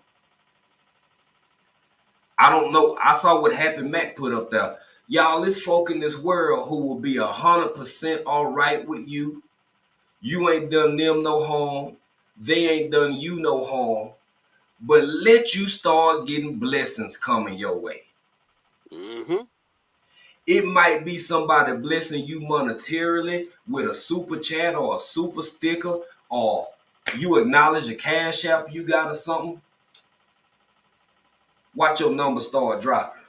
I don't know. I saw what Happy Mac put up there. Y'all, it's folk in this world who will be 100% all right with you. You ain't done them no harm. They ain't done you no harm. But let you start getting blessings coming your way. Mm-hmm. It might be somebody blessing you monetarily with a super chat or a super sticker, or you acknowledge a cash app you got or something. Watch your number start dropping.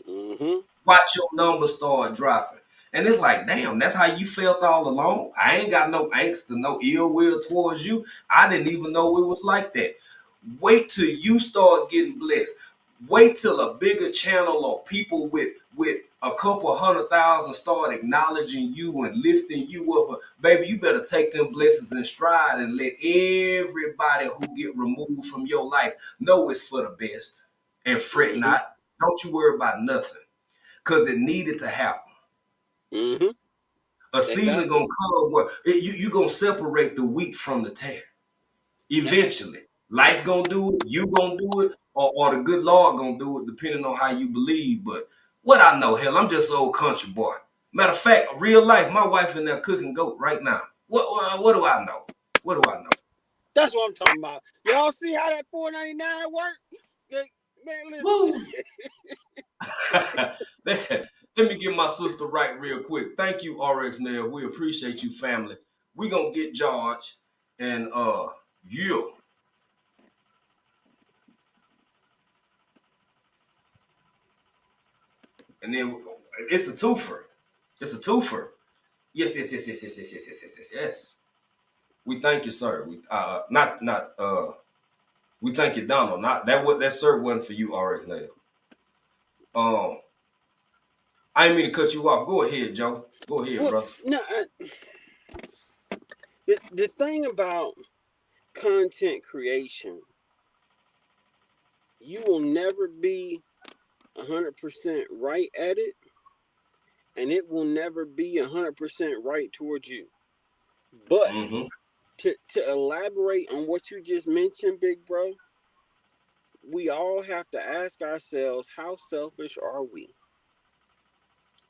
Mm-hmm. Watch your numbers start dropping. And it's like, damn, that's how you felt all along. I ain't got no angst or no ill will towards you. I didn't even know it was like that. Wait till you start getting blessed. Wait till a bigger channel or people with a couple 100,000 start acknowledging you and lifting you up. Baby, you better take them blessings in stride and let everybody who get removed from your life know it's for the best. And fret Mm-hmm. not. Don't you worry about nothing, because it needed to happen. Mm-hmm. A season Exactly. gonna come where you gonna separate the wheat from the tare. Yep. Eventually, life gonna do it. You gonna do it, or the good Lord gonna do it, depending on how you believe. But what I know, hell, I'm just an old country boy. Matter of fact, real life, my wife in there cooking goat right now. What do I know? What do I know? That's what I'm talking about. Y'all see how that $4.99 work? Man, listen. Woo! Let me get my sister right real quick. Thank you, RX Nail. We appreciate you, family. We gonna get George and you. And then it's a twofer. It's a twofer. Yes, yes, yes, yes, yes, yes, yes, yes, yes, yes, yes. We thank you, sir. We not we thank you, Donald. Not that what that sir wasn't for you, RX Nail. Um, I didn't mean to cut you off. Go ahead, Joe. Go ahead, Well, brother. no, the thing about content creation, you will never be 100% right at it, and it will never be 100% right towards you. But Mm-hmm. to elaborate on what you just mentioned, big bro, we all have to ask ourselves, how selfish are we?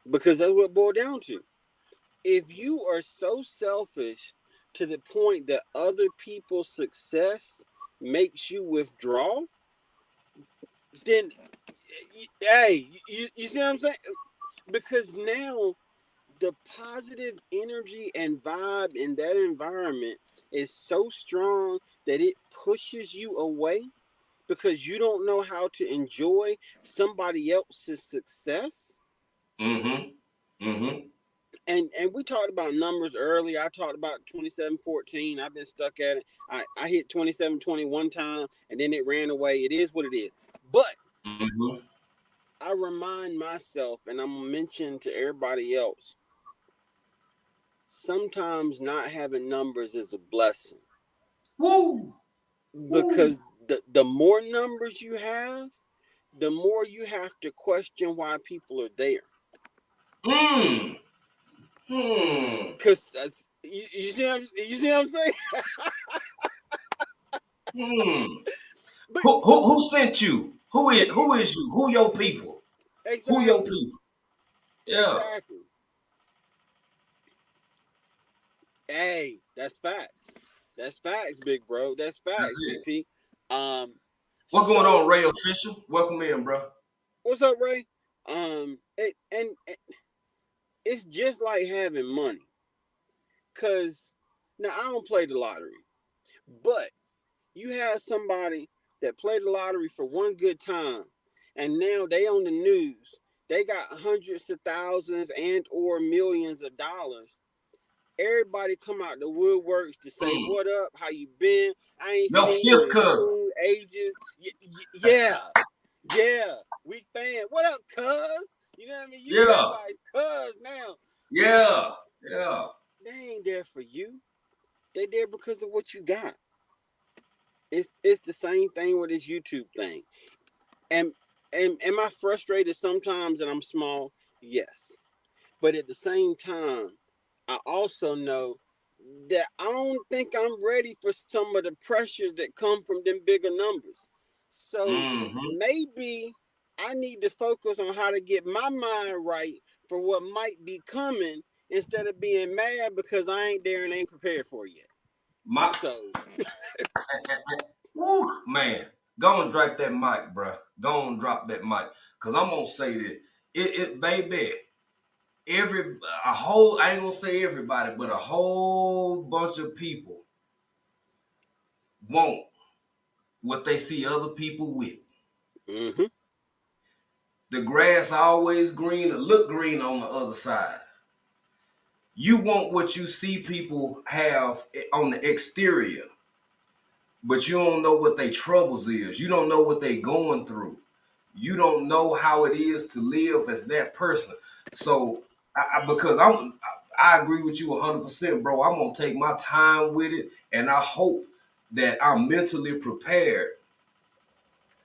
Because that's what it boiled down to. If you are so selfish to the point that other people's success makes you withdraw, then hey, you see what I'm saying? Because now the positive energy and vibe in that environment is so strong that it pushes you away because you don't know how to enjoy somebody else's success. Mm-hmm. Mm-hmm. And we talked about numbers earlier. I talked about 27-14. I've been stuck at it. I hit 27-20 one time and then it ran away. It is what it is. But Mm-hmm. I remind myself, and I'm gonna mention to everybody else, sometimes not having numbers is a blessing. Woo! Because Woo! the more numbers you have, the more you have to question why people are there. Hmm. Hmm. Because that's you see what I'm saying. Hmm. But Who sent you? it, Who is you? Who your people? Who your exactly, people? Yeah. exactly. Hey, that's facts. That's facts, big bro. That's That's facts, it. VP. Um, What going on, so Ray Official? Welcome in, bro. what's up, Ray? And it's just like having money. Cause now I don't play the lottery, but you have somebody that played the lottery for one good time, and now they on the news. They got hundreds of thousands and or millions of dollars. Everybody come out the woodworks to say, Hmm. "What up? How you been? I ain't Your seen you fifth in cousin. 2 ages." Yeah, yeah. We fan. What up, cuz? You know what I mean? You Yeah. everybody cuz now, but Yeah. Yeah. they ain't there for you. They there because of what you got. It's the same thing with this YouTube thing. And am I frustrated sometimes that I'm small? Yes. But at the same time, I also know that I don't think I'm ready for some of the pressures that come from them bigger numbers. So Mm-hmm. maybe I need to focus on how to get my mind right for what might be coming instead of being mad because I ain't there and ain't prepared for it yet. My So, woo, man. Go and drop that mic, bro. Go and drop that mic. Cause I'm gonna say that it baby, a whole I ain't gonna say everybody, but a whole bunch of people want what they see other people with. mm-hmm, The grass always green or look green on the other side. You want what you see people have on the exterior, but you don't know what their troubles is. You don't know what they going through. You don't know how it is to live as that person. So, because I agree with you 100%, bro. I'm gonna take my time with it, and I hope that I'm mentally prepared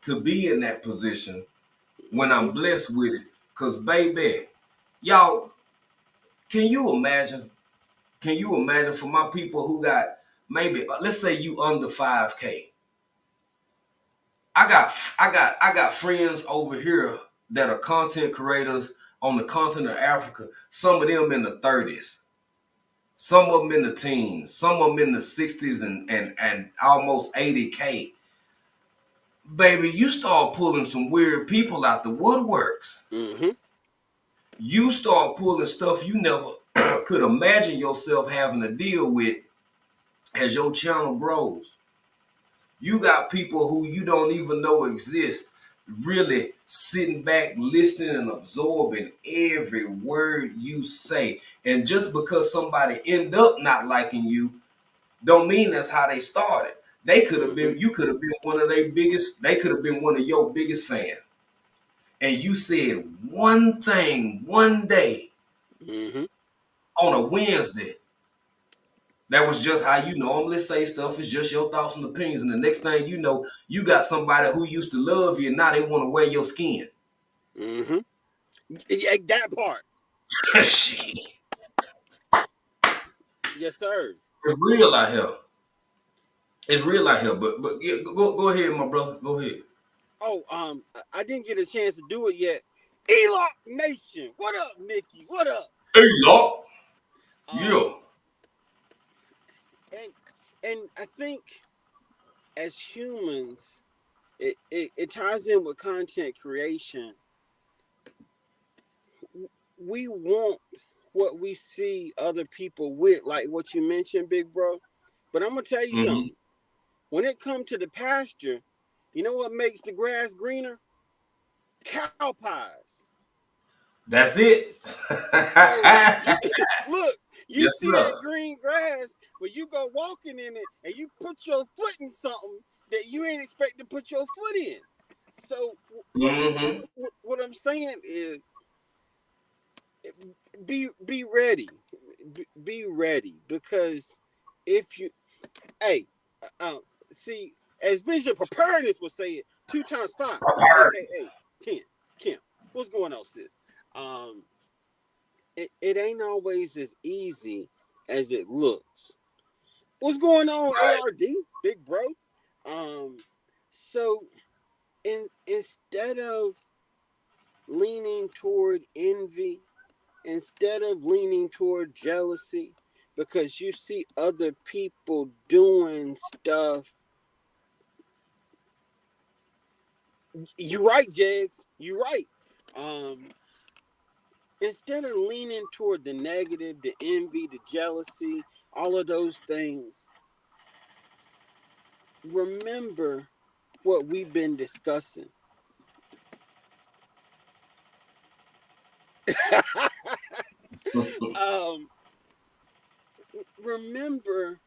to be in that position when mm-hmm, I'm blessed with it. Cause baby, y'all, can you imagine? Can you imagine for my people who got maybe let's say you under 5K? I got friends over here that are content creators on the continent of Africa. Some of them in the 30s, some of them in the teens, some of them in the 60s and almost 80K. Baby, you start pulling some weird people out the woodworks. mm-hmm, You start pulling stuff you never could imagine yourself having to deal with as your channel grows. You got people who you don't even know exist, really sitting back, listening and absorbing every word you say. And just because somebody end up not liking you, don't mean that's how they started. They could have mm-hmm, been, you could have been one of their biggest, they could have been one of your biggest fans. And you said one thing one day mm-hmm, on a Wednesday. That was just how you normally say stuff. It's just your thoughts and opinions. And the next thing you know, you got somebody who used to love you and now they want to wear your skin. mm-hmm. Yeah, that part. Shit. Yes, sir. It's real out here. It's real out here. But yeah, go ahead, my brother. Go ahead. Oh, I didn't get a chance to do it yet. Elock Nation, what up, Nikki? What up? Hey, Lord. Yeah. Um, and I think as humans, it ties in with content creation. We want what we see other people with, like what you mentioned, big bro. But I'm gonna tell you Mm-hmm. something. When it comes to the pasture, you know what makes the grass greener? Cow pies. That's it. So you look, you Yes, see sir. that green grass, but you go walking in it and you put your foot in something that you ain't expect to put your foot in. So Mm-hmm. what I'm saying is be ready, be ready because if you hey See, as Vision Preparedness would say it, 2 times 5, Heard. aka 10. Kim, what's going on, sis? Um, it ain't always as easy as it looks. What's going on, Right. ARD, big bro? Um, so instead of leaning toward envy, instead of leaning toward jealousy, because you see other people doing stuff. You right, Jegs. You right. Um, Instead of leaning toward the negative, the envy, the jealousy, all of those things, remember what we've been discussing. um, Remember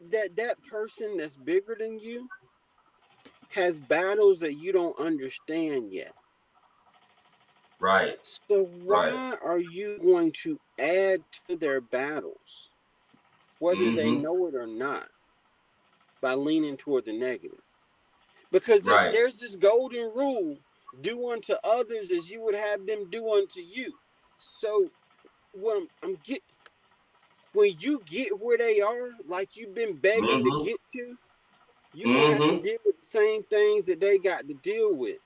that that person that's bigger than you has battles that you don't understand yet. Right. So Right. why are you going to add to their battles, whether they Mm-hmm. know it or not, by leaning toward the negative? Because Right. there's this golden rule: do unto others as you would have them do unto you. So what I'm get when you get where they are, like you've been begging to Mm-hmm. get to, you're gonna have to Mm-hmm. deal with the same things that they got to deal with.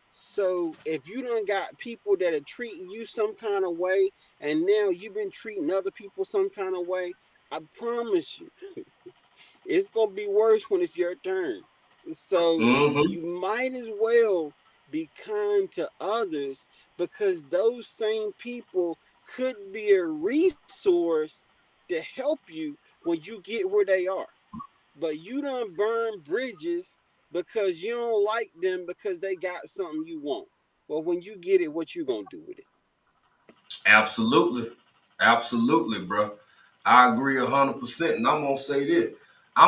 So if you done got people that are treating you some kind of way, and now you've been treating other people some kind of way, I promise you, it's gonna be worse when it's your turn. So Mm-hmm. you might as well be kind to others, because those same people could be a resource to help you when you get where they are. But you done burn bridges because you don't like them because they got something you want. Well, when you get it, what you gonna do with it? Absolutely. Absolutely, bro. I agree 100%. And I'm gonna say this. I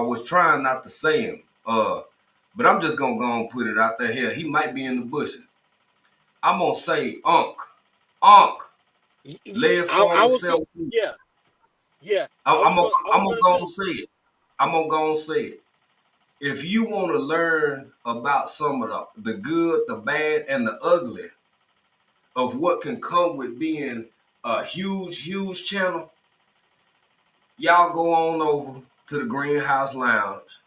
was trying not to say him. But I'm just gonna go and put it out there here. He might be in the bushes. I'm gonna say Unc, led I forward was good. 17. Yeah, yeah. I'm, I'm gonna I I'm was gonna gonna go and too. say it. I'm gonna go and say it. If you want to learn about some of the good, the bad, and the ugly of what can come with being a huge channel, y'all go on over to the Greenhouse Lounge.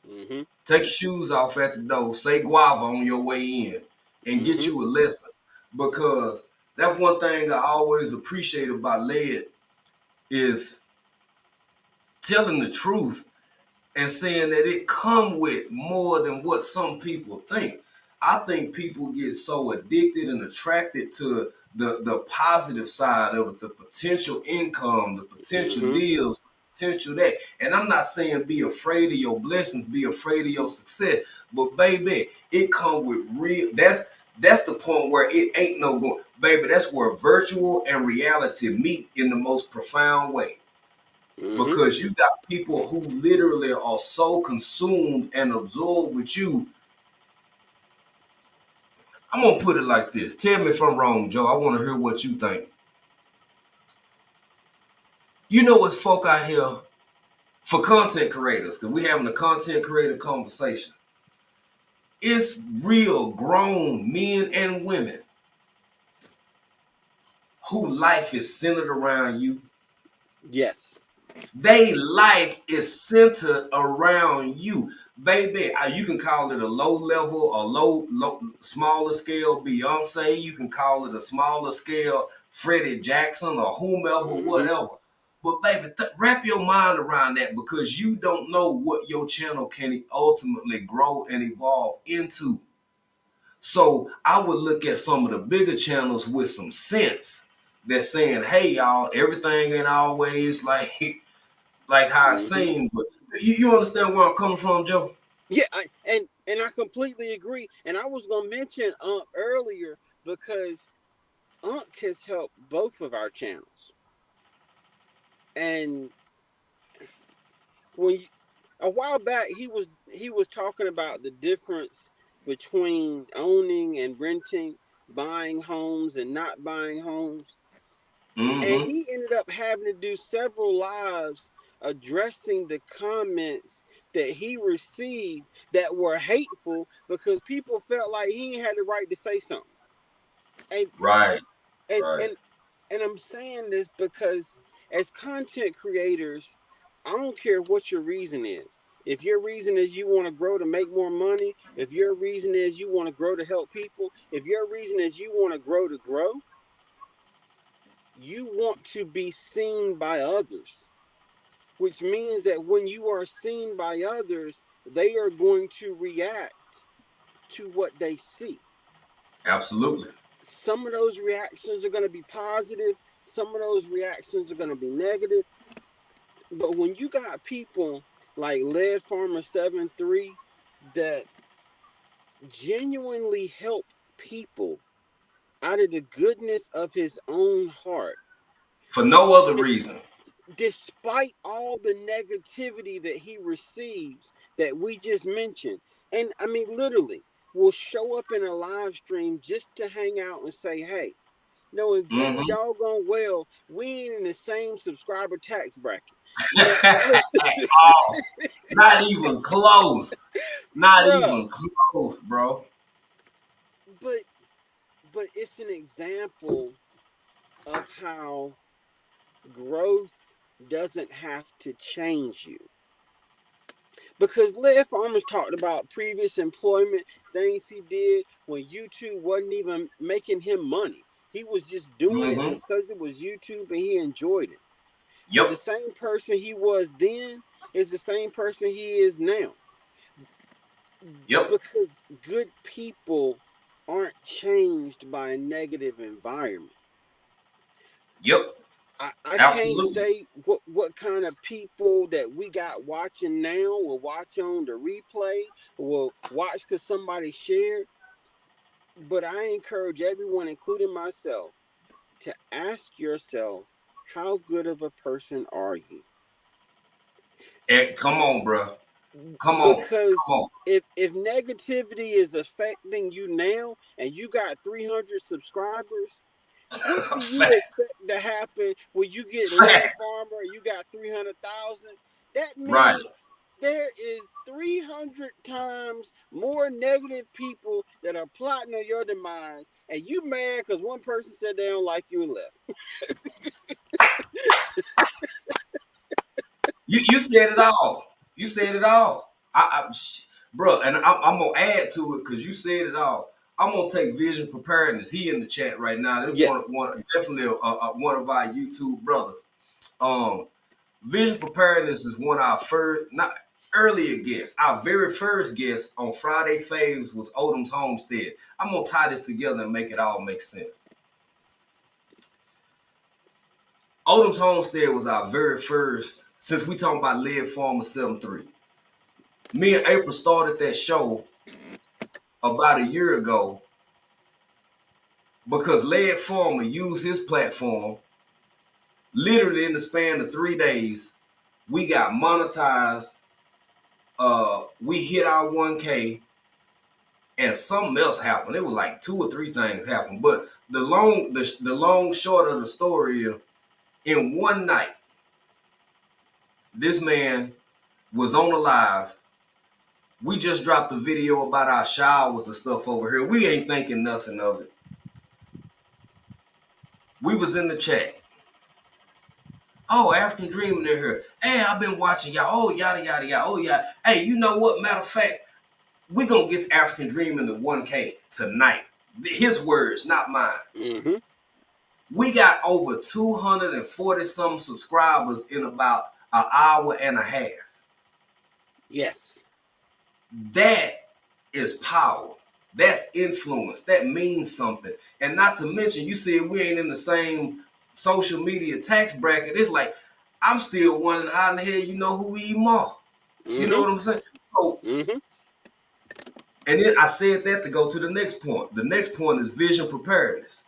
Mm-hmm. Take your shoes off at the door. Say guava on your way in, and get Mm-hmm. you a lesson. Because that's one thing I always appreciate about Led is telling the truth and saying that it come with more than what some people think. I think people get so addicted and attracted to the positive side of it, the potential income, the potential Mm-hmm. deals, potential that. And I'm not saying be afraid of your blessings, be afraid of your success, but baby, it come with real. That's the point where it ain't no going, baby. That's where virtual and reality meet in the most profound way, Mm-hmm. because you got people who literally are so consumed and absorbed with you. I'm gonna put it like this. Tell me if I'm wrong, Joe. I want to hear what you think. You know, it's folk out here for content creators, because we having a content creator conversation. It's real grown men and women who life is centered around you. Yes. They life is centered around you, baby. You can call it a low level, a smaller scale Beyonce. You can call it a smaller scale Freddie Jackson or whomever, Mm-hmm. whatever. But baby, wrap your mind around that, because you don't know what your channel can ultimately grow and evolve into. So I would look at some of the bigger channels with some sense. That's saying, hey y'all, everything ain't always like how it Mm-hmm. seemed. But you understand where I'm coming from, Joe? Yeah, and I completely agree. And I was gonna mention earlier, because Unc has helped both of our channels. And when you, a while back he was talking about the difference between owning and renting, buying homes and not buying homes. And Mm-hmm. he ended up having to do several lives addressing the comments that he received that were hateful because people felt like he ain't had the right to say something. And Right. and Right. and and I'm saying this because as content creators, I don't care what your reason is. If your reason is you want to grow to make more money, if your reason is you want to grow to help people, if your reason is you want to grow, you want to be seen by others, which means that when you are seen by others, they are going to react to what they see. Absolutely. Some of those reactions are going to be positive, some of those reactions are going to be negative. But when you got people like Lead Farmer 7-3 that genuinely help people out of the goodness of his own heart, For no other reason. despite all the negativity that he receives that we just mentioned, and I mean, literally, will show up in a live stream just to hang out and say, hey, knowing good Mm-hmm. doggone well we ain't in the same subscriber tax bracket. Now, look, Oh, not even close. Not bruh, even close, bro. but it's an example of how growth doesn't have to change you. Because Lead Farmers talked about previous employment things he did when YouTube wasn't even making him money. He was just doing it Mm-hmm. because it was YouTube and he enjoyed it. But the Yep. same person he was then is the same person he is now. Yep. Because good people aren't changed by a negative environment. Yep. I can't Absolutely. say what kind of people that we got watching now will watch on the replay, will watch because somebody shared. But I encourage everyone, including myself, to ask yourself, how good of a person are you? Come on, bro. Come on. Come Because on. if negativity is affecting you now and you got 300 subscribers, what do you expect Facts. to happen when you get Lead Facts. Farmer? You got 300,000. That Right. means there is 300 times more negative people that are plotting on your demise, and you mad because one person said they don't like you and left. You said it all. You said it all. Bro, and I'm gonna add to it because you said it all. I'm gonna take vision preparedness. He in the chat right now. This Yes. one definitely one of our YouTube brothers. Um, Vision preparedness is one of our first, not earlier guests. Our very first guest on Friday Faves was Odom's Homestead. I'm gonna tie this together and make it all make sense. Odom's Homestead was our very first, since we talking about Lead Farmer 7-3. Me and April started that show about a year ago because Lead Farmer used his platform literally in the span of 3 days. We got monetized. We hit our 1K, and something else happened. It was like two or three things happened. But the long short of the story is, in one night, this man was on a live. We just dropped a video about our showers and stuff over here. We ain't thinking nothing of it. We was in the chat. Oh, African Dream in here. Hey, I've been watching y'all. Oh, yada, yada, yada. Oh, yeah. Hey, you know what? Matter of fact, we're going to get African Dream in the 1K tonight. His words, not mine. Mm-hmm. We got over 240 some subscribers in about an hour and a half. Yes. That is power. That's influence. That means something. And not to mention, you said we ain't in the same social media tax bracket. It's like, I'm still wondering how in the hell you know who we even are. You know Mm-hmm. what I'm saying? So, Mm-hmm. and then I said that to go to the next point. The next point is vision preparedness.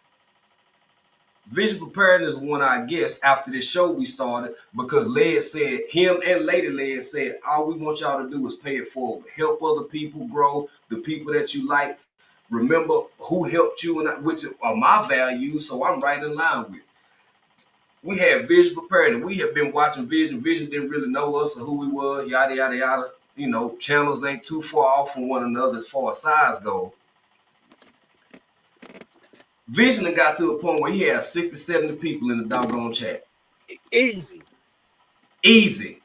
Vision preparedness was one of our guests after this show we started because Led said, him and Lady Led said, all we want y'all to do is pay it forward. Help other people grow, the people that you like. Remember who helped you, and which are my values, so I'm right in line with. We had Vision prepared, and we have been watching Vision. Vision didn't really know us or who we were, yada yada yada. You know, channels ain't too far off from one another as far as size go. Vision got to a point where he had 60, 70 people in the doggone chat. Easy. Easy.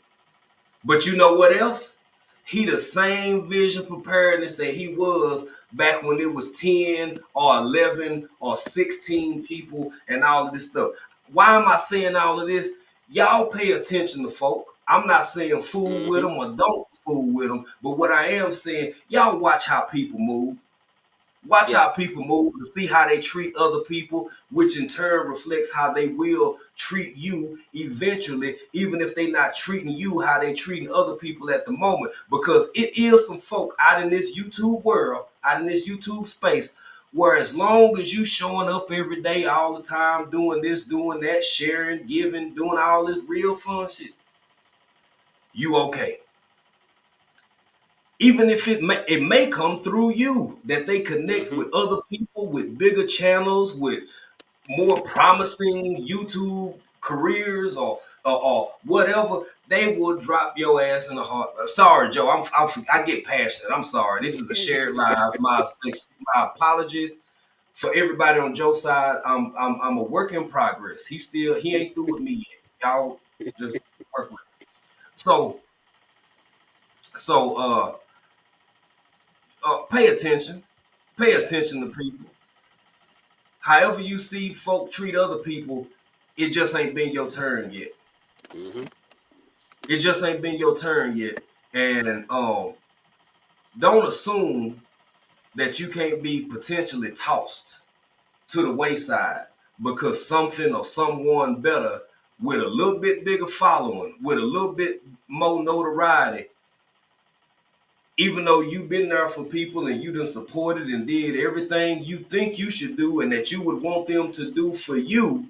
But you know what else? He the same vision preparedness that he was back when it was 10 or 11 or 16 people and all of this stuff. Why am I saying all of this? Y'all pay attention to folk. I'm not saying fool with Mm-hmm. them or don't fool with them, but what I am saying, y'all watch how people move. Watch how Yes. people move to see how they treat other people, which in turn reflects how they will treat you eventually, even if they're not treating you how they treating other people at the moment. Because it is some folk out in this YouTube world, out in this YouTube space, where as long as you showing up every day, all the time, doing this, doing that, sharing, giving, doing all this real fun shit, you okay. Even if it may come through you that they connect Mm-hmm. with other people with bigger channels with more promising YouTube careers or whatever, they will drop your ass in the heart. Sorry, Joe, I get passionate. I'm sorry. This is a shared live. My apologies for everybody on Joe's side. I'm a work in progress. He ain't through with me yet. Y'all just work with me. So pay attention. Pay Yes. attention to people. However you see folk treat other people, it just ain't been your turn yet. Mm-hmm. It just ain't been your turn yet. And don't assume that you can't be potentially tossed to the wayside because something or someone better with a little bit bigger following, with a little bit more notoriety, even though you've been there for people and you done supported and did everything you think you should do and that you would want them to do for you,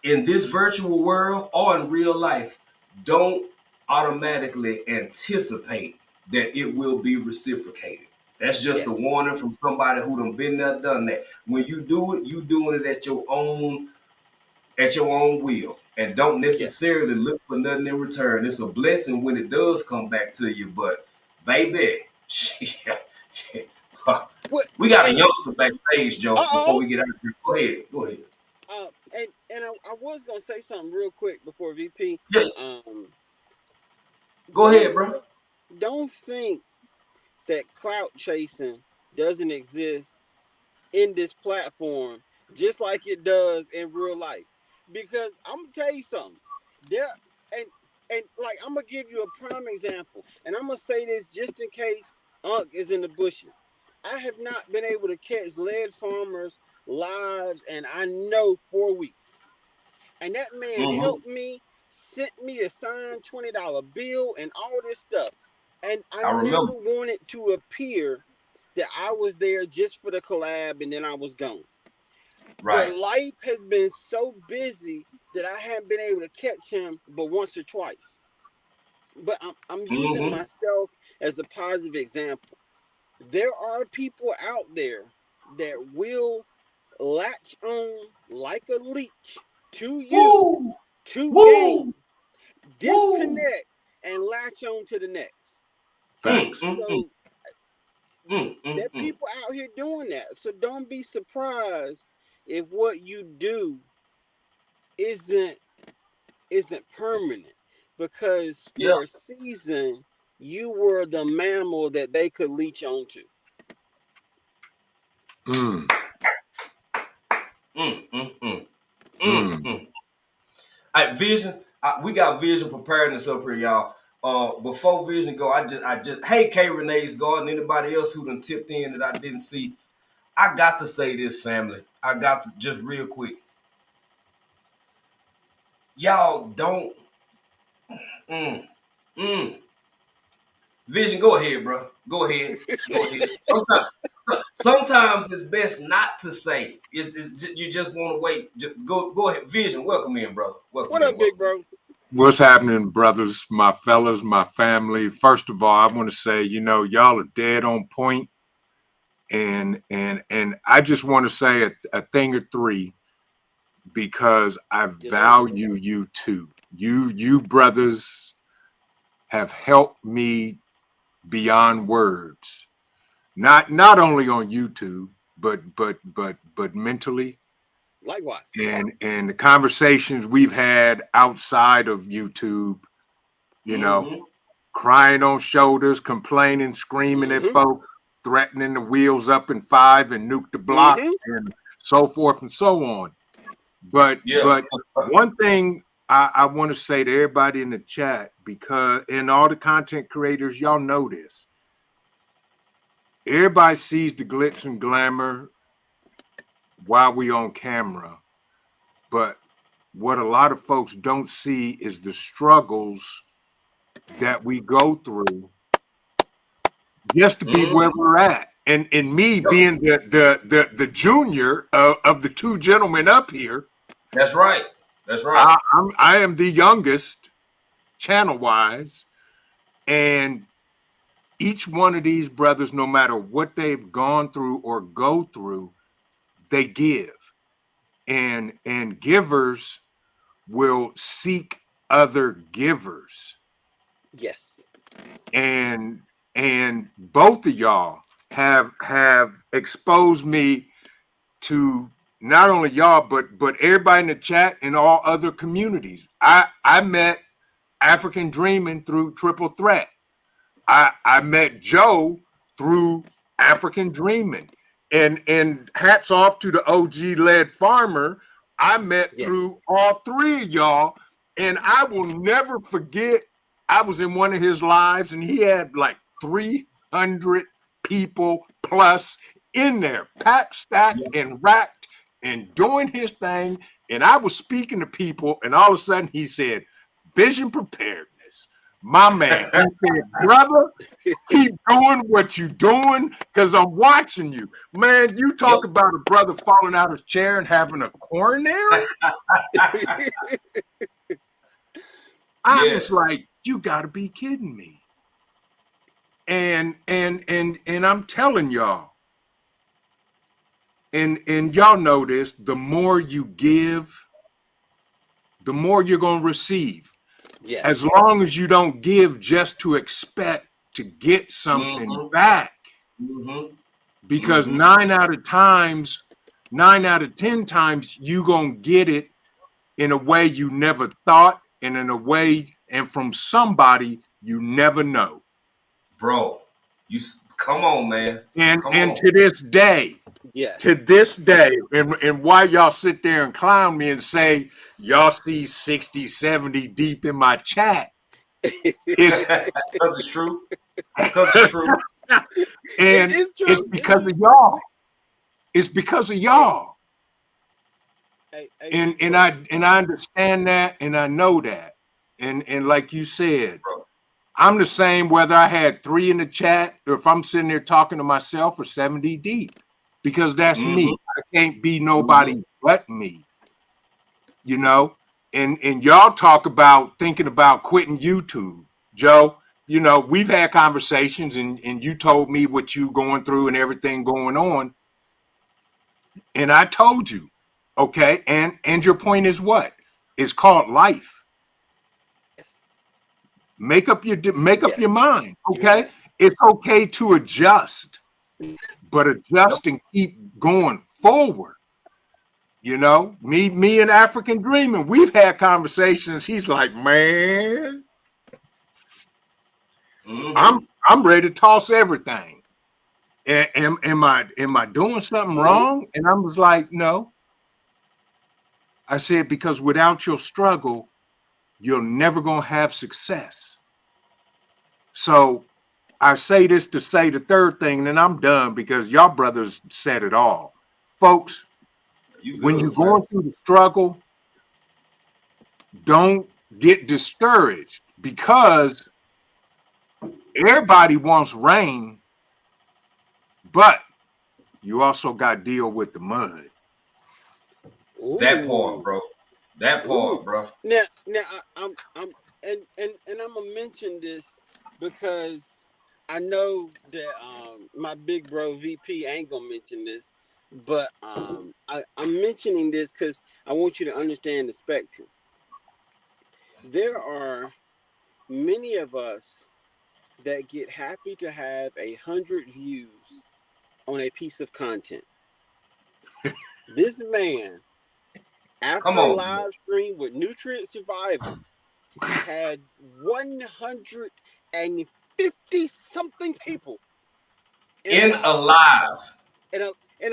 in this virtual world or in real life, don't automatically anticipate that it will be reciprocated. That's just a Yes. warning from somebody who done been there, done that. When you do it, you doing it at your own will, and don't Yes. necessarily look for nothing in return. It's a blessing when it does come back to you, but baby, What? we got a And youngster backstage, Joe. Before uh-oh. we get out of here, go ahead, go ahead. And I was gonna say something real quick before VP. Yeah, Um, go don't ahead, bro. don't think that clout chasing doesn't exist in this platform just like it does in real life. Because I'm gonna tell you something. There and and like I'm gonna give you a prime example, and I'm gonna say this just in case Unc is in the bushes. I have not been able to catch lead farmers lives, and I know 4 weeks. And that man Mm-hmm. helped me, sent me a signed $20 bill and all this stuff. And I I never remember. wanted to appear that I was there just for the collab and then I was gone. But Right. life has been so busy that I haven't been able to catch him but once or twice. But I'm using Mm-hmm. myself as a positive example. There are people out there that will latch on like a leech to you Woo! to Woo! gain, Woo! disconnect, and latch on to the next. Mm, Facts. mm, mm, So there are mm. people out here doing that. So don't be surprised if what you do isn't isn't permanent. Because Yeah. for a season you were the mammal that they could leech onto. Mm, Mm, mm, mm, mm. mm. Vision. We got vision preparedness up here, y'all. Before vision go, hey, K Renee's garden. Anybody else who done tipped in that I didn't see? I got to say this, family. I got to just real quick. Y'all don't. Mm, mm. Vision, go ahead, bro. Go ahead. Go ahead. Sometimes it's best not to say. You just want to wait. Just go ahead. Vision, welcome in, brother. Welcome What in. up, big Welcome in. bro? What's happening, brothers, my fellas, my family? First of all, I want to say, y'all are dead on point, and I just want to say a thing or three because I Yes, sir. value you too. You brothers have helped me beyond words. Not only on YouTube, but mentally, Likewise. and the conversations we've had outside of YouTube, you know, Mm-hmm. crying on shoulders, complaining, screaming at Mm-hmm. folks, threatening the wheels up in five and nuke the block Mm-hmm. and so forth and so on. But Yeah. one thing I want to say to everybody in the chat, because and all the content creators, y'all know this. Everybody sees the glitz and glamour while we on camera, but what a lot of folks don't see is the struggles that we go through just to be where Mm-hmm. we're at. And me Yep. being the junior of the two gentlemen up here, That's right. That's right. I am the youngest channel wise, and each one of these brothers, no matter what they've gone through or go through, they give, and givers will seek other givers, Yes. and both of y'all have exposed me to not only y'all but everybody in the chat and all other communities. I met African Dreaming through Triple Threat. I met Joe through African Dreaming. And hats off to the OG led farmer I met Yes. through all three of y'all. And I will never forget, I was in one of his lives and he had like 300 people plus in there, packed, stacked, Yep. and racked and doing his thing. And I was speaking to people, and all of a sudden he said, "Vision preparedness." My man, he said, "Brother, keep doing what you're doing because I'm watching you." Man, you Yep. talk about a brother falling out of his chair and having a coronary. I was Yes. like, you got to be kidding me. And I'm telling y'all, and y'all know this, the more you give, the more you're going to receive. As Yes. long as you don't give just to expect to get something Mm-hmm. back. Mm-hmm. Because Mm-hmm. 9 out of 10 times, you gonna get it in a way you never thought, and in a way and from somebody you never know. Bro, come on, man. Come And on. to Yes. this day, and why y'all sit there and clown me and say y'all see 60, 70 deep in my chat, it's Because it's true. Because it's true. and It's it's true. It's because true. of y'all. It's because of Hey, y'all. hey, and big and bro. I and I understand that, and I know that, and like you said, Bro. I'm the same whether I had three in the chat or if I'm sitting there talking to myself or 70 deep, because that's Mm-hmm. me. I can't be Mm-hmm. nobody but me, you know. And y'all talk about thinking about quitting YouTube, Joe. You know, we've had conversations, and you told me what you going through and everything going on, and I told you, okay, and your point is what? It's called life. Yes. Make up your Yes. mind, You hear okay? that? It's okay to adjust, but Yep. adjust and keep going forward. You know, me and African Dreaming, we've had conversations. He's like, man, Mm-hmm. I'm ready to toss everything. Am I doing something Mm-hmm. wrong? And I was like, no. I said, because without your struggle, you're never gonna have success. So I say this to say the third thing, and then I'm done because y'all brothers said it all. Folks, You when you're good, man. going through the struggle, don't get discouraged because everybody wants rain, but you also got to deal with the mud. That part, Ooh. bro. That Ooh. part, bro. Now, I'm, and I'm gonna mention this because I know that my big bro VP ain't gonna mention this. But I'm mentioning this because I want you to understand the spectrum. There are many of us that get happy to have 100 views on a piece of content. This man, Come after a on, bro. live stream with Nutrient Survival, had 150 something people in a In live, alive. in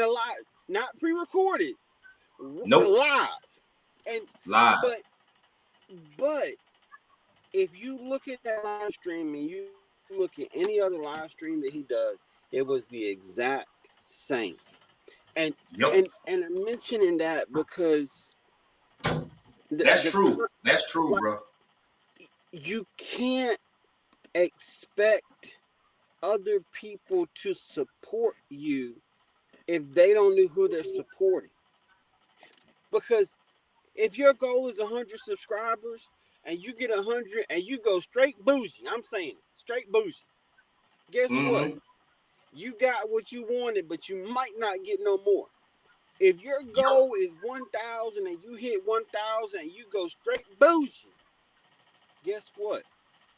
a live, not pre-recorded, Nope. live. And Live. but but if you look at that live stream and you look at any other live stream that he does, it was the exact same. And Yep. and I'm mentioning that because That's the true. That's true, like bro. you can't expect other people to support you if they don't know who they're supporting. Because if your goal is 100 subscribers and you get 100 and you go straight bougie, I'm saying straight bougie. Guess what? Mm-hmm. You got what you wanted, but you might not get no more. If your Yep. goal is 1,000 and you hit 1,000 and you go straight bougie, guess what?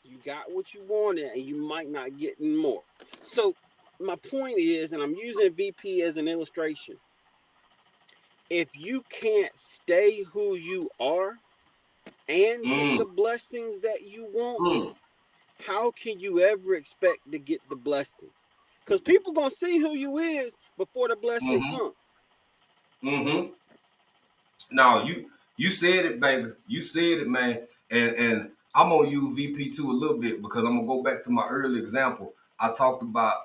You got what you wanted and you might not get more. So my point is, and I'm using VP as an illustration, if you can't stay who you are and get Mm. the blessings that you want, Mm. how can you ever expect to get the blessings? Because people gonna see who you is before the blessing Mm-hmm. come. Mm-hmm. No, you said it, baby. You said it, man. And I'm gonna use VP two a little bit because I'm gonna go back to my early example. I talked about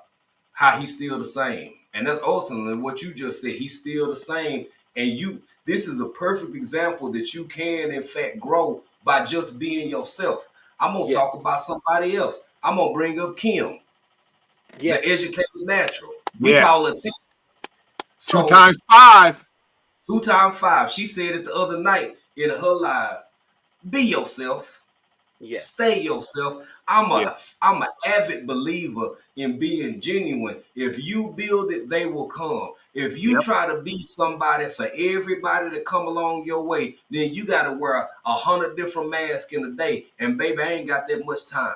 how he's still the same, and that's ultimately what you just said. He's still the same, and this is a perfect example that you can, in fact, grow by just being yourself. I'm gonna talk Yes. about somebody else. I'm gonna bring up Kim, the Yes. educated natural. We Yes. call her T. Two So times five. 2 times 5. She said it the other night in her live. Be yourself. Yes. Stay yourself. I'm Yeah. a I'm an avid believer in being genuine. If you build it, they will come. If you Yep. try to be somebody for everybody to come along your way, then you got to wear 100 different masks in a day. And baby, I ain't got that much time.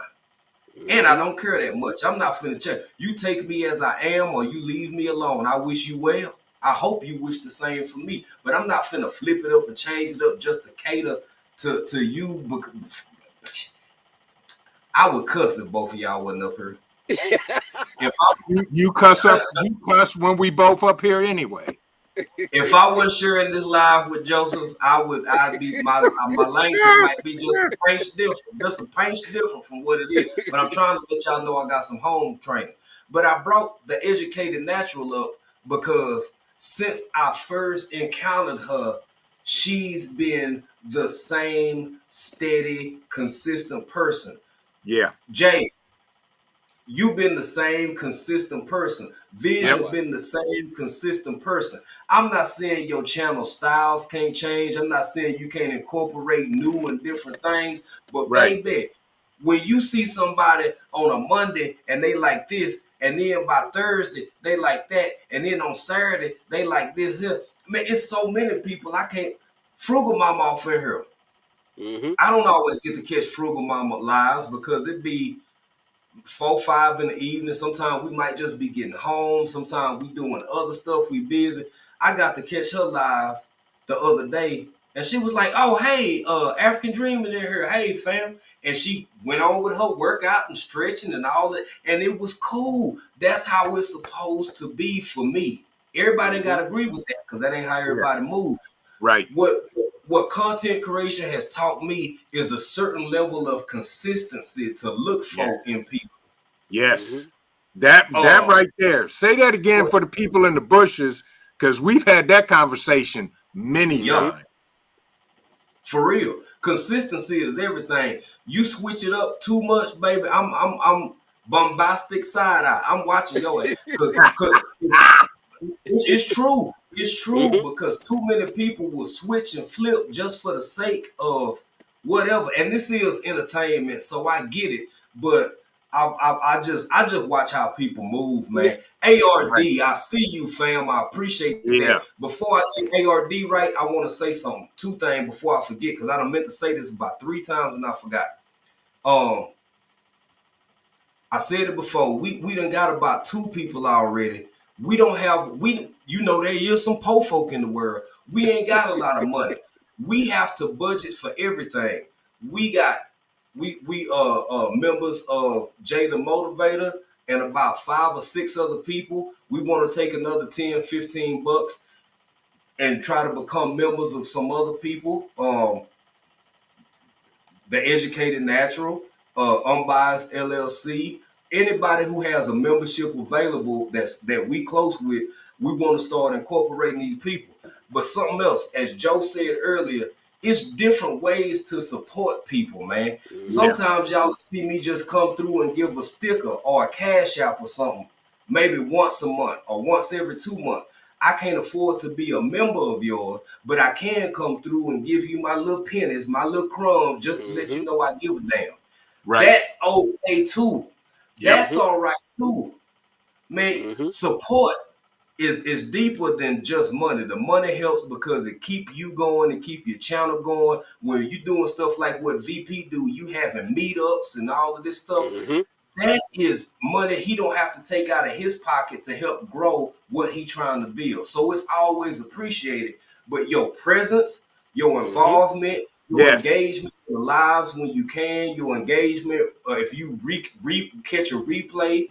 And I Mm-hmm. don't care that much. I'm not finna check. You take me as I am or you leave me alone. I wish you well. I hope you wish the same for me. But I'm not finna flip it up and change it up just to cater to you. I would cuss if both of y'all wasn't up here. If You cuss up. You cuss when we both up here anyway. if I was sharing this live with Joseph, I'd be my language might be just a pinch different from what it is. But I'm trying to let y'all know I got some home training. But I brought the educated natural up because since I first encountered her, she's been the same steady, consistent person. Yeah. Jay, you've been the same consistent person. Yep. Vision been the same consistent person. I'm not saying your channel styles can't change. I'm not saying you can't incorporate new and different things. But Right. baby, when you see somebody on a Monday and they like this, and then by Thursday they like that, and then on Saturday they like this here. Man, it's so many people I can't. Frugal Mama off in here. Mm-hmm. I don't always get to catch Frugal Mama lives because it be 4, 5 in the evening. Sometimes we might just be getting home. Sometimes we doing other stuff. We busy. I got to catch her live the other day, and she was like, "Oh, hey, African Dreaming in here. Hey, fam." And she went on with her workout and stretching and all that, and it was cool. That's how it's supposed to be for me. Everybody ain't Mm-hmm. got to agree with that because that ain't how Yeah. everybody moves. Right. What content creation has taught me is a certain level of consistency to look Yes. for in people. Mm-hmm. Yes. That Oh, right there. Say that again what? for the people in the bushes, because we've had that conversation many Yeah, Mm-hmm. times. for real. Consistency is everything. You switch it up too much, baby. I'm bombastic side eye. I'm watching your ass. Cause it's true. It's true Mm-hmm. because too many people will switch and flip just for the sake of whatever. And this is entertainment, so I get it. But I just watch how people move, Yeah. man. ARD, Right. I see you, fam. I appreciate that. Yeah. Before I get ARD right, I want to say something. Two things before I forget, because I done meant to say this about 3 times and I forgot. Um, I said it before. We done got about 2 people already. We don't have there is some poor folk in the world. We ain't got a lot of money. We have to budget for everything. We got we members of Jay the Motivator and about 5 or 6 other people. We want to take another 10, 15 bucks and try to become members of some other people. The Educated Natural, Unbiased LLC. Anybody who has a membership available that we close with, we want to start incorporating these people. But something else, as Joe said earlier, it's different ways to support people, man. Yeah. Sometimes y'all see me just come through and give a sticker or a cash app or something, maybe once a month or once every 2 months. I can't afford to be a member of yours, but I can come through and give you my little pennies, my little crumbs, just to let you know I give a damn. Right. That's okay too. Yep. That's all right too. Man, support is deeper than just money. The money helps because it keep you going and keep your channel going. When you doing stuff like what VP do, you having meetups and all of this stuff. That is money he don't have to take out of his pocket to help grow what he trying to build. So it's always appreciated. But your presence, your involvement, your Yes. engagement in the lives when you can, your engagement, if you catch a replay,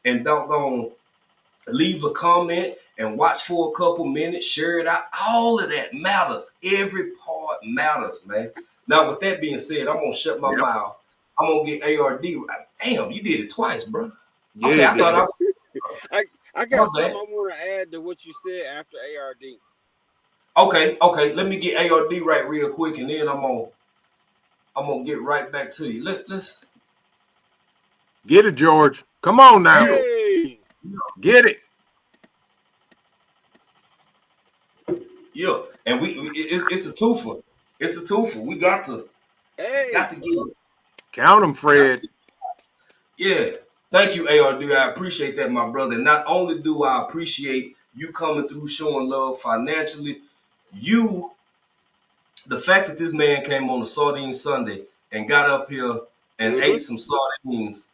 and don't leave a comment and watch for a couple minutes, share it out. All of that matters. Every part matters, man. Now, with that being said, I'm gonna shut my Yep. mouth. I'm gonna get ARD. Damn, you did it twice, bro. Okay, Yeah. I thought I was. I My got something bad. I want to add to what you said after ARD. Okay. Let me get ARD right real quick, and then I'm gonna get right back to you. Let's. Get it, George. Come on now. Yeah, Hey, Get it. yeah, and it's a twofer. It's a twofer. We got to hey. get it. Count them, Fred. Yeah. Thank you, ARD. I appreciate that, my brother. Not only do I appreciate you coming through showing love financially, you, the fact that this man came on a sardine Sunday and got up here and ate some sardines,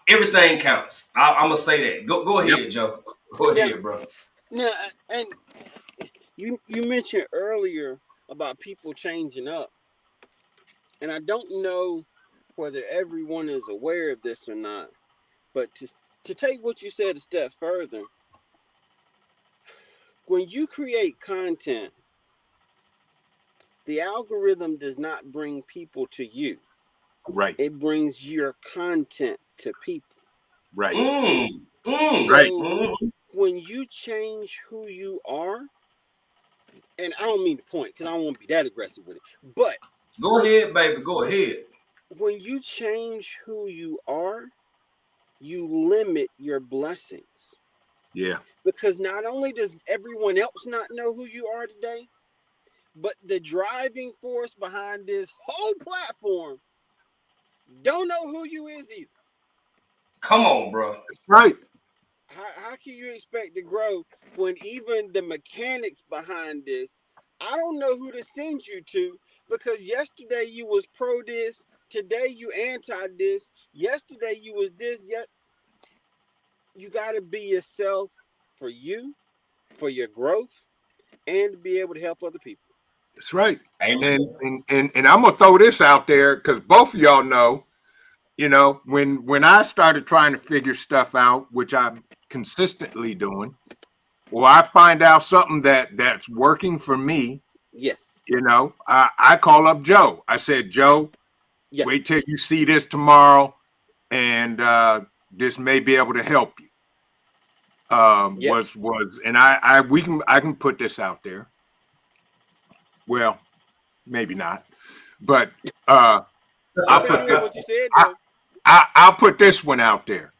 everything counts. I'm going to say that. Go Yep. ahead, Joe. Go Now, ahead, bro. now, and you mentioned earlier about people changing up, and I don't know whether everyone is aware of this or not. But to take what you said a step further, when you create content, the algorithm does not bring people to you. Right. It brings your content to people. Right. Right. So when you change who you are, and I don't mean to point because I don't want to be that aggressive with it, but Go ahead, baby. Go ahead. when you change who you are, you limit your blessings. Yeah. Because not only does everyone else not know who you are today, but the driving force behind this whole platform don't know who you is either. Come on, bro. That's right. How can you expect to grow when even the mechanics behind this, I don't know who to send you to, because yesterday you was pro this, today you anti this, yesterday you was this, yet you got to be yourself for you, for your growth, and to be able to help other people. That's right. Amen. And I'm gonna throw this out there because both of y'all know, when I started trying to figure stuff out, which I'm consistently doing, well, I find out something that's working for me. Yes. I call up Joe. I said, Joe, Yeah. wait till you see this tomorrow, and this may be able to help you. Yeah. And I can put this out there. Well, maybe not, but I'll put Depending on this. what you said, though. I'll put this one out there.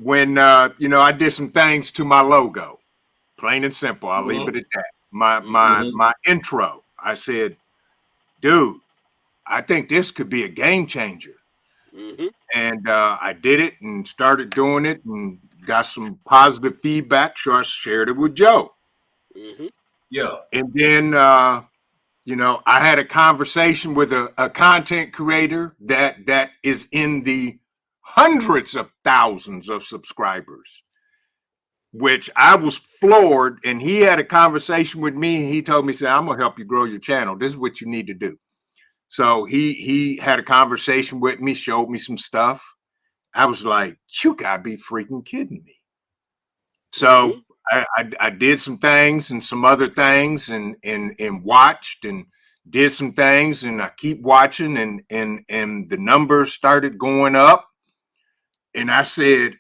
When I did some things to my logo, plain and simple. I'll leave it at that. My Mm-hmm. my my intro. I said, dude, I think this could be a game changer. Mm-hmm. And I did it and started doing it and got some positive feedback. So I shared it with Joe. Mm-hmm. Yeah. And then, I had a conversation with a content creator that is in the hundreds of thousands of subscribers, which I was floored. And he had a conversation with me. And he told me, "I'm going to help you grow your channel. This is what you need to do." So he had a conversation with me, showed me some stuff. I was like, "You gotta be freaking kidding me." So Mm-hmm. I did some things and some other things and watched and did some things, and I keep watching, and the numbers started going up. And I said,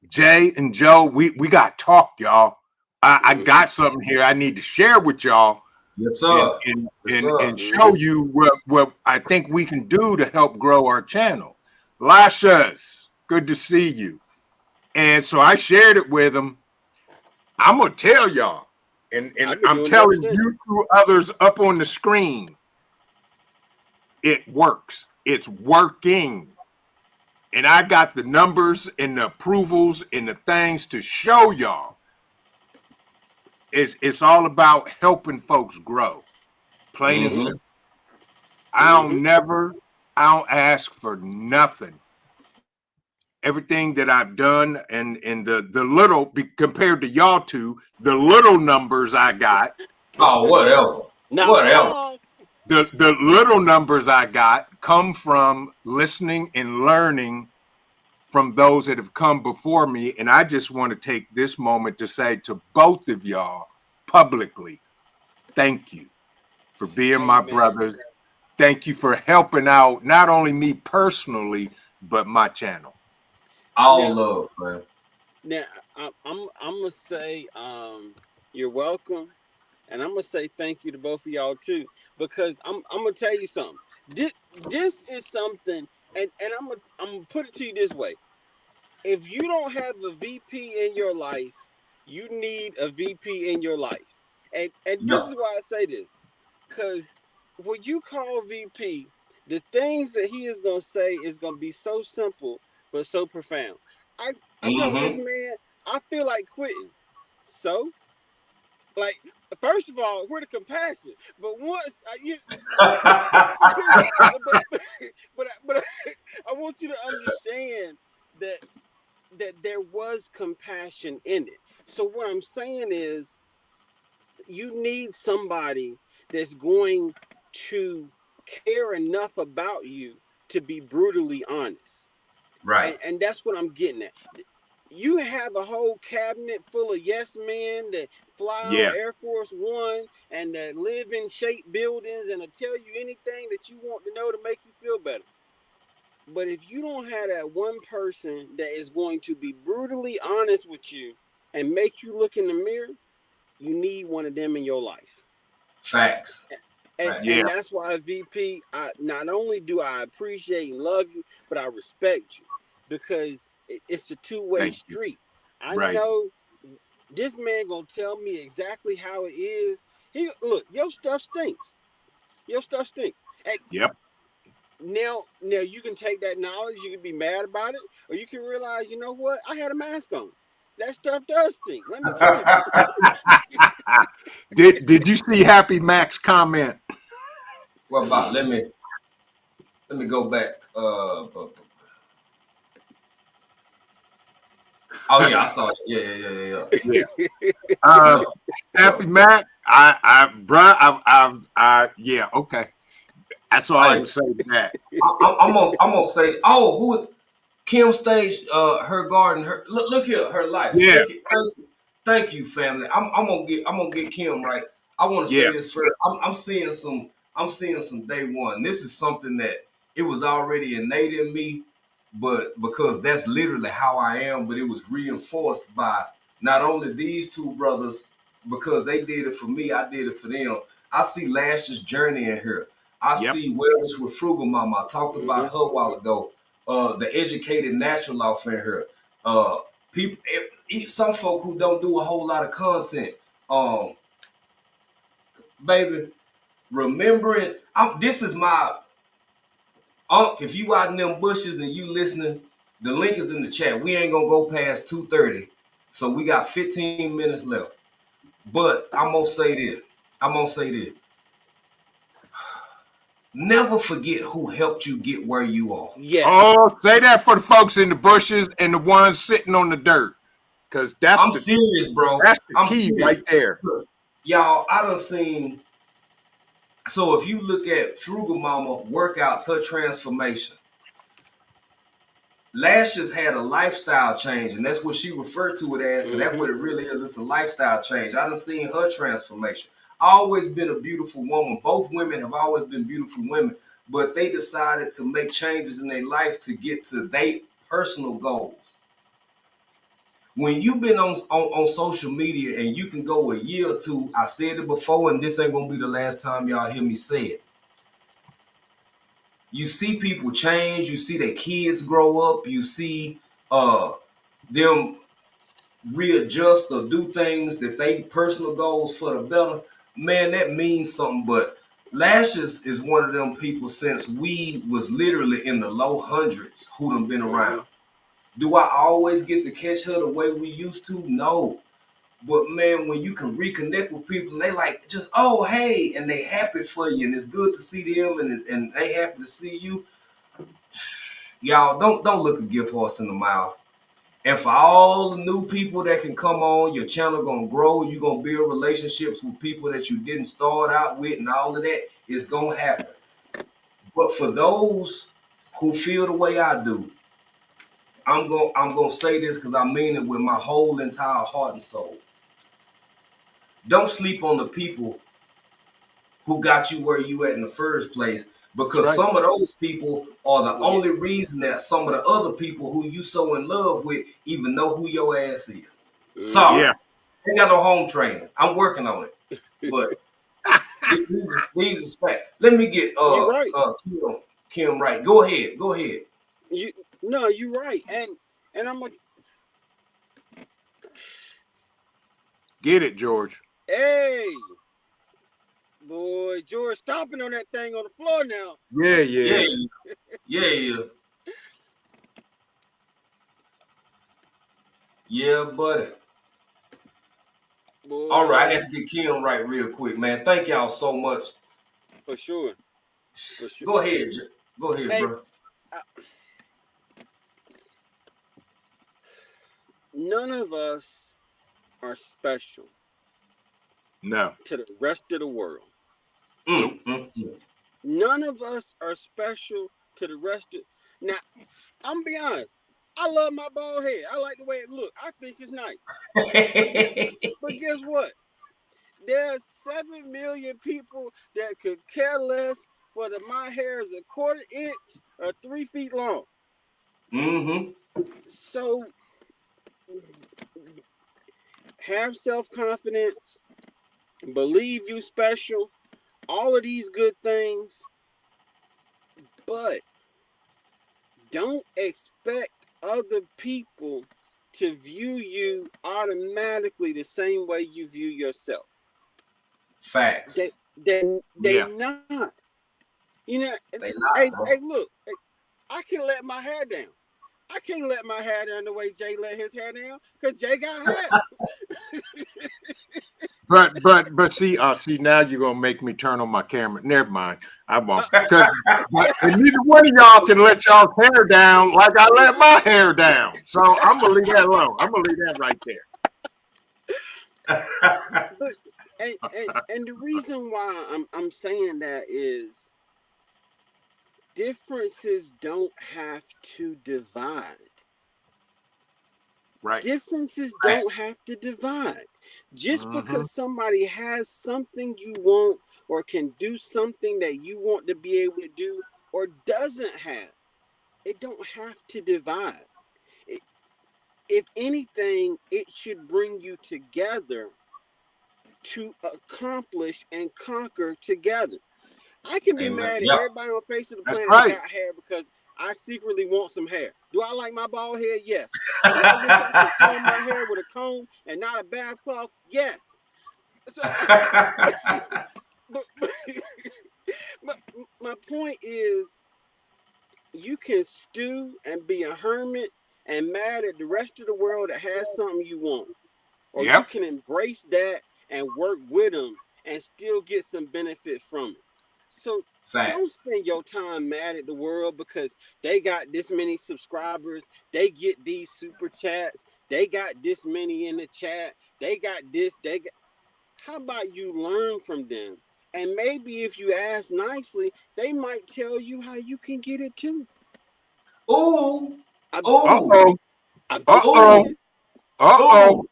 Jay and Joe, we got to talk, y'all. I Mm-hmm. got something here I need to share with y'all Yes, and sir. and Yes, and, sir. and show you what I think we can do to help grow our channel. Lasha's, good to see you. And so I shared it with him. I'm gonna tell y'all, and I've been I'm doing it ever telling you since. two others up on the screen, it works. It's working. And I got the numbers and the approvals and the things to show y'all. It's all about helping folks grow. Plain and Mm-hmm. simple. I Mm-hmm. don't never, I don't ask for nothing. Everything that I've done and the little compared to y'all two, the little numbers I got, Oh, whatever. Not Whatever. wrong. the little numbers I got come from listening and learning from those that have come before me. And I just want to take this moment to say to both of y'all publicly, thank you for being Hey my man. brothers. Thank you for helping out not only me personally, but my channel. All Now love, man. now I'm gonna say you're welcome. And I'm gonna say thank you to both of y'all too. Because I'm gonna tell you something. This is something and I'm gonna put it to you this way. If you don't have a VP in your life, you need a VP in your life. And this Yeah. is why I say this. Cause when you call VP, the things that he is gonna say is gonna be so simple but so profound. I I told this Mm-hmm. man I feel like quitting. So like first of all, where the compassion? But once because but I want you to understand that there was compassion in it. So what I'm saying is you need somebody that's going to care enough about you to be brutally honest. Right. And that's what I'm getting at. You have a whole cabinet full of yes men that fly on Yeah. Air Force One and that live in shape buildings and will tell you anything that you want to know to make you feel better. But if you don't have that one person that is going to be brutally honest with you and make you look in the mirror, you need one of them in your life. Facts. And Facts. Yeah. and that's why VP, I not only do I appreciate and love you, but I respect you because it's a two-way Thank you. street. I Right. know this man gonna tell me exactly how it is. He look, your stuff stinks. Your stuff stinks. And Yep. now you can take that knowledge, you can be mad about it, or you can realize, you know what? I had a mask on. That stuff does stink. Let me tell you about it. did you see Happy Max comment? What about? Let me go back. Oh yeah, I saw it. Yeah, yeah, yeah, yeah, Yeah. yeah. Yeah. Happy Mac. Bruh, yeah, okay. That's all I Hey, can say to that. I'm gonna say. Oh, who? Kim staged her garden. Her look here, her life. Yeah, Look, thank you, family. I'm gonna get Kim right. I want to yeah, say this first. I'm seeing some day one. This is something that it was already innate in me, but because that's literally how I am. But it was reinforced by not only these two brothers because they did it for me. I did it for them. I see Lash's journey in here. I yep, see Wellness with Frugal Mama. I talked about Mm-hmm. her a while ago. The educated natural off in here. Uh, people, some folk who don't do a whole lot of content. Um, baby, remembering. This is my Unc. If you out in them bushes and you listening, the link is in the chat. We ain't gonna go past 2:30, so we got 15 minutes left. But I'm gonna say this. I'm gonna say this. Never forget who helped you get where you are. Yes. Oh, say that for the folks in the bushes and the ones sitting on the dirt, because I'm serious, bro. that's the I'm key serious. right there. Y'all, I done seen. So if you look at Frugal Mama workouts, her transformation, Lashes had a lifestyle change, and that's what she referred to it as, because that's what it really is. It's a lifestyle change. I done seen her transformation. Always been a beautiful woman. Both women have always been beautiful women, but they decided to make changes in their life to get to their personal goals. When you've been on social media and you can go a year or two, I said it before, and this ain't gonna be the last time y'all hear me say it. You see people change, you see their kids grow up, you see them readjust or do things that they personal goals for the better. Man, that means something. But Lashes is one of them people since we was literally in the low hundreds who done been around. Do I always get to catch her the way we used to? No. But man, when you can reconnect with people and they like just, oh, hey, and they happy for you and it's good to see them and they happy to see you. Y'all don't look a gift horse in the mouth. And for all the new people that can come on, your channel gonna grow. You're gonna build relationships with people that you didn't start out with, and all of that is gonna happen. But for those who feel the way I do, I'm gonna say this because I mean it with my whole entire heart and soul. Don't sleep on the people who got you where you at in the first place, because some of those people are the only reason that some of the other people who you so in love with even know who your ass is. Sorry, ain't got no home training. I'm working on it, but these is facts. Let me get You're right. Kim right. Go ahead. You're right, and I'm a Get it, George. hey. Boy, George stomping on that thing on the floor now. Yeah, buddy. Boy. All right, I had to get Kim right real quick, man. Thank y'all so much. For sure. Go ahead, hey, bro. None of us are special. No. To the rest of the world. None of us are special to the rest of. Now, I'm gonna be honest. I love my bald head. I like the way it looks. I think it's nice. But guess what? There's 7 million people that could care less whether my hair is a 1/4 inch or 3 feet long. So have self-confidence, believe you special, all of these good things, but don't expect other people to view you automatically the same way you view yourself. Facts. They not. You know, they not, hey, look, I can let my hair down. I can't let my hair down the way Jay let his hair down, because Jay got hair. But see, now you're gonna make me turn on my camera. Never mind, I won't. Because neither one of y'all can let y'all's hair down like I let my hair down. So I'm gonna leave that alone. I'm gonna leave that right there. And the reason why I'm saying that is differences don't have to divide. Right. Differences don't have to divide. Just because somebody has something you want or can do something that you want to be able to do or doesn't have, it don't have to divide. If anything, it should bring you together to accomplish and conquer together. I can be mad at everybody on the face of the planet that got hair because I secretly want some hair. Do I like my bald head? Yes. Do I wish I could comb my hair with a comb and not a bath cloth? Yes. So, but but my point is, you can stew and be a hermit and mad at the rest of the world that has something you want, or you Yep. can embrace that and work with them and still get some benefit from it. So don't Facts. spend your time mad at the world because they got this many subscribers, they get these super chats, they got this many in the chat, they got this, they got. How about you learn from them? And maybe if you ask nicely, they might tell you how you can get it too. Ooh, I'm, ooh, Uh-oh. I'm just Uh-oh. ooh, saying. Uh-oh.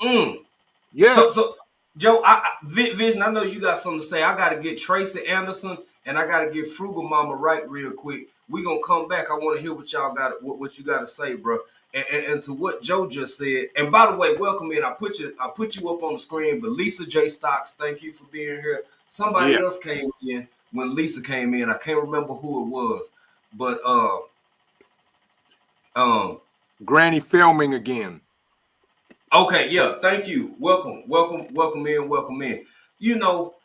ooh. Mm. Yeah. So, Joe, Vision, I know you got something to say. I got to get Tracy Anderson and I got to get Frugal Mama right real quick. We gonna come back. I want to hear what y'all got, what you got to say, bro. And to what Joe just said. And by the way, welcome in. I put you up on the screen. But Lisa J Stocks, thank you for being here. Somebody Yeah. else came in when Lisa came in. I can't remember who it was, but um. Granny filming again. Okay, yeah, thank you. Welcome in, welcome in. You know,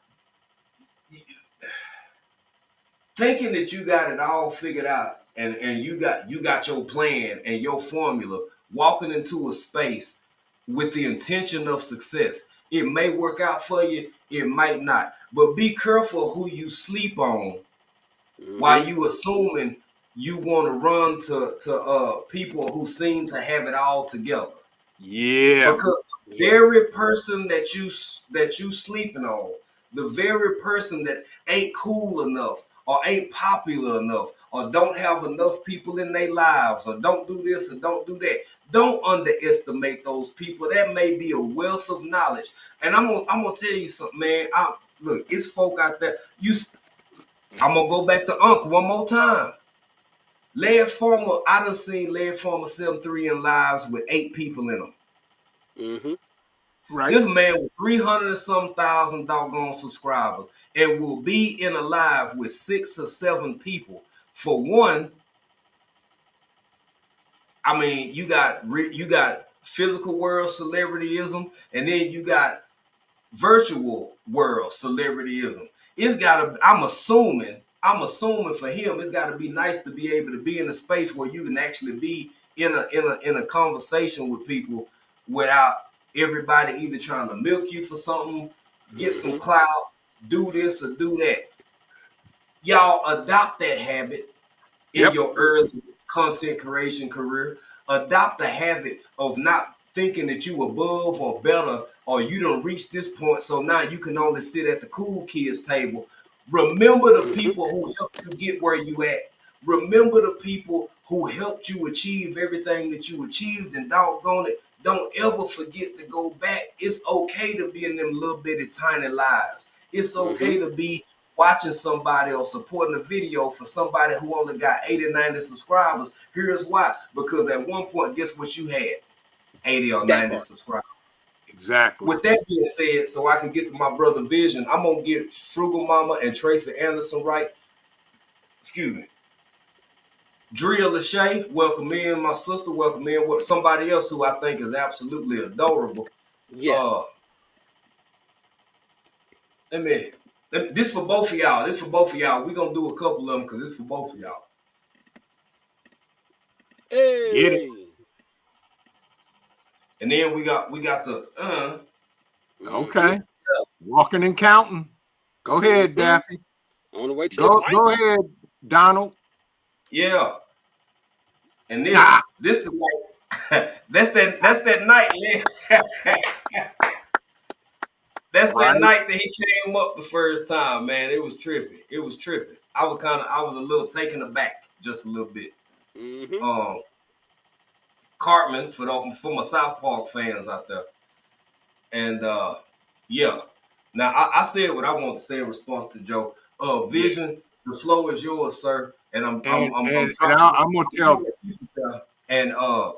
thinking that you got it all figured out and you got your plan and your formula, walking into a space with the intention of success. It may work out for you, it might not. But be careful who you sleep on Mm-hmm. while you assuming you want to run to people who seem to have it all together. Yeah. Because the Yes. very person that you sleeping on, the very person that ain't cool enough or ain't popular enough or don't have enough people in their lives or don't do this or don't do that, don't underestimate those people. That may be a wealth of knowledge. And I'm gonna tell you something, man. Look, it's folk out there. I'm gonna go back to Uncle one more time. Led Former, I done seen Led Former 7-3 in lives with 8 people in them. Mm-hmm. Right. This man with 300 and some thousand doggone subscribers and will be in a live with 6 or 7 people. For one, I mean, you got physical world celebrityism, and then you got virtual world celebrityism. It's gotta. I'm assuming for him, it's gotta be nice to be able to be in a space where you can actually be in a conversation with people without everybody either trying to milk you for something, get some Mm-hmm. clout, do this or do that. Y'all adopt that habit in Yep. your early content creation career. Adopt the habit of not thinking that you above or better or you don't reach this point, so now you can only sit at the cool kids table. Remember the Mm-hmm. people who helped you get where you at. Remember the people who helped you achieve everything that you achieved, and doggone it, don't ever forget to go back. It's okay to be in them little bitty tiny lives. It's Mm-hmm. okay to be watching somebody or supporting a video for somebody who only got 80, 90 subscribers. Here's why. Because at one point, guess what you had? 80 or That 90 part. subscribers. Exactly. With that being said, so I can get to my brother Vision, I'm going to get Frugal Mama and Tracy Anderson right. Excuse me. Drea Lachey, welcome in. My sister, welcome in. Somebody else who I think is absolutely adorable. Uh, Yes. let me, this for both of y'all. This for both of y'all. We're going to do a couple of them because this for both of y'all. Get it. Hey. And then we got the Mm-hmm. Okay. Walking and counting. Go ahead, Mm-hmm. Daffy. On the way to the bank. Go ahead, Donald. yeah. And Ah, this is like that's that night, man. That's that right. night that he came up the first time, man. It was trippy. It was trippy. I was a little taken aback, just a little bit. Mm-hmm. Um, Cartman for my South Park fans out there, and yeah. Now I said what I want to say in response to Joe. Yeah. Vision, the flow is yours, sir. And I'm And trying to I'm gonna I'm tell. trying to keep it there. And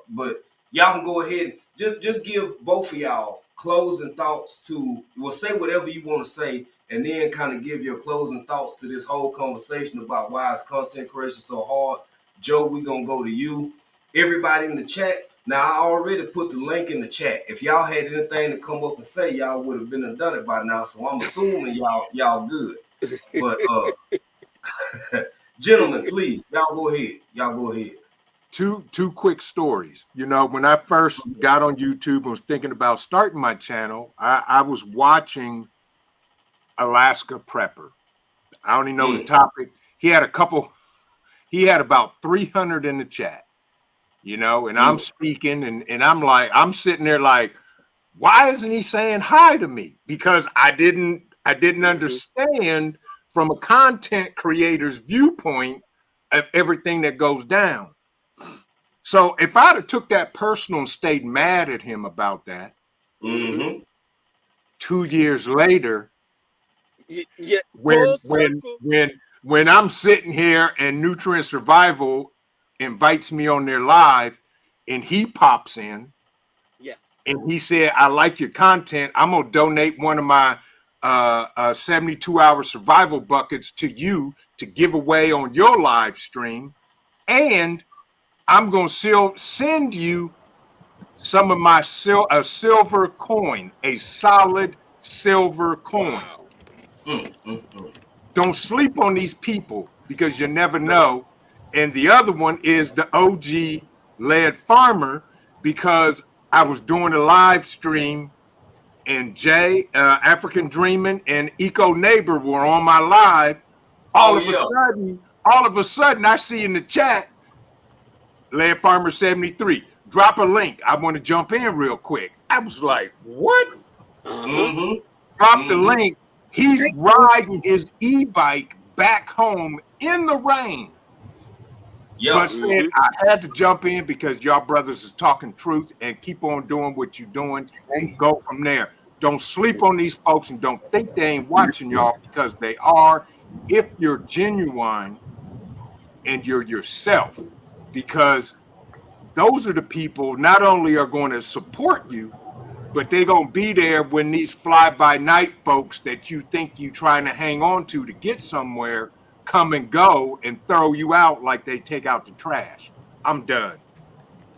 but y'all can go ahead and just give both of y'all closing thoughts to say whatever you want to say, and then kind of give your closing thoughts to this whole conversation about why is content creation so hard. Joe, we gonna go to you. Everybody in the chat, Now I already put the link in the chat. If y'all had anything to come up and say, y'all would have been and done it by now. So I'm assuming y'all good. But gentlemen, please, y'all go ahead. Y'all go ahead. Two quick stories. You know, when I first got on YouTube and was thinking about starting my channel, I was watching Alaska Prepper. I only know the topic. He had about 300 in the chat, you know, and I'm speaking and I'm sitting there like, why isn't he saying hi to me? Because I didn't understand from a content creator's viewpoint of everything that goes down. So if I'd have took that personal and stayed mad at him about that, 2 years later, Yeah, when full circle. when I'm sitting here and Nutrient Survival invites me on their live and he pops in, and he said, I like your content. I'm gonna donate one of my 72-hour survival buckets to you to give away on your live stream, and I'm gonna send you some of my silver coin, a solid silver coin. Wow. Don't sleep on these people because you never know. And the other one is the OG led farmer, because I was doing a live stream and Jay, African Dreaming, and Eco Neighbor were on my live. Oh All of a sudden, I see in the chat, Land Farmer 73, drop a link. I want to jump in real quick. I was like, what? Drop the link. He's riding his e-bike back home in the rain. But said I had to jump in because y'all brothers is talking truth, and keep on doing what you're doing and go from there. Don't sleep on these folks and don't think they ain't watching y'all, because they are, if you're genuine and you're yourself. Because those are the people not only are going to support you, but they're going to be there when these fly-by-night folks that you think you trying to hang on to get somewhere come and go and throw you out like they take out the trash. I'm done.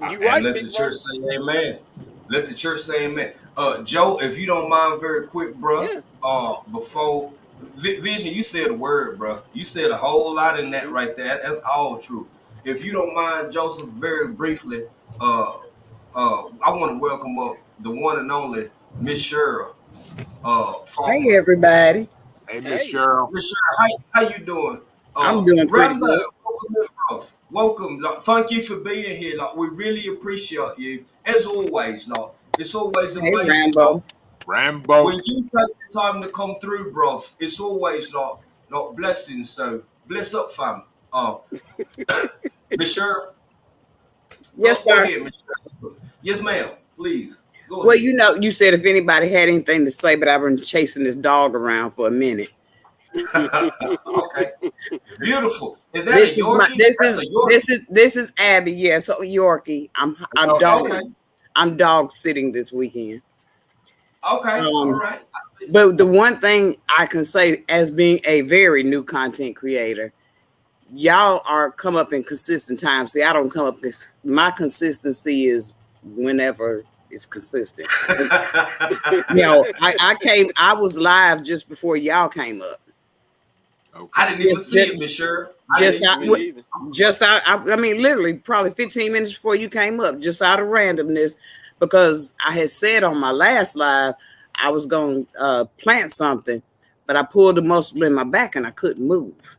You And right, let the big church brother. say amen. Let the church say amen. Joe, if you don't mind, very quick, bro. Yeah. Before Vision, you said a word, bro. You said a whole lot in that right there. That's all true. If you don't mind, Joseph, very briefly, I want to welcome up the one and only Miss Cheryl Hey, Faulkner. everybody. Hey, Miss Hey. Cheryl. Miss Cheryl, how you doing? I'm doing pretty Rambler, good. welcome in, bro. Welcome. Like, thank you for being here. Like, we really appreciate you. As always, like, it's always Hey, amazing, like, Rambo. Rambo. when you take the time to come through, bro. It's always like blessings. So bless up, fam. Miss Cheryl, Yes, go sir. ahead, Miss Cheryl. Yes, ma'am. Please go Well, ahead. you said if anybody had anything to say, but I've been chasing this dog around for a minute. Okay, beautiful. Is that a This is my Yorkie? That's a Yorkie. this is Abby. Yes, so Yorkie. Okay, I'm dog sitting this weekend. okay, all Um, right. I see. but the one thing I can say as being a very new content creator, y'all are come up in consistent times. See, I don't come up. My consistency is whenever it's consistent. I was live just before y'all came up. Okay. I didn't even see it, Miss Cheryl. I didn't Just even out, see it. Me either. just out. I mean, literally, probably 15 minutes before you came up, just out of randomness, because I had said on my last live I was going to plant something, but I pulled a muscle in my back and I couldn't move.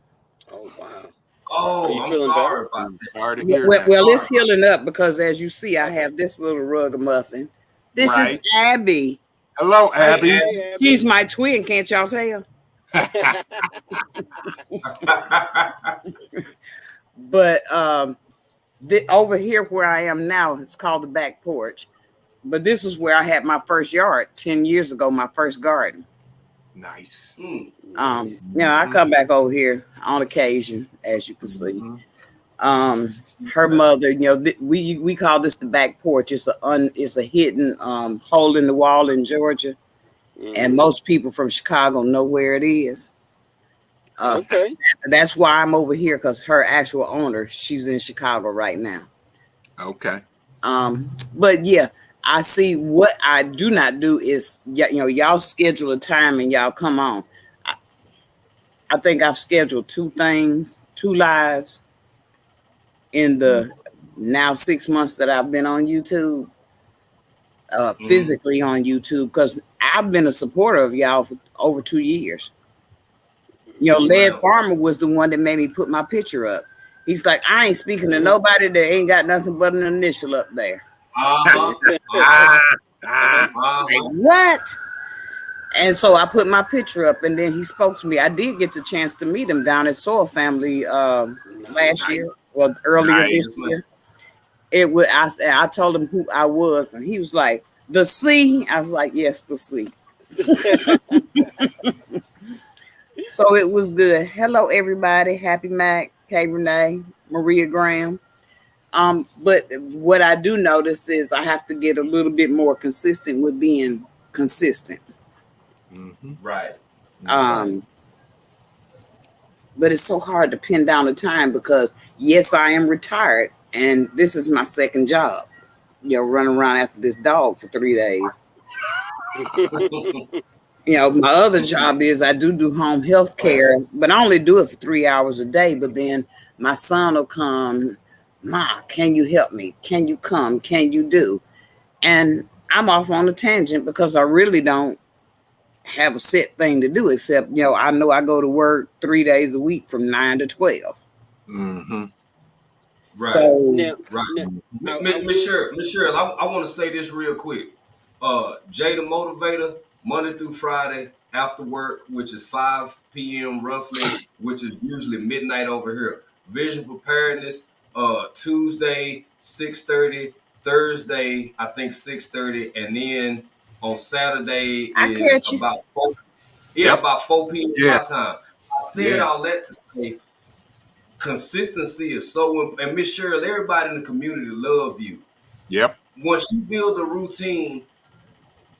Oh wow. Are Oh, you I'm feeling better? sorry about that. Sorry to hear Well, that. well, Sorry it's about healing up because, as you see, I Okay. have this little ruggamuffin. This is Right. Abby. Hello, that. Abby. Hey, Abby. She's my twin. Can't y'all tell? Hey, But over here where I am now, it's called the back porch. But this is where I had my first yard 10 years ago, my first garden. Nice. Nice. I come back over here on occasion, as you can see. Her mother, we call this the back porch. It's a hidden hole in the wall in Georgia, and most people from Chicago know where it is. Okay. That's why I'm over here, because her actual owner, she's in Chicago right now. Okay. But yeah, I see what I do not do is y'all schedule a time and y'all come on. I, I think I've scheduled two things, two lives in the now 6 months that I've been on YouTube, Mhm. physically on YouTube, because I've been a supporter of y'all for over 2 years. Yes, Led ma'am. Farmer was the one that made me put my picture up. He's like, I ain't speaking to nobody that ain't got nothing but an initial up there. Uh-huh. Uh-huh. Ah, ah. Like, Uh-huh. what? And so I put my picture up, and then he spoke to me. I did get the chance to meet him down at Soil Family last Nice. Nice. year, well, earlier Nice. this Yes, ma'am. year. I told him who I was, and he was like, "The C." I was like, "Yes, the C." So it was good. Hello, everybody. Happy Mac, K Renee, Maria Graham. But what I do notice is I have to get a little bit more consistent with being consistent. Mm-hmm. Right. Mm-hmm. Right. Um, but it's so hard to pin down the time because yes, I am retired, and this is my second job. Running around after this dog for 3 days. My other job is I do home health care, but I only do it for 3 hours a day. But then my son will come, Ma, can you help me? Can you come? Can you do? And I'm off on a tangent because I really don't have a set thing to do except, I know I go to work 3 days a week from 9 to 12. Mm-hmm. Right. So now, Right. now, I Miss will. Cheryl, Miss Cheryl, I want to say this real quick. Jay the Motivator, Monday through Friday after work, which is 5 p.m. roughly, which is usually midnight over here. Vision preparedness, Tuesday 6:30, Thursday I think 6:30, and then on Saturday I is catch you. about 4. Yeah, Yep. about 4 p.m. Yeah. my time. I said Yeah. all that to say consistency is so and Miss Cheryl, everybody in the community love you. Yep. Once you build a routine,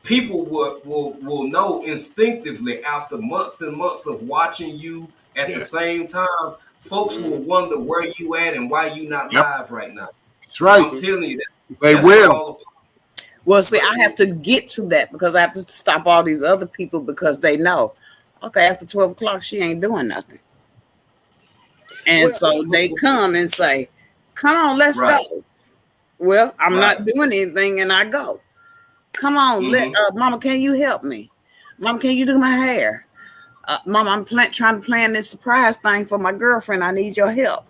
people will know instinctively after months and months of watching you at the Yeah. same time. Folks will Mhm, wonder where you at and why you not Yep. live right now. That's right. I'm mhm. telling you, They that's what will. all the Well, see, but I have to get to that because I have to stop all these other people because they know, okay, after 12 o'clock, she ain't doing nothing. And Well, so they come and say, come on, let's go. right, Well, I'm not right. doing anything and I go. Come on, Mm-hmm. Mama, can you help me? Mama, can you do my hair? Mama, I'm trying to plan this surprise thing for my girlfriend. I need your help.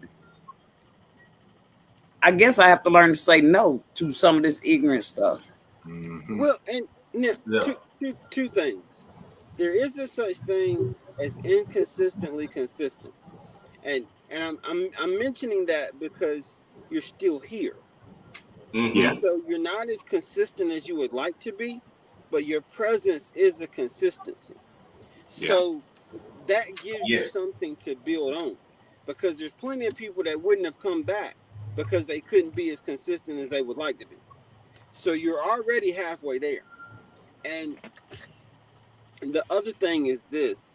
I guess I have to learn to say no to some of this ignorant stuff. Mm-hmm. well, and now Yeah. two things. There is a such thing as inconsistently consistent, and I'm mentioning that because you're still here. Yeah. Mm-hmm. So you're not as consistent as you would like to be, but your presence is a consistency. Yeah. So that gives you Yes. something to build on, because there's plenty of people that wouldn't have come back because they couldn't be as consistent as they would like to be. So you're already halfway there. And the other thing is this: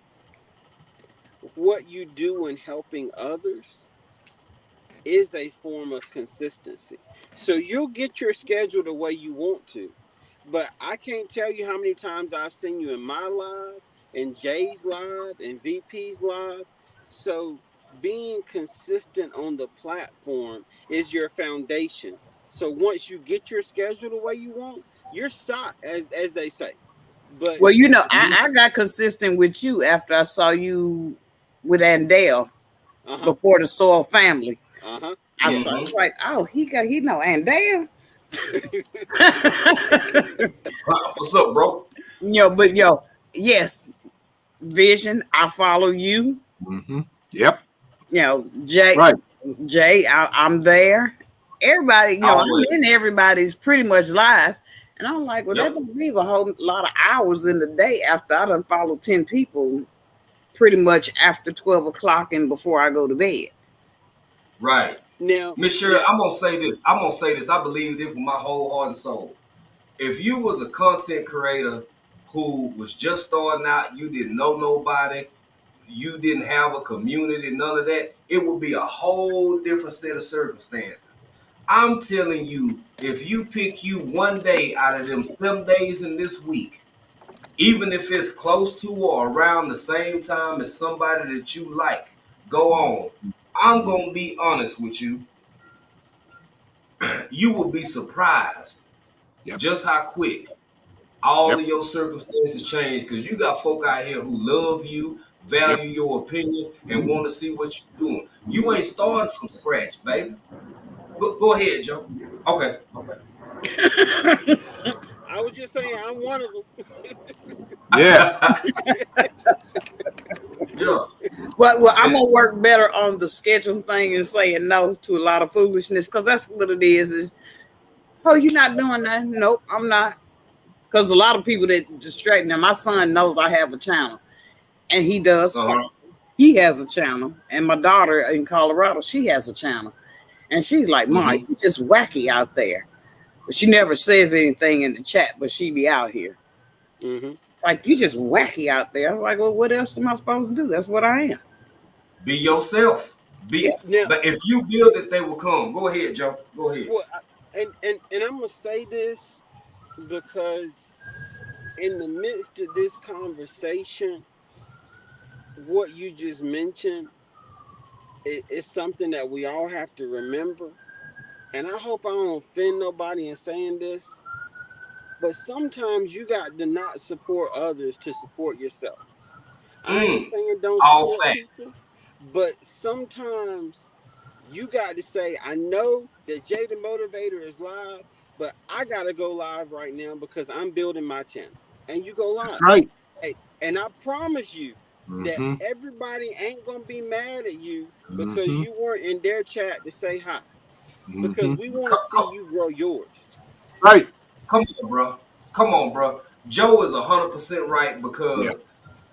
what you do in helping others is a form of consistency. So you'll get your schedule the way you want to. But I can't tell you how many times I've seen you in my live, in Jay's live, in VP's live. So being consistent on the platform is your foundation. So once you get your schedule the way you want, you're shot, as they say. But Well, I got consistent with you after I saw you with Andale uh huh, before the Soil family. uh huh, I yeah. saw Mm-hmm. it's like, oh, he know Andale. What's up, bro? But yes, Vision, I follow you. Mm-hmm. Yep. Jay, Right. I'm there. Everybody, I'm Always. in everybody's pretty much lives. And I'm like, well, that Yep. don't leave a whole lot of hours in the day after I done follow 10 people pretty much after 12 o'clock and before I go to bed. Right. now, Miss Cheryl, now, I'm gonna say this. I'm gonna say this. I believe this with my whole heart and soul. If you was a content creator who was just starting out, you didn't know nobody, you didn't have a community, none of that, it would be a whole different set of circumstances. I'm telling you, if you pick you one day out of them 7 days in this week, even if it's close to or around the same time as somebody that you like, go on. I'm gonna be honest with you. You will be surprised Yep. just how quick all Yep. of your circumstances change, because you got folk out here who love you, Yep. value your opinion, and want to see what you're doing. You ain't starting from scratch, baby. Go ahead, Joe. Okay. I was just saying I'm one of them. Yeah. Yeah. Well, I'm And, gonna work better on the schedule thing and saying no to a lot of foolishness because that's what it is. Is oh, you're not doing that? Nope, I'm not. Because a lot of people that distract me. My son knows I have a channel, and he does. uh-huh. He has a channel, and my daughter in Colorado, she has a channel, and she's like, "Ma, Mm-hmm. you just wacky out there." But she never says anything in the chat, but she be out here Mm-hmm. like you just wacky out there. I was like, "Well, what else am I supposed to do? That's what I am." Be yourself. Yeah. Now, But if you build it, they will come. Go ahead, Joe. Go ahead. well, and I'm gonna say this because in the midst of this conversation, what you just mentioned is something that we all have to remember. And I hope I don't offend nobody in saying this, but sometimes you got to not support others to support yourself. I ain't Mm. saying don't All support facts. people, but sometimes you got to say, I know that Jay the Motivator is live, but I got to go live right now because I'm building my channel. And you go That's live. right. Hey, and I promise you that Mm-hmm. everybody ain't going to be mad at you because Mm-hmm. you weren't in their chat to say hi. Mm-hmm. Because we want to Come, see come, you grow yours. Right. come on, bro. Come on, bro. Joe is 100% right, Yeah. because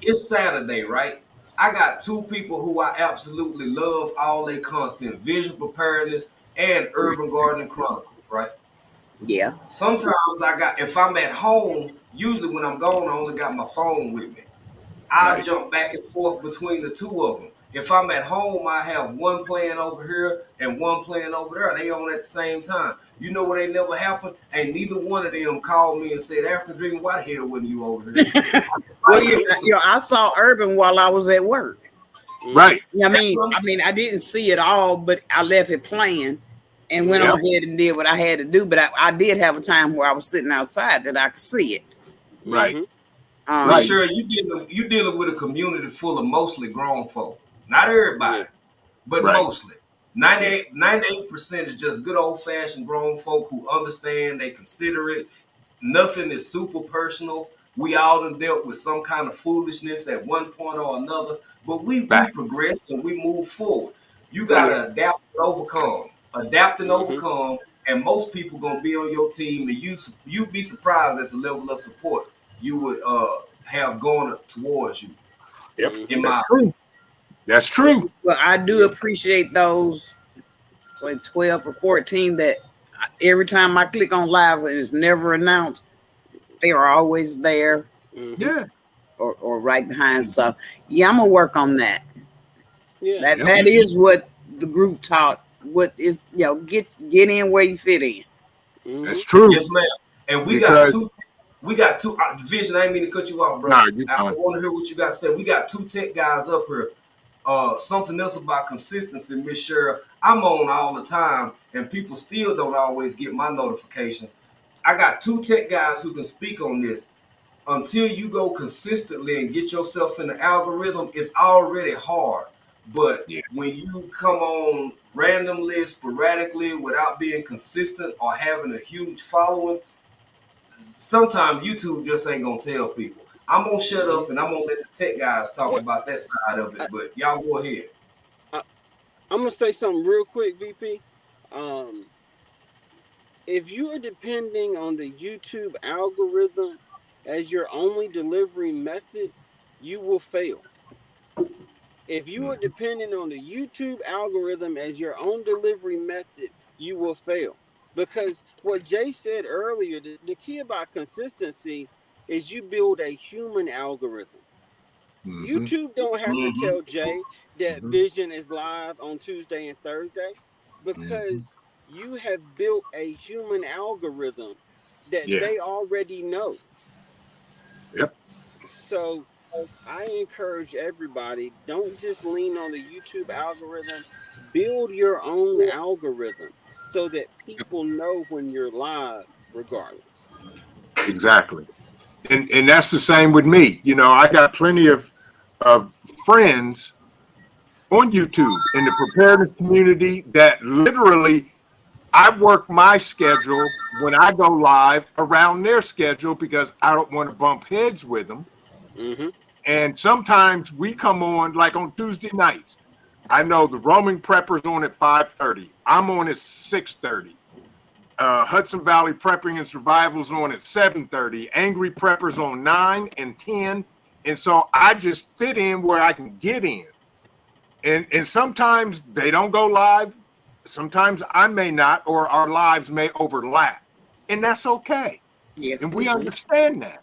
it's Saturday, right? I got two people who I absolutely love all their content: Vision Preparedness and Urban Gardening Chronicles, right? Yeah. Sometimes if I'm at home, usually when I'm gone, I only got my phone with me. I Right. jump back and forth between the two of them. If I'm at home, I have one playing over here and one playing over there. They on at the same time. You know what ain't never happened? And neither one of them called me and said, "African Dream, why the hell wasn't you over here?" Well, Like, listen, I saw Urban while I was at work. Mm-hmm. Right. Yeah, that's what I'm I saying. mean, I didn't see it all, but I left it playing and went on Yep. Mm-hmm. ahead and did what I had to do. But I did have a time where I was sitting outside that I could see it. Right. Mm-hmm. But Right. Um, sure, you dealing with a community full of mostly grown folk. Not Yeah. everybody, but Right. mostly. Yeah. 98% is just good old fashioned grown folk who understand, they consider it. Nothing is super personal. We all done dealt with some kind of foolishness at one point or another, but we Back. progress and we move forward. You Right. yeah. gotta adapt and overcome. Adapt and Mm-hmm. overcome, and most people gonna be on your team, and you be surprised at the level of support you would have going towards you. Yep. Mm-hmm. In That's my true. That's true. Well, I do Yeah. appreciate those, say 12 or 14 that every time I click on live and it's never announced, they are always there Mm-hmm. Yeah. or right behind. So yeah, I'm gonna work on that. Yeah. That Yep. that is what the group taught. What is get in where you fit in. Mm-hmm. That's true. Yes, ma'am. And we got Because two. We got two. Division. I ain't mean to cut you off, no, bro. you're I fine. want to hear what you got to say. We got two tech guys up here. Something else about consistency, Miss Cheryl. I'm on all the time, and people still don't always get my notifications. I got two tech guys who can speak on this. Until you go consistently and get yourself in the algorithm, it's already hard. But Yeah. when you come on randomly, sporadically, without being consistent or having a huge following, sometimes YouTube just ain't gonna tell people. I'm gonna shut Mm-hmm. up and I'm gonna let the tech guys talk What about that side of I, it. But y'all go ahead. I I'm gonna say something real quick, VP. Um, if you are depending on the YouTube algorithm as your only delivery method, you will fail. If you are Mhm. depending on the YouTube algorithm as your own delivery method, you will fail. Because what Jay said earlier, the key about consistency is you build a human algorithm. Mhm. YouTube don't have to Mm-hmm. tell Jay that Mhm. Vision is live on Tuesday and Thursday Mhm. because you have built a human algorithm that Yeah. they already know. Yep. So I encourage everybody, don't just lean on the YouTube algorithm. Build your own algorithm so that people know when you're live, regardless. Exactly. And that's the same with me. You know, I got plenty of friends on YouTube in the preparedness community that literally I work my schedule when I go live around their schedule because I don't want to bump heads with them. Mm-hmm. And sometimes we come on like on Tuesday nights. I know the roaming prepper's on at 5:30. I'm on at 6:30. Hudson Valley Prepping and Survival's on at 7:30. Angry Preppers on 9 and 10. And so I just fit in where I can get in. And sometimes they don't go live. Sometimes I may not, or our lives may overlap. And that's okay. Yes. And we understand that.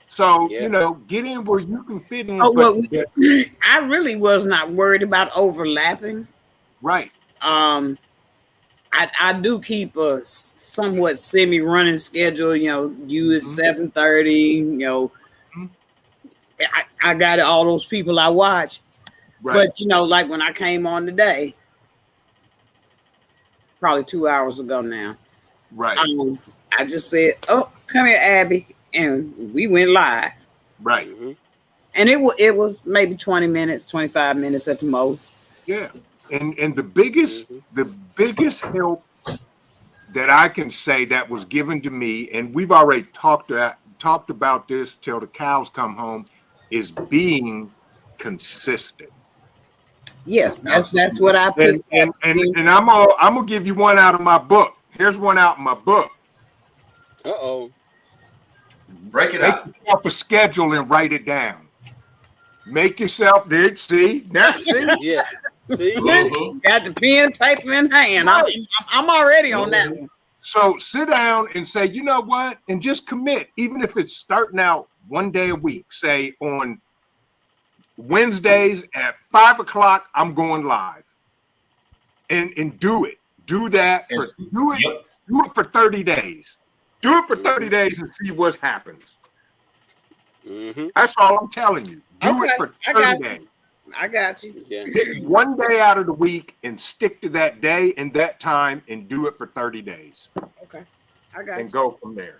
So, Yeah. you know, get in where you can fit in. Oh, well, but I really was not worried about overlapping. right. I do keep a somewhat semi-running schedule. You know, you at 7:30. You know, I got all those people I watch. Right. But you know, like when I came on today, probably 2 hours ago now. Right. I just said, "Oh, come here, Abby," and we went live. Right. Mm-hmm. And it was maybe 20 minutes, 25 minutes at the most. Yeah. And the biggest help that I can say that was given to me, and we've already talked about this till the cows come home, is being consistent. Yes, that's what I picked And up. I'm gonna give you one out of my book. Here's one out in my book. Uh-oh. Break it Make out. yourself a schedule and write it down. Make yourself there. See now. See. Yeah. See? Got the pen and paper in hand. I'm already on that one. So sit down and say, you know what, and just commit, even if it's starting out one day a week. Say on Wednesdays at 5 o'clock, I'm going live, and do it. Do that. Do it for 30 days. Do it for 30 days and see what happens. Mm-hmm. That's all I'm telling you. Do it for 30 days. I got you. Yeah. Pick one day out of the week and stick to that day and that time and do it for 30 days. Okay. I got and you. go from there.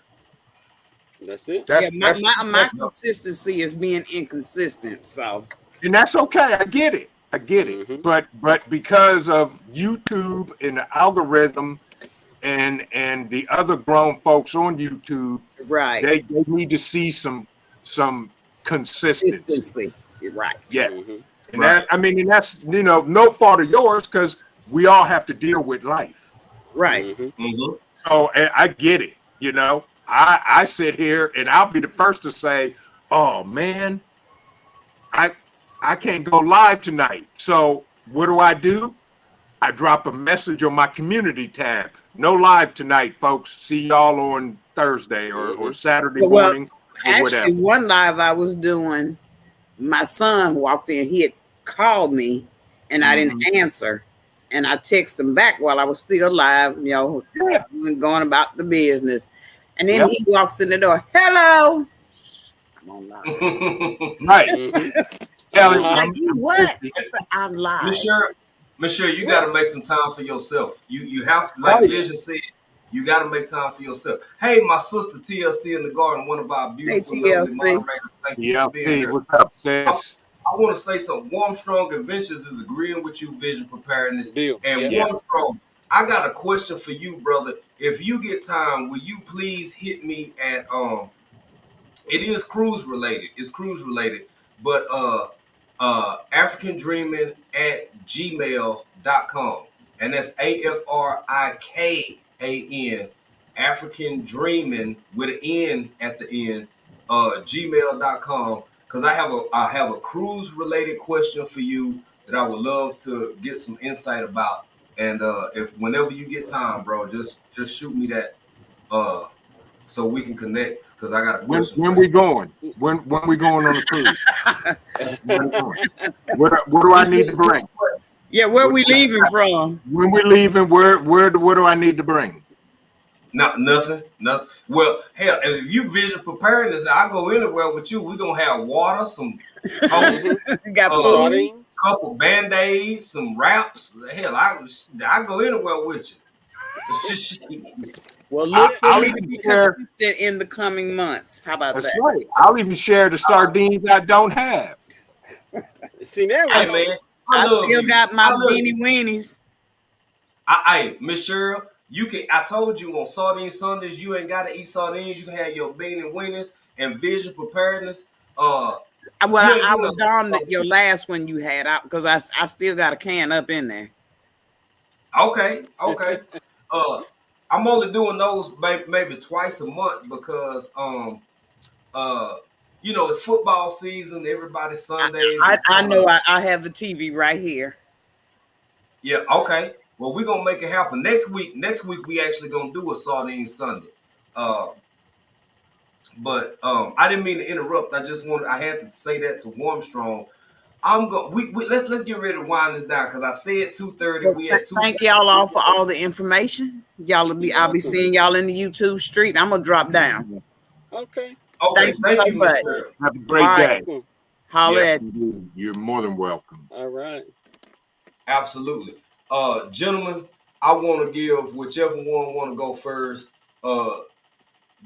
That's it. My consistency is being inconsistent. So, and that's okay. I get it. Mm-hmm. But because of YouTube and the algorithm and the other grown folks on YouTube, right, they need to see some consistency. Right. Yeah. Mm-hmm. And that's no fault of yours because we all have to deal with life. Right. Mm-hmm. So I get it. I sit here and I'll be the first to say, oh man, I can't go live tonight. So what do? I drop a message on my community tab. No live tonight, folks. See y'all on Thursday or Saturday morning or whatever. Actually, one live I was doing, my son walked in. He had called me and I didn't answer. And I texted him back while I was still live, going about the business. And then he walks in the door. Hello. I'm on live. Right. What? I'm live. Monsieur, you got to make some time for yourself. You have to, like Vision said, you got to make time for yourself. Hey, my sister TLC in the garden, one of our beautiful lovely moderators. Thank you for being here. What's up, sis? I want to say something. Warm Strong Adventures is agreeing with you, Vision Preparedness. Warm Strong, I got a question for you, brother. If you get time, will you please hit me at it is cruise related. It's cruise related, but African Dreaming at gmail.com. And that's AFRIKAN, African Dreaming with an N at the end, gmail.com. Because I have a cruise related question for you that I would love to get some insight about. And if whenever you get time, bro, just shoot me that so we can connect, because I got a question. When we going? When we going on the cruise? What do I need to bring? Yeah, where we leaving from? When we're leaving, what do I need to bring? Nothing. Well, hell, if you vision preparedness, I go anywhere with you. We're gonna have water, some toast, Got Some food. sardines. couple band-aids, some wraps. Hell, I go anywhere with you. Well, look for I'll me to even be share. consistent in the coming months. How about That's that? right. I'll even share the sardines I don't have. See, now we're Hey talking. man, I I love still you. got my I love beanie you. weenies. Hey, Miss Cheryl, you can. I told you on sardine Sundays, you ain't gotta eat sardines. You can have your bean and winners and vision preparedness. Well, You ain't I getting was gone your last one you had out because I still got a can up in there. Okay. Uh, I'm only doing those maybe twice a month because uh, it's football season. Everybody Sundays is I kind know of I have the TV right here. yeah. Okay, well we're gonna make it happen next week. Next week we actually gonna do a sardine Sunday. Uh, but I didn't mean to interrupt. I had to say that to Warmstrong. I'm going. Let's get ready to wind this down because I said 2:30. Well, We at thank y'all 2:46. all for all the information. You're I'll be welcome. seeing y'all in the YouTube street. I'm gonna drop down. Okay. Okay, Thank you thank so you, Miss much. Cheryl. Have a All great right, day. Welcome. holler Yes, at indeed. You're more than welcome. All right. Absolutely. Gentlemen, I want to give whichever one want to go first. Uh,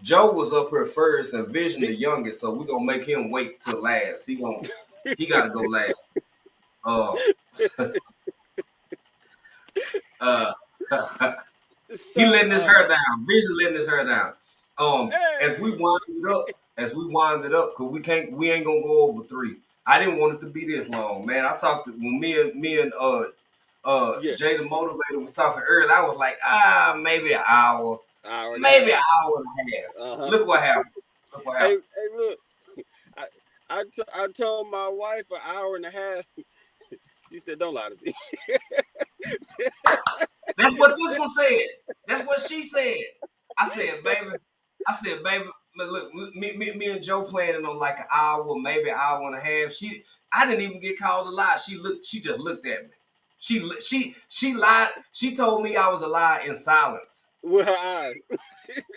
Joe was up here first and Vision the youngest, so we're gonna make him wait till last. He got to go last. Uh, uh, he So, letting his hair down. Vision letting his hair down. As we hey, wind it up, cause we ain't gonna go over 3. I didn't want it to be this long, man. I talked to when me and yeah, Jay the Motivator was talking earlier. I was like, maybe an hour, hour and a maybe an half. hour and a half. Uh-huh. Look what happened. Look what happened. Hey, look. I, I told my wife an hour and a half. She said, "Don't lie to me." That's what this one said. That's what she said. I said, baby, man, look, me and Joe planning on like an hour, maybe an hour and a half. I didn't even get called a lie. She just looked at me. She lied. She told me I was a lie in silence. With her eyes.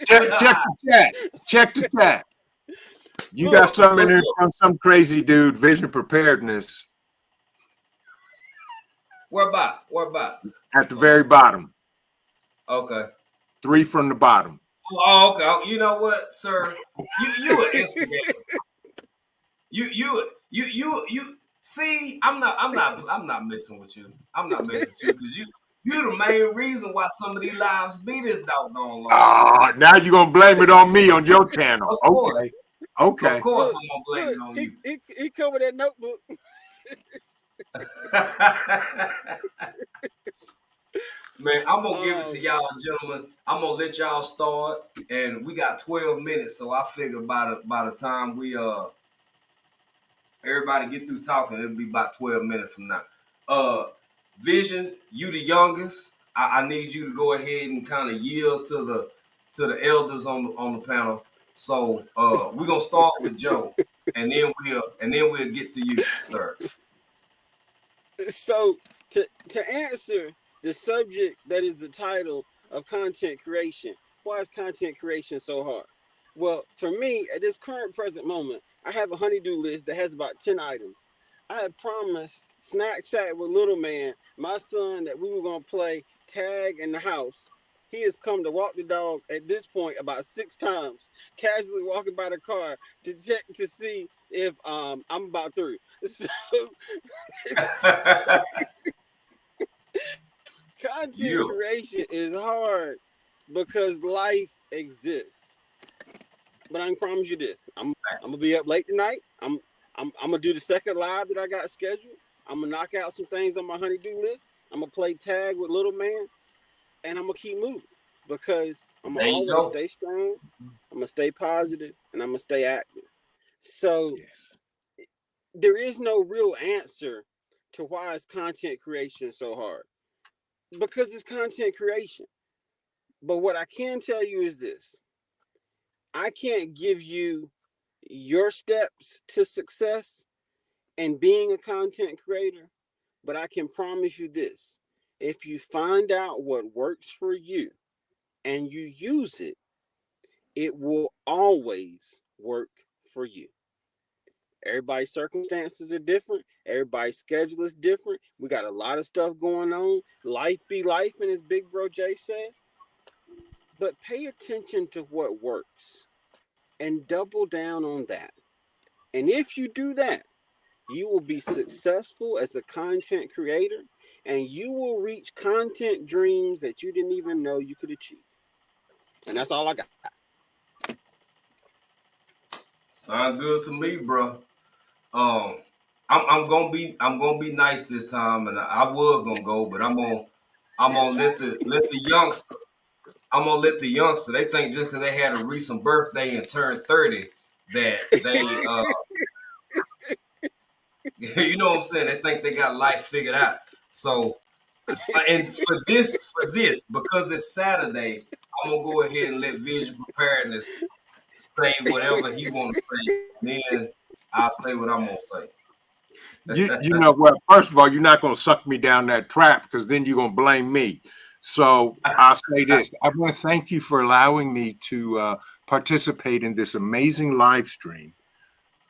Check the chat. Check the chat. You got Look, something in what's there up? from some crazy dude, Vision Preparedness, Where about? Where about? at the very bottom. Okay. 3 from the bottom. Oh, okay. Oh, you know what, sir? You an instigator. You see, I'm not messing with you. I'm not messing with you because you're the main reason why some of these lives be this doggone long. Now you're gonna blame it on me on your channel. Of course. Okay. Of Okay. course Look, I'm gonna blame look. it on He you. he covered that notebook. Man, I'm gonna give it to Um, y'all, gentlemen. I'm gonna let y'all start, and we got 12 minutes, so I figure by the time we everybody get through talking, it'll be about 12 minutes from now. Uh, Vision, you the youngest. I need you to go ahead and kind of yield to the elders on the panel. So we're gonna start with Joe, and then we'll get to you, sir. so to answer the subject that is the title of content creation, why is content creation so hard? Well, for me, at this current present moment, I have a honeydew list that has about 10 items. I had promised Snack Shack with Little Man, my son, that we were going to play tag in the house. He has come to walk the dog at this point about 6 times, casually walking by the car to check to see if I'm about through. So content You. creation is hard because life exists. But I can promise you this: I'm gonna be up late tonight. I'm gonna do the second live that I got scheduled. I'm gonna knock out some things on my honeydew list. I'm gonna play tag with Little Man, and I'm gonna keep moving because I'm gonna There you always go. stay strong. I'm gonna stay positive, and I'm gonna stay active. So Yes. there is no real answer to why is content creation so hard, because it's content creation. But what I can tell you is this: I can't give you your steps to success and being a content creator But I can promise you this: if you find out what works for you and you use it, it will always work for you. Everybody's circumstances are different. Everybody's schedule is different. We got a lot of stuff going on. Life be life, and as Big Bro Jay says. But pay attention to what works and double down on that. And if you do that, you will be successful as a content creator, and you will reach content dreams that you didn't even know you could achieve. And that's all I got. Sound good to me, bro. Um, I'm gonna be nice this time, and I was gonna go, but I'm gonna let the youngster. They think just because they had a recent birthday and turned 30 that they you know what I'm saying. They think they got life figured out. So and for this because it's Saturday, I'm gonna go ahead and let Vision Preparedness say whatever he want to say. Then I'll say what I'm gonna say. You know what? First of all, you're not going to suck me down that trap because then you're going to blame me. So I'll say this: I want to thank you for allowing me to participate in this amazing live stream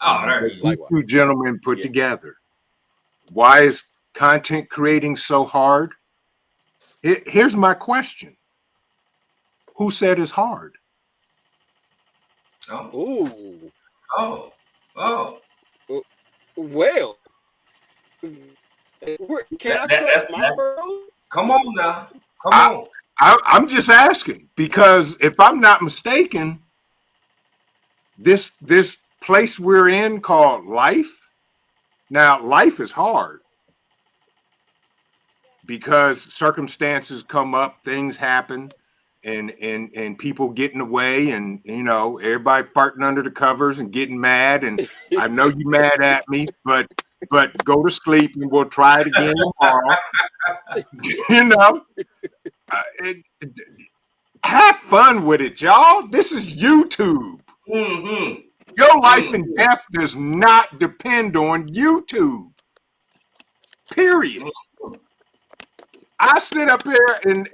Oh, there that he you is. two gentlemen put together. Why is content creating so hard? Here's my question: who said it's hard? Oh, Ooh. oh, oh. Well, can I cut my That's. furrow? Come on now. Come I, on. I'm just asking because if I'm not mistaken, this place we're in called life. Now, life is hard because circumstances come up, things happen, and people get in the way, and everybody farting under the covers and getting mad. And I know you're mad at me, but go to sleep and we'll try it again tomorrow. you know, have fun with it, y'all. This is YouTube. Mm-hmm. Your life and death does not depend on YouTube. Period. Mm-hmm. I sit up here and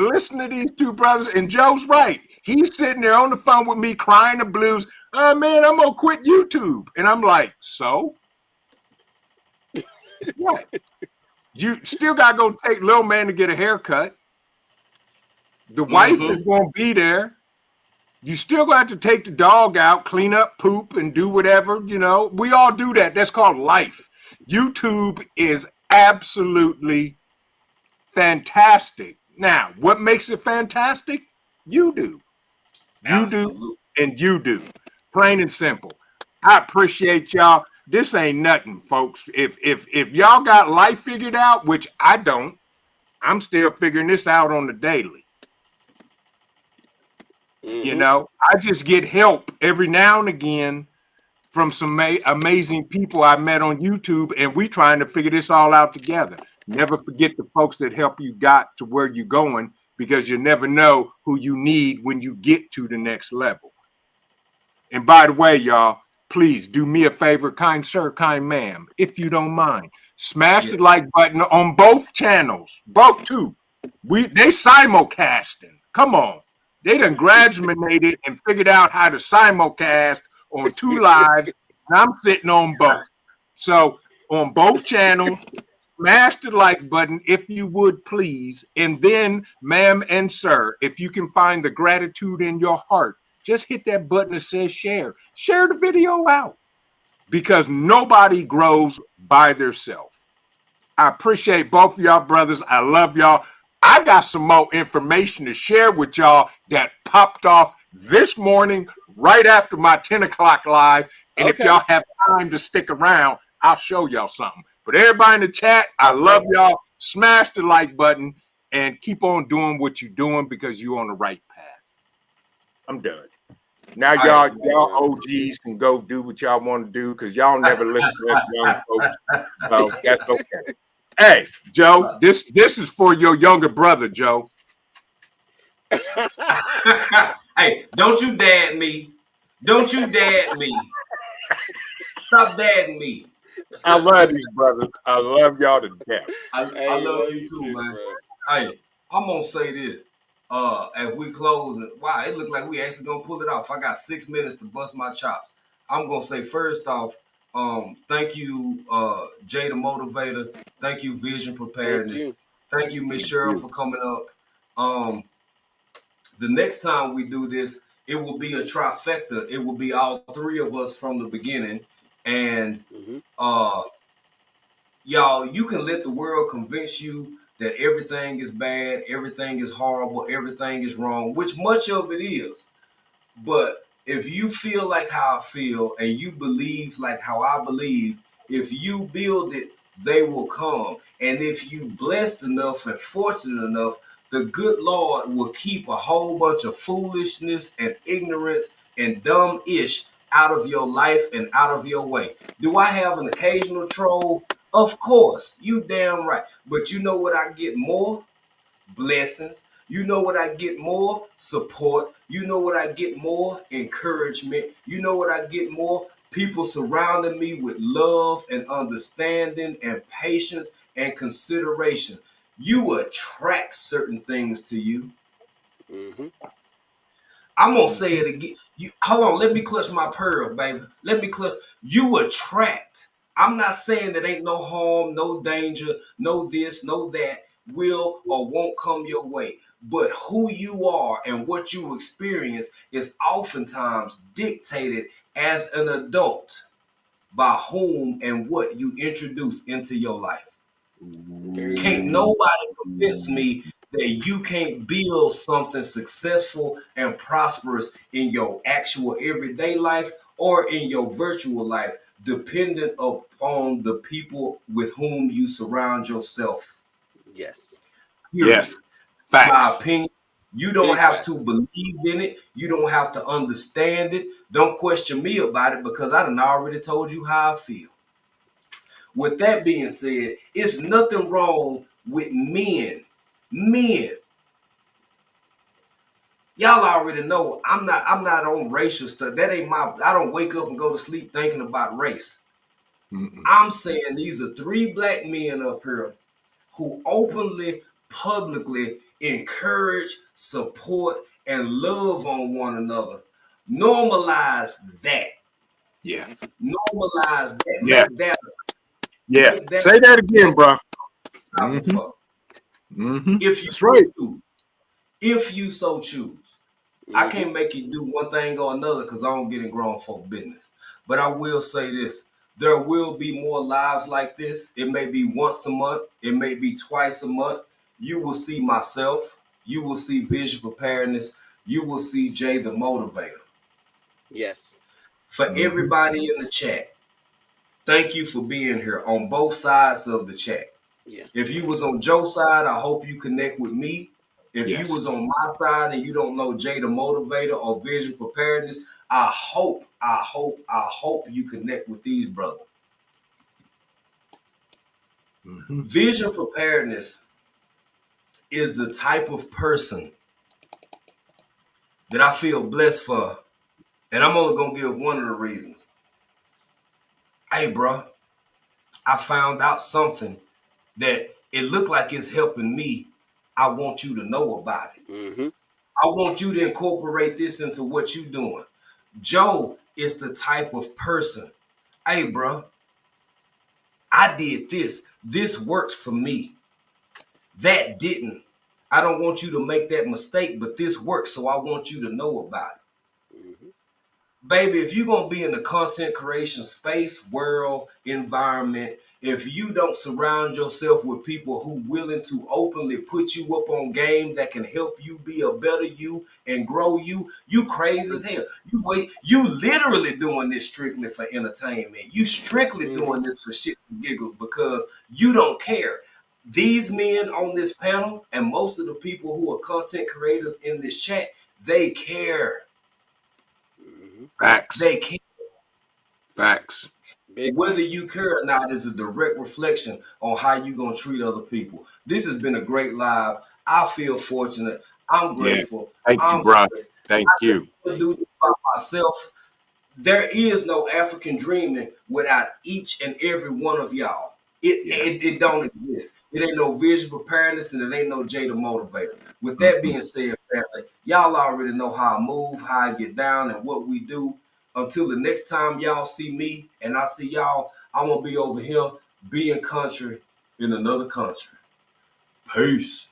listen to these two brothers, and Joe's right. He's sitting there on the phone with me crying the blues. Oh, man, I'm going to quit YouTube. And I'm like, so? What? You still got to go take little man to get a haircut. The wife is going to be there. You still got to take the dog out, clean up poop, and do whatever, We all do that. That's called life. YouTube is absolutely fantastic. Now, what makes it fantastic? You do. You do, and you do. Plain and simple. I appreciate y'all. This ain't nothing, folks. If y'all got life figured out, which I don't, I'm still figuring this out on the daily. I just get help every now and again from some amazing people I met on YouTube, and we trying to figure this all out together. Never forget the folks that help you got to where you're going, because you never know who you need when you get to the next level. And by the way, y'all, please do me a favor, kind sir, kind ma'am, if you don't mind. Smash the like button on both channels, both two. They simulcasting. Come on. They done graduated and figured out how to simulcast on two lives, and I'm sitting on both. So on both channels, smash the like button if you would, please. And then, ma'am and sir, if you can find the gratitude in your heart, just hit that button that says share. Share the video out, because nobody grows by themselves. I appreciate both of y'all brothers. I love y'all. I got some more information to share with y'all that popped off this morning right after my 10 o'clock live. And if y'all have time to stick around, I'll show y'all something. But everybody in the chat, I love y'all. Smash the like button and keep on doing what you're doing, because you're on the right path. I'm done. Now y'all OGs can go do what y'all want to do, because y'all never listen to us young folks. So that's okay. Hey, Joe, this is for your younger brother, Joe. Hey, don't you dad me. Don't you dad me. Stop dadding me. I love these brothers. I love y'all to death. I Hey, love love you you too, too, man. bro. Hey, I'm gonna say this. As we close, wow, it looked like we actually gonna pull it off. I got 6 minutes to bust my chops. I'm gonna say first off, thank you, Jay the Motivator. Thank you, Vision Thank Preparedness. you. Thank you, Miss Thank Cheryl, you. for coming up. The next time we do this, it will be a trifecta. It will be all three of us from the beginning, and Mm-hmm. uh, y'all, you can let the world convince you that everything is bad, everything is horrible, everything is wrong, which much of it is. But if you feel like how I feel and you believe like how I believe, if you build it, they will come. And if you blessed enough and fortunate enough, the good Lord will keep a whole bunch of foolishness and ignorance and dumb ish out of your life and out of your way. Do I have an occasional troll? Of course, you damn right. But you know what I get more? Blessings. You know what I get more? Support. You know what I get more? Encouragement. You know what I get more? People surrounding me with love and understanding and patience and consideration. You attract certain things to you. Mm-hmm. I'm gonna say it again. You hold on, let me clutch my pearl, baby. Let me clutch. You attract. I'm not saying that ain't no harm, no danger, no this, no that will or won't come your way. But who you are and what you experience is oftentimes dictated as an adult by whom and what you introduce into your life. Very Can't true. nobody convince me that you can't build something successful and prosperous in your actual everyday life or in your virtual life, dependent upon the people with whom you surround yourself. Yes. Period. Yes. My Facts. opinion. You don't Big have to facts. believe in it. You don't have to understand it. Don't question me about it because I done already told you how I feel. With that being said, it's nothing wrong with men. Men, y'all already know I'm not on racial stuff. That ain't my I don't wake up and go to sleep thinking about race. Mm-mm. I'm saying these are three black men up here who openly, publicly encourage, support, and love on one another. Normalize that. Yeah. Normalize that. Yeah. Yeah. Make that Say that again, bro. powerful Mm-hmm. for Mm-hmm. if you That's so right. choose. If you so choose. I Mm-hmm. can't make you do one thing or another because I don't get in grown folk business. But I will say this. There will be more lives like this. It may be once a month. It may be twice a month. You will see myself. You will see Vision Preparedness. You will see Jay the Motivator. Yes. For Mm-hmm. everybody in the chat, thank you for being here on both sides of the chat. Yeah. If you was on Joe's side, I hope you connect with me. If you Yes. was on my side and you don't know Jay the Motivator or Vision Preparedness, I hope you connect with these brothers. Mm-hmm. Vision Preparedness is the type of person that I feel blessed for. And I'm only gonna give one of the reasons. Hey, bro, I found out something that it looked like it's helping me. I want you to know about it. Mm-hmm. I want you to incorporate this into what you're doing. Joe is the type of person, hey, bro, I did this. This worked for me. That didn't. I don't want you to make that mistake, but this worked, so I want you to know about it. Mm-hmm. Baby, if you're going to be in the content creation space, world, environment, if you don't surround yourself with people who willing to openly put you up on game that can help you be a better you and grow you, you crazy as hell. You literally doing this strictly for entertainment. You strictly Mm-hmm. doing this for shit and giggles because you don't care. These men on this panel and most of the people who are content creators in this chat, they care. Mm-hmm. Facts. They care. Facts. Big Whether facts. you care or not is a direct reflection on how you're going to treat other people. This has been a great live. I feel fortunate. I'm Yeah. grateful. Thank you, I'm bro. blessed. Thank I could you. never Thank do you. this by myself. there is no African dreaming without each and every one of y'all. It don't exist. It ain't no vision preparedness, and it ain't no J the Motivator. With that being said, family, y'all already know how I move, how I get down, and what we do. Until the next time y'all see me and I see y'all, I'm gonna be over here being country in another country. Peace.